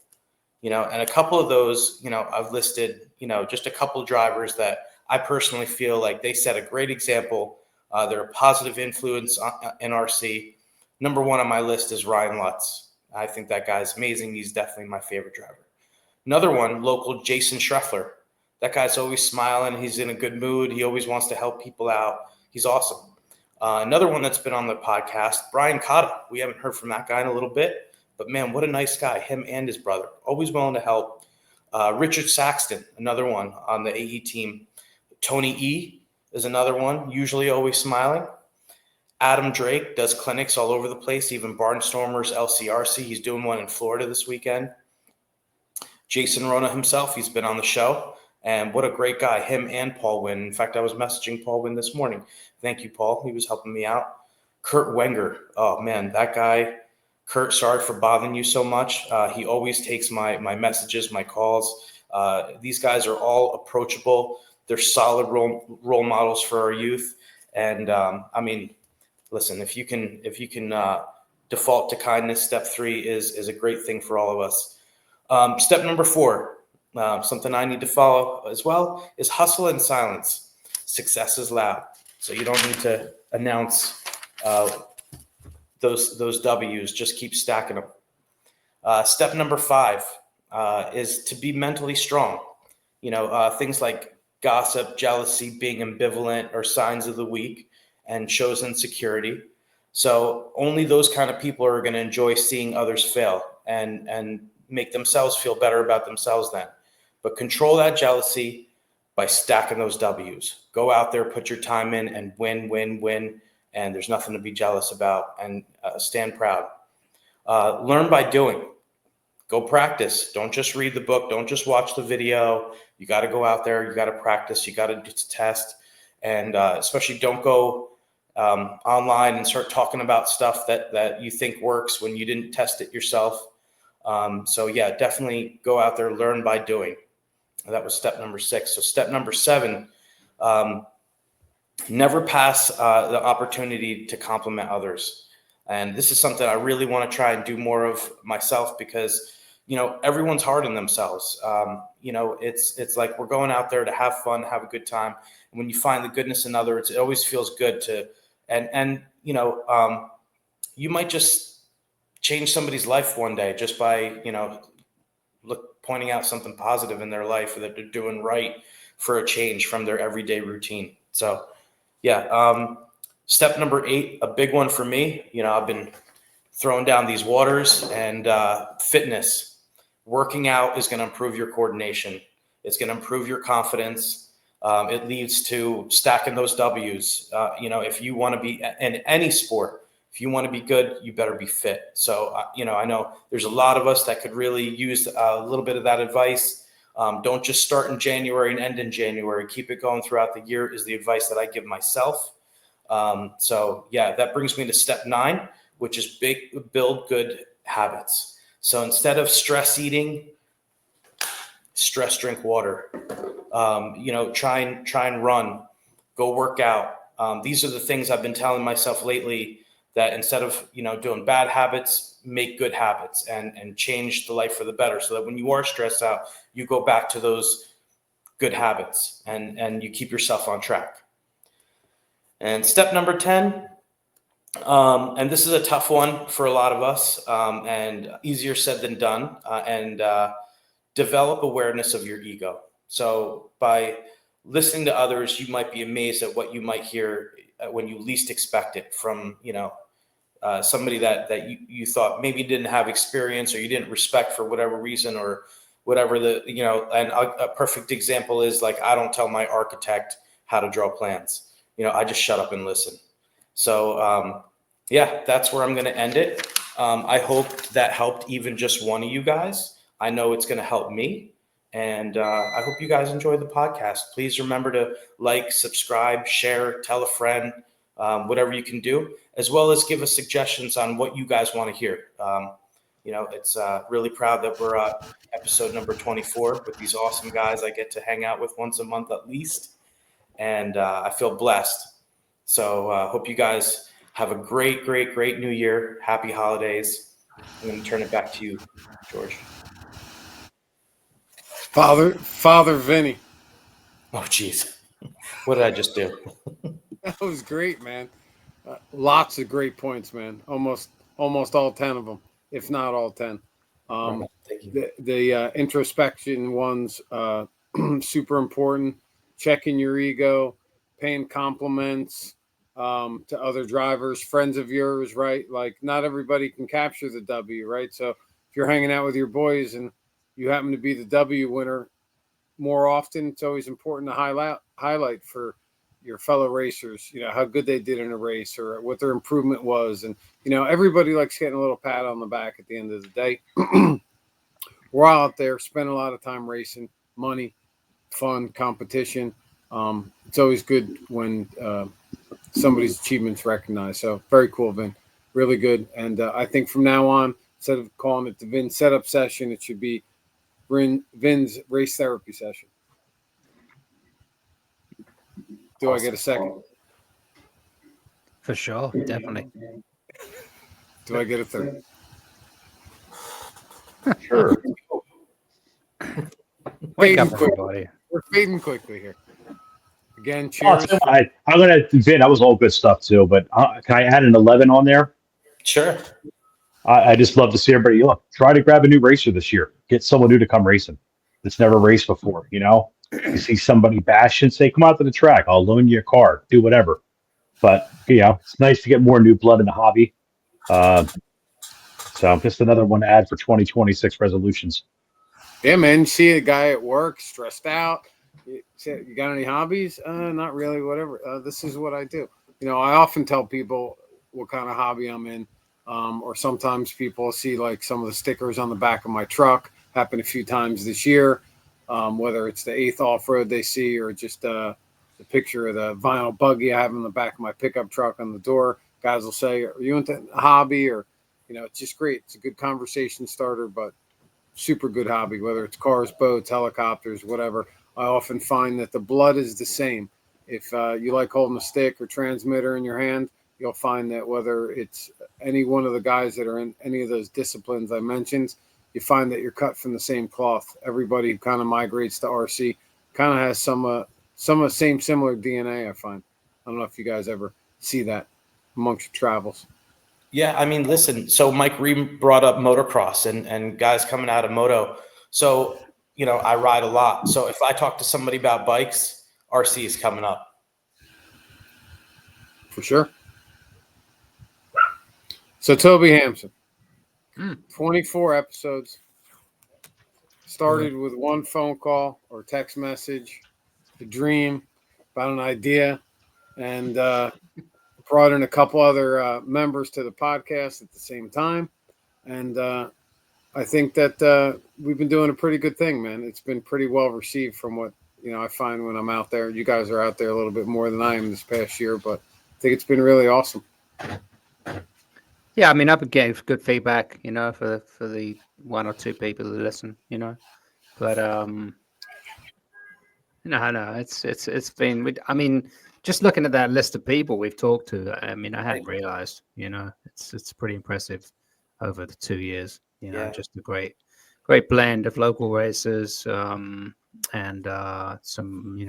And a couple of those, I've listed, just a couple of drivers that I personally feel like they set a great example. They're a positive influence in RC. Number 1 on my list is Ryan Lutz. I think that guy's amazing. He's definitely my favorite driver. Another one, local Jason Schreffler. That guy's always smiling. He's in a good mood. He always wants to help people out. He's awesome. Another one that's been on the podcast, Brian Cotta. We haven't heard from that guy in a little bit, but man, what a nice guy, him and his brother. Always willing to help. Richard Saxton, another one on the AE team. Tony E is another one, usually always smiling. Adam Drake does clinics all over the place, even Barnstormers, LCRC. He's doing one in Florida this weekend. Jason Rona himself, he's been on the show. And what a great guy, him and Paul Wynn. In fact, I was messaging Paul Wynn this morning. Thank you, Paul. He was helping me out. Kurt Wenger. Oh, man, that guy. Kurt, sorry for bothering you so much. He always takes my messages, my calls. These guys are all approachable. They're solid role models for our youth. And, listen, if you can default to kindness, step 3 is a great thing for all of us. Step number 4. Something I need to follow as well is hustle in silence. Success is loud. So you don't need to announce those W's. Just keep stacking them. Step number 5 is to be mentally strong. Things like gossip, jealousy, being ambivalent are signs of the weak and shows insecurity. So only those kind of people are going to enjoy seeing others fail and make themselves feel better about themselves then. But control that jealousy by stacking those W's. Go out there, put your time in, and win. And there's nothing to be jealous about. And stand proud. Learn by doing. Go practice. Don't just read the book. Don't just watch the video. You got to go out there. You got to practice. You got to test. And especially don't go online and start talking about stuff that you think works when you didn't test it yourself. Definitely go out there, learn by doing. That was step number 6. So step number 7, never pass the opportunity to compliment others. And this is something I really want to try and do more of myself because, everyone's hard on themselves. It's like we're going out there to have fun, have a good time. And when you find the goodness in others, it always feels good to, you might just change somebody's life one day just by, pointing out something positive in their life or that they're doing right for a change from their everyday routine. So, step number 8, a big one for me. I've been throwing down these waters and fitness. Working out is going to improve your coordination. It's going to improve your confidence. It leads to stacking those W's. If you want to be in any sport, if you want to be good, you better be fit. So, I know there's a lot of us that could really use a little bit of that advice. Don't just start in January and end in January. Keep it going throughout the year is the advice that I give myself. That brings me to step 9, which is build good habits. So instead of stress eating, stress drink water. Try and run, go work out. These are the things I've been telling myself lately, that instead of, doing bad habits, make good habits and change the life for the better, so that when you are stressed out, you go back to those good habits and you keep yourself on track. And step number 10, and this is a tough one for a lot of us, and easier said than done, and develop awareness of your ego. So by listening to others, you might be amazed at what you might hear when you least expect it from, somebody that you thought maybe didn't have experience or you didn't respect for whatever reason or whatever and a perfect example is like, I don't tell my architect how to draw plans. I just shut up and listen. So, that's where I'm going to end it. I hope that helped even just one of you guys. I know it's going to help me. And I hope you guys enjoy the podcast. Please remember to like, subscribe, share, tell a friend, whatever you can do, as well as give us suggestions on what you guys want to hear. It's really proud that we're at episode number 24 with these awesome guys I get to hang out with once a month at least. And I feel blessed. So hope you guys have a great, great, great new year. Happy holidays. I'm going to turn it back to you, George. Father Vinny. Oh, geez. What did I just do? That was great, man. Lots of great points, man. Almost all 10 of them, if not all 10. Thank you. The introspection ones, super important. Checking your ego, paying compliments to other drivers, friends of yours, right? Like, not everybody can capture the W, right? So if you're hanging out with your boys and you happen to be the W winner more often, it's always important to highlight for your fellow racers, how good they did in a race or what their improvement was. And, everybody likes getting a little pat on the back at the end of the day. We're all out there, spend a lot of time racing, money, fun, competition. It's always good when somebody's achievements recognized. So very cool, Vin. Really good. And I think from now on, instead of calling it the Vin setup session, it should be Vin's race therapy session. Do I get a second? For sure, definitely. Do I get a third? Sure. Wake up, everybody. We're fading quickly here. Again, cheers. I'm going to, Vin, that was all good stuff too, but can I add an 11 on there? Sure. I just love to see everybody, look, try to grab a new racer this year. Get someone new to come racing that's never raced before, You see somebody bash and say, come out to the track. I'll loan you a car. Do whatever. But, it's nice to get more new blood in the hobby. So just another one to add for 2026 resolutions. Yeah, man. You see a guy at work stressed out. You got any hobbies? Not really, whatever. This is what I do. I often tell people what kind of hobby I'm in. Or sometimes people see like some of the stickers on the back of my truck. Happened a few times this year. Whether it's the 8th off-road they see or just the picture of the vinyl buggy I have in the back of my pickup truck on the door. Guys will say, are you into a hobby? Or, it's just great. It's a good conversation starter, but super good hobby, whether it's cars, boats, helicopters, whatever. I often find that the blood is the same. If you like holding a stick or transmitter in your hand, you'll find that whether it's any one of the guys that are in any of those disciplines I mentioned, you find that you're cut from the same cloth. Everybody who kind of migrates to RC kind of has some similar DNA, I find. I don't know if you guys ever see that amongst your travels. Yeah, I mean, listen, so Mike Rhem brought up motocross and guys coming out of moto. So, I ride a lot. So if I talk to somebody about bikes, RC is coming up. For sure. So Toby Hampson, 24 episodes, started with one phone call or text message, a dream about an idea, and brought in a couple other members to the podcast at the same time. And I think that we've been doing a pretty good thing, man. It's been pretty well received from what, I find when I'm out there. You guys are out there a little bit more than I am this past year, but I think it's been really awesome. Yeah, I mean, I've gave good feedback, for the one or two people that listen, but no, it's been. I mean, just looking at that list of people we've talked to, I mean, I hadn't realized, it's pretty impressive over the 2 years. Just a great blend of local racers and some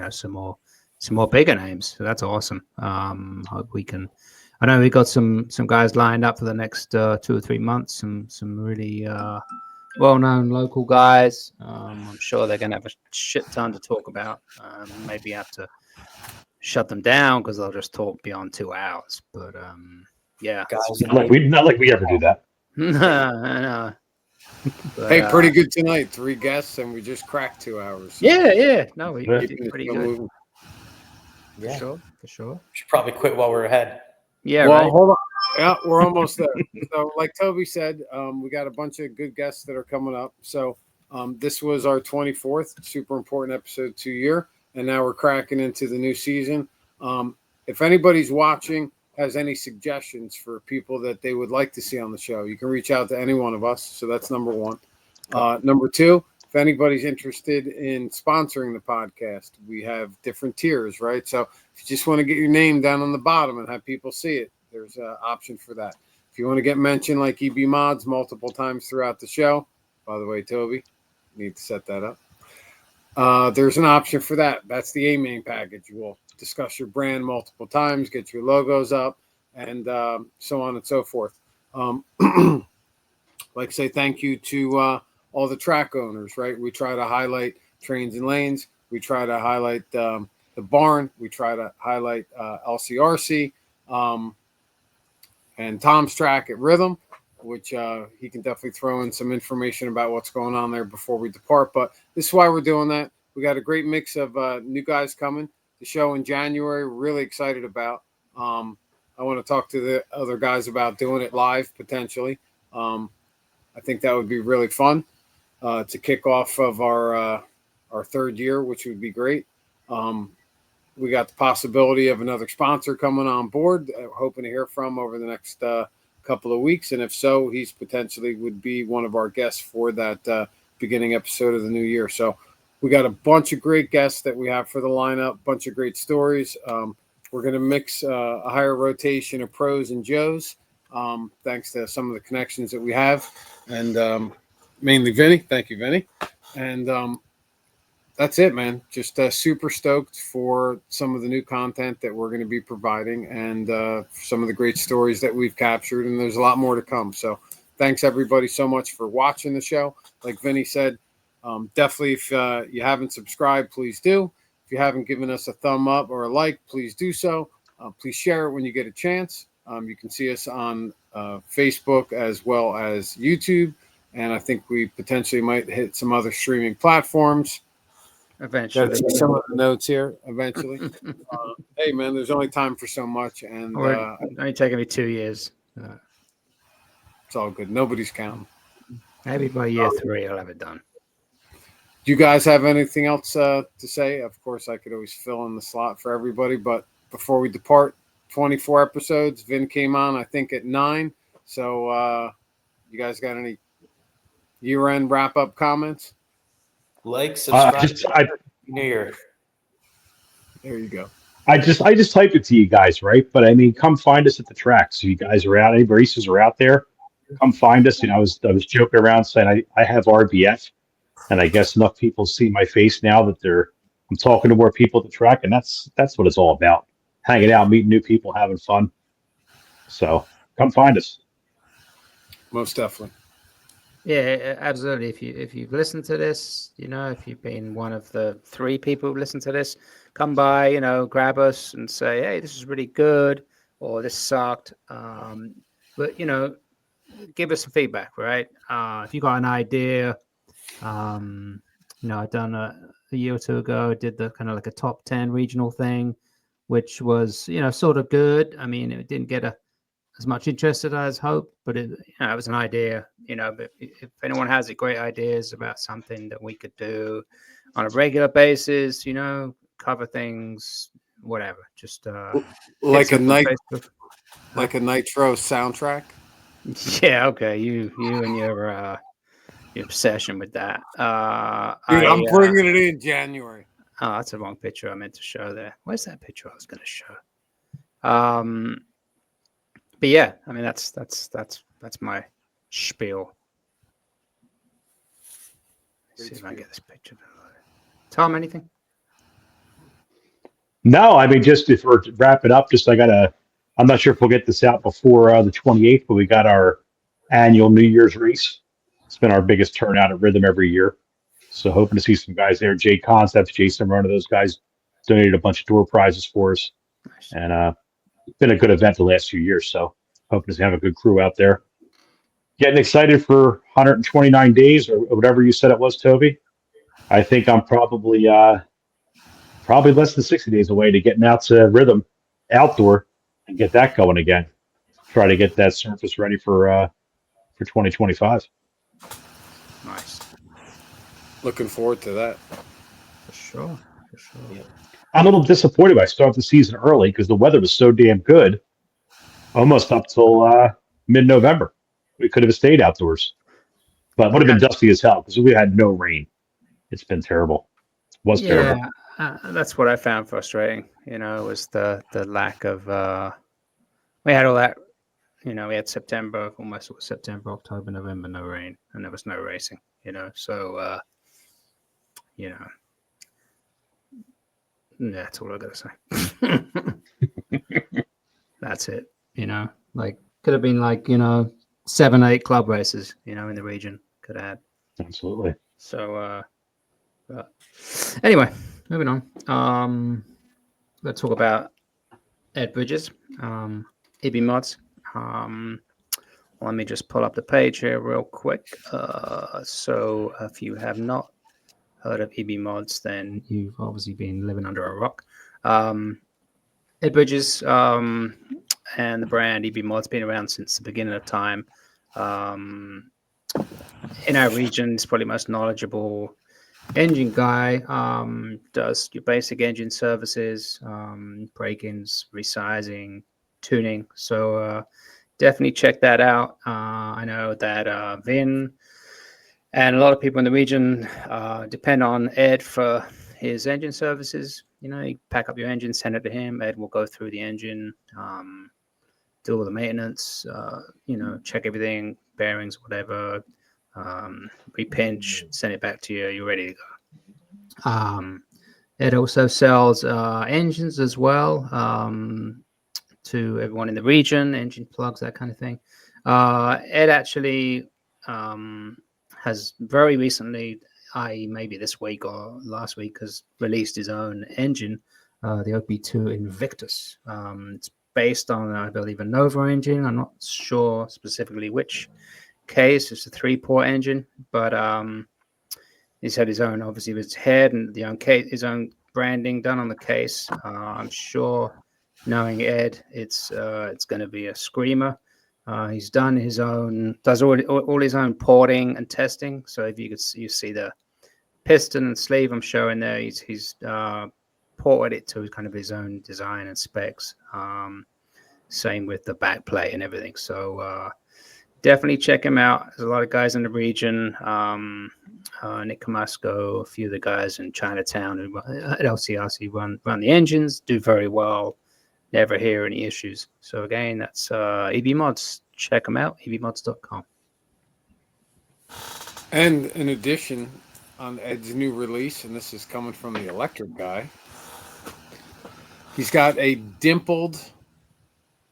more bigger names. So that's awesome. Hope we can. I know we got some guys lined up for the next 2 or 3 months. Some really well-known local guys. I'm sure they're going to have a shit ton to talk about. Maybe have to shut them down because they'll just talk beyond 2 hours. But yeah, guys, not like we ever do that. No. But, hey, pretty good tonight. 3 guests, and we just cracked 2 hours. So. Yeah. No, we did pretty good. Yeah, For sure. Should probably quit while we're ahead. Yeah. Well, right. hold on. Yeah, we're almost there. So, like Toby said, we got a bunch of good guests that are coming up. So, this was our 24th super important episode 2 year, and now we're cracking into the new season. If anybody's watching, has any suggestions for people that they would like to see on the show, you can reach out to any one of us. So that's number one. Number two, if anybody's interested in sponsoring the podcast, we have different tiers, right? So if you just want to get your name down on the bottom and have people see it, there's an option for that. If you want to get mentioned like EB Mods multiple times throughout the show, by the way, Toby, you need to set that up. There's an option for that. That's the A-Main package. We'll discuss your brand multiple times, get your logos up, and so on and so forth. Like I say, thank you to all the track owners, right? We try to highlight Trains and Lanes. We try to highlight the barn. We try to highlight LCRC. And Tom's track at Rhythm, which he can definitely throw in some information about what's going on there before we depart. But this is why we're doing that. We got a great mix of new guys coming. The show in January, we're really excited about. I want to talk to the other guys about doing it live potentially. I think that would be really fun to kick off of our third year, which would be great. We got the possibility of another sponsor coming on board, hoping to hear from over the next couple of weeks. And if so, he's potentially would be one of our guests for that beginning episode of the new year. So we got a bunch of great guests that we have for the lineup, bunch of great stories. We're going to mix a higher rotation of pros and Joes, thanks to some of the connections that we have. And mainly Vinny. Thank you, Vinny. And that's it, man. Just super stoked for some of the new content that we're going to be providing and some of the great stories that we've captured. And there's a lot more to come. So thanks, everybody, so much for watching the show. Like Vinny said, definitely if you haven't subscribed, please do. If you haven't given us a thumb up or a like, please do so. Please share it when you get a chance. You can see us on Facebook as well as YouTube. And I think we potentially might hit some other streaming platforms. Eventually. That's some of the notes here. Eventually. Hey, man, there's only time for so much. And only taking me 2 years. It's all good. Nobody's counting. Maybe by year 3 I'll have it done. Do you guys have anything else to say? Of course, I could always fill in the slot for everybody. But before we depart, 24 episodes. Vin came on, I think, at 9. So you guys got any year-end wrap-up comments? Like, subscribe, New Year. There you go. I just typed it to you guys, right? But I mean, come find us at the track. So you guys are out, any races are out there, come find us. You know, I was joking around saying I have RBF, and I guess enough people see my face now that I'm talking to more people at the track, and that's what it's all about. Hanging out, meeting new people, having fun. So come find us. Most definitely. Yeah, absolutely. If you've listened to this, you know, if you've been one of the 3 people who've listened to this, come by, you know, grab us and say, hey, this is really good, or this sucked. But, you know, give us some feedback, right? If you got an idea, you know, I've done a year or 2 ago, I did the kind of like a top 10 regional thing, which was, you know, sort of good. I mean, it didn't get as much interest as I was hoped, but it was an idea, you know. But if anyone has great ideas about something that we could do on a regular basis, you know, cover things, whatever, just like a Nitro soundtrack. Yeah, okay, you and your obsession with that. Dude, I'm bringing it in January. Oh, that's the wrong picture I meant to show there. Where's that picture I was going to show? But yeah, I mean that's my spiel. Let's see if I can get this picture. Tom, anything? No, I mean, just if we're wrapping up, I'm not sure if we'll get this out before the 28th, but we got our annual New Year's race. It's been our biggest turnout at Rhythm every year. So hoping to see some guys there. Jay Concepts, Jason, one of those guys donated a bunch of door prizes for us. Nice. And it's been a good event the last few years. So hoping to have a good crew out there. Getting excited for 129 days or whatever you said it was, Toby. I think I'm probably less than 60 days away to getting out to Rhythm outdoor and get that going again. try to get that surface ready for 2025. Nice. Looking forward to that. For sure. Yeah. I'm a little disappointed. I started the season early because the weather was so damn good, almost up till mid-November. We could have stayed outdoors, but it would have been dusty as hell because we had no rain. It's been terrible. It was terrible. That's what I found frustrating. Was the lack of. We had all that. We had September, almost September, October, November, no rain, and there was no racing. So that's all I gotta say. That's it. Could have been 7-8 club races. In the region could have had. Absolutely. So, but anyway, moving on. Let's talk about Ed Bridges, EB Mods. Let me just pull up the page here real quick. So, if you have not heard of EB Mods, then you've obviously been living under a rock. Ed Bridges and the brand EB Mods been around since the beginning of time. In our region, he's probably most knowledgeable engine guy. Does your basic engine services, break-ins, resizing, tuning. So definitely check that out. I know that Vin and a lot of people in the region depend on Ed for his engine services. You pack up your engine, send it to him. Ed will go through the engine, do all the maintenance, check everything, bearings, whatever, repinch, send it back to you. You're ready to go. Ed also sells engines as well to everyone in the region, engine plugs, that kind of thing. Ed actually has very recently, maybe this week or last week, has released his own engine, the OP2 Invictus. It's based on, I believe, a Nova engine. I'm not sure specifically which case. It's a 3-port engine, but he's had his own, obviously, his head and his own branding done on the case. I'm sure, knowing Ed, it's going to be a screamer. He's done does all his own porting and testing. So if you see the piston and sleeve I'm showing there, he's ported it to kind of his own design and specs. Same with the back plate and everything. So definitely check him out. There's a lot of guys in the region. Nick Camasco, a few of the guys in Chinatown who at LCRC run the engines, do very well. Never hear any issues. So again, that's EB Mods. Check them out, ebmods.com. And in addition, on Ed's new release, and this is coming from the electric guy, he's got a dimpled,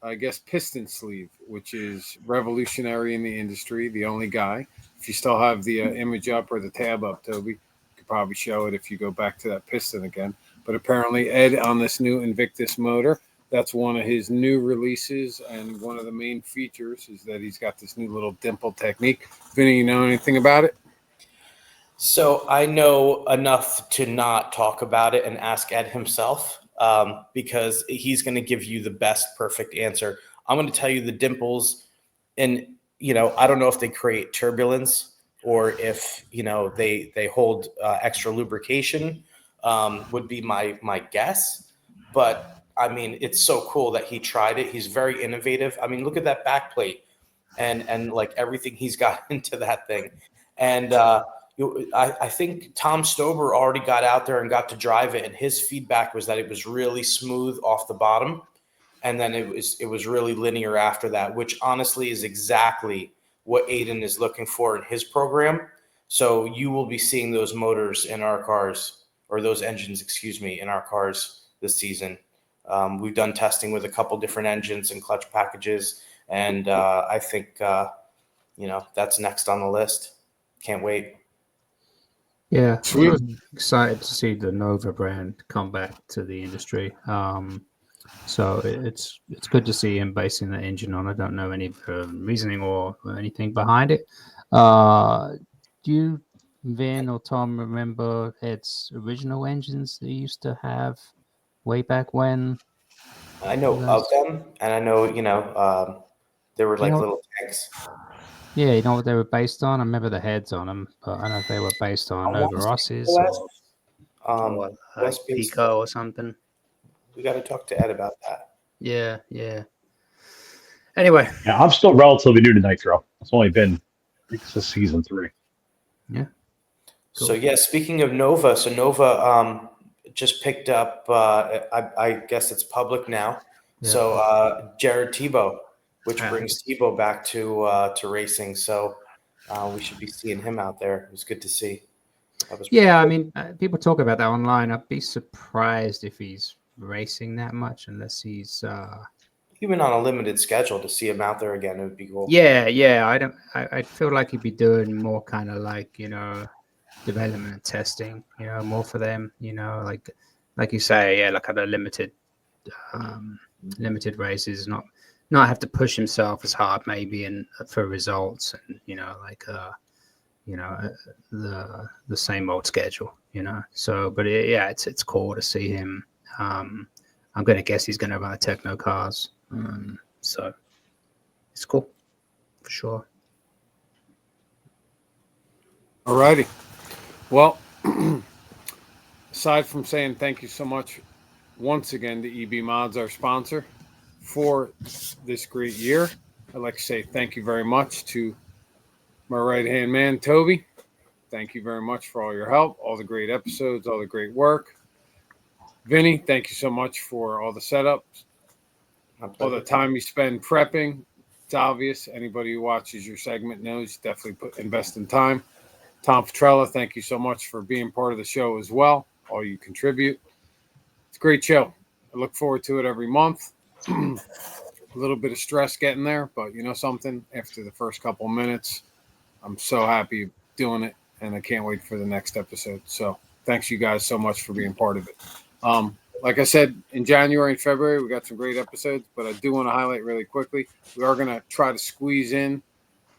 I guess, piston sleeve, which is revolutionary in the industry. The only guy. If you still have the image up or the tab up, Toby, you could probably show it if you go back to that piston again. But apparently, Ed on this new Invictus motor, that's one of his new releases, and one of the main features is that he's got this new little dimple technique. Vinny, you know anything about it? So I know enough to not talk about it and ask Ed himself, because he's going to give you the best perfect answer. I'm going to tell you the dimples, and I don't know if they create turbulence or if they hold extra lubrication. Would be my guess, but I mean, it's so cool that he tried it. He's very innovative. I mean, look at that back plate and like everything he's got into that thing. And I think Tom Stober already got out there and got to drive it, and his feedback was that it was really smooth off the bottom, and then it was really linear after that, which honestly is exactly what Aiden is looking for in his program. So you will be seeing those motors in our cars, or those engines, in our cars this season. We've done testing with a couple different engines and clutch packages, and I think that's next on the list. Can't wait. Yeah, I'm excited to see the Nova brand come back to the industry. So it's good to see him basing the engine on. I don't know any reasoning or anything behind it. Do you, Vin or Tom, remember Ed's original engines that he used to have way back when? I know of them, and I know They were like know- little tanks. Yeah, you know what they were based on? I remember the heads on them, but I don't know if they were based on Nova Rosses or Or like Pico or something. We got to talk to Ed about that. Yeah, yeah. Anyway. Yeah, I'm still relatively new to Nitro. It's only been, I think this is season 3. Yeah. Cool. So yeah, speaking of Nova, so Nova just picked up. I guess it's public now. Yeah. So Jared Tebow, which brings Tebow back to racing. So we should be seeing him out there. It was good to see. Yeah, I mean, people talk about that online. I'd be surprised if he's racing that much, unless he's even on a limited schedule. To see him out there again, it would be cool. Yeah. I feel like he'd be doing more kind of like, development and testing, more for them, like you say, yeah, like at a limited races, not have to push himself as hard maybe and for results, and the same old schedule, So, but it's cool to see him. I'm gonna guess he's gonna run techno cars, so it's cool for sure. Alrighty. Well, aside from saying thank you so much once again to EB Mods, our sponsor, for this great year, I'd like to say thank you very much to my right-hand man, Toby. Thank you very much for all your help, all the great episodes, all the great work. Vinny, thank you so much for all the setups, all the time you spend prepping. It's obvious. Anybody who watches your segment knows you definitely invest in time. Tom Petrella, thank you so much for being part of the show as well. All you contribute. It's a great show. I look forward to it every month. A little bit of stress getting there, but you know something? After the first couple of minutes, I'm so happy doing it, and I can't wait for the next episode. So thanks you guys so much for being part of it. Like I said, in January and February, we got some great episodes, but I do want to highlight really quickly, we are going to try to squeeze in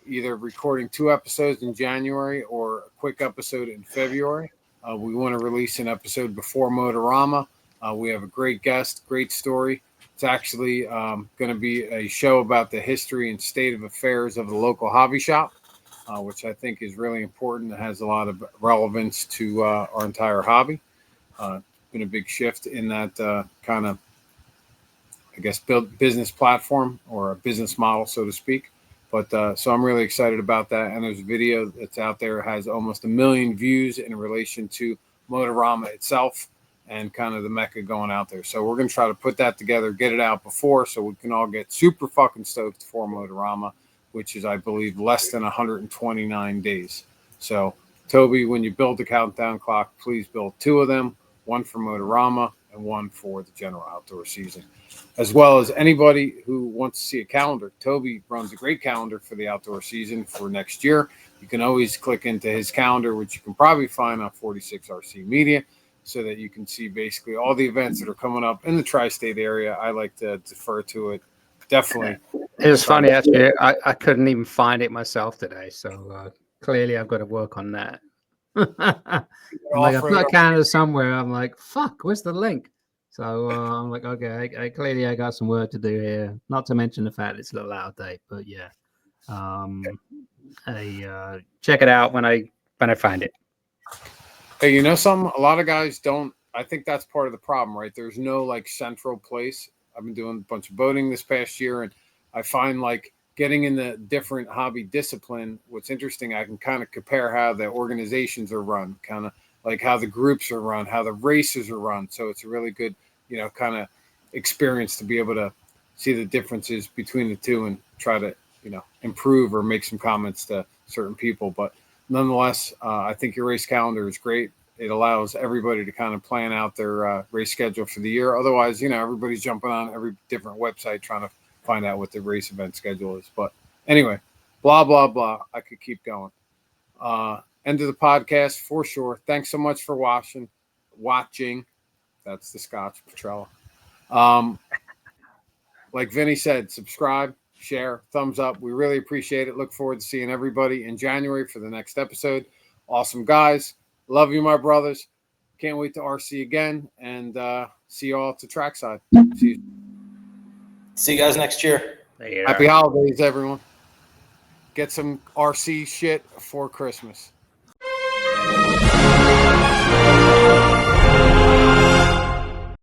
either recording 2 episodes in January or a quick episode in February. We want to release an episode before Motorama. We have a great guest, great story. It's actually going to be a show about the history and state of affairs of the local hobby shop, which I think is really important. It has a lot of relevance to our entire hobby. It's been a big shift in that kind of, I guess, business platform or a business model, so to speak. But so I'm really excited about that. And there's a video that's out there, has almost 1 million views in relation to Motorama itself and kind of the mecca going out there. So we're going to try to put that together, get it out before, so we can all get super fucking stoked for Motorama, which is, I believe, less than 129 days. So Toby, when you build the countdown clock, please build 2 of them, 1 for Motorama and 1 for the general outdoor season. As well as anybody who wants to see a calendar. Toby runs a great calendar for the outdoor season for next year. You can always click into his calendar, which you can probably find on 46RC Media, so that you can see basically all the events that are coming up in the tri-state area. I like to defer to it. Definitely. It was funny, actually. I couldn't even find it myself today, so clearly I've got to work on that. I'm like, I've got a calendar somewhere. I'm like, fuck, where's the link? So I'm like, okay, clearly I got some work to do here. Not to mention the fact it's a little out of date, but yeah. I check it out when I find it. Hey, you know something? A lot of guys don't. I think that's part of the problem, right? There's no like central place. I've been doing a bunch of boating this past year, and I find like getting in the different hobby discipline. What's interesting, I can kind of compare how the organizations are run, kind of like how the groups are run, how the races are run. So it's a really good, kind of experience to be able to see the differences between the two and try to, improve or make some comments to certain people. But nonetheless, I think your race calendar is great. It allows everybody to kind of plan out their race schedule for the year. Otherwise, everybody's jumping on every different website trying to find out what the race event schedule is. But anyway, blah, blah, blah. I could keep going. End of the podcast for sure. Thanks so much for watching. That's the Scotch Petrella. Like Vinny said, subscribe, share, thumbs up. We really appreciate it. Look forward to seeing everybody in January for the next episode. Awesome guys. Love you, my brothers. Can't wait to RC again, and see you all at the trackside. See you guys next year. Happy holidays, everyone. Get some RC shit for Christmas.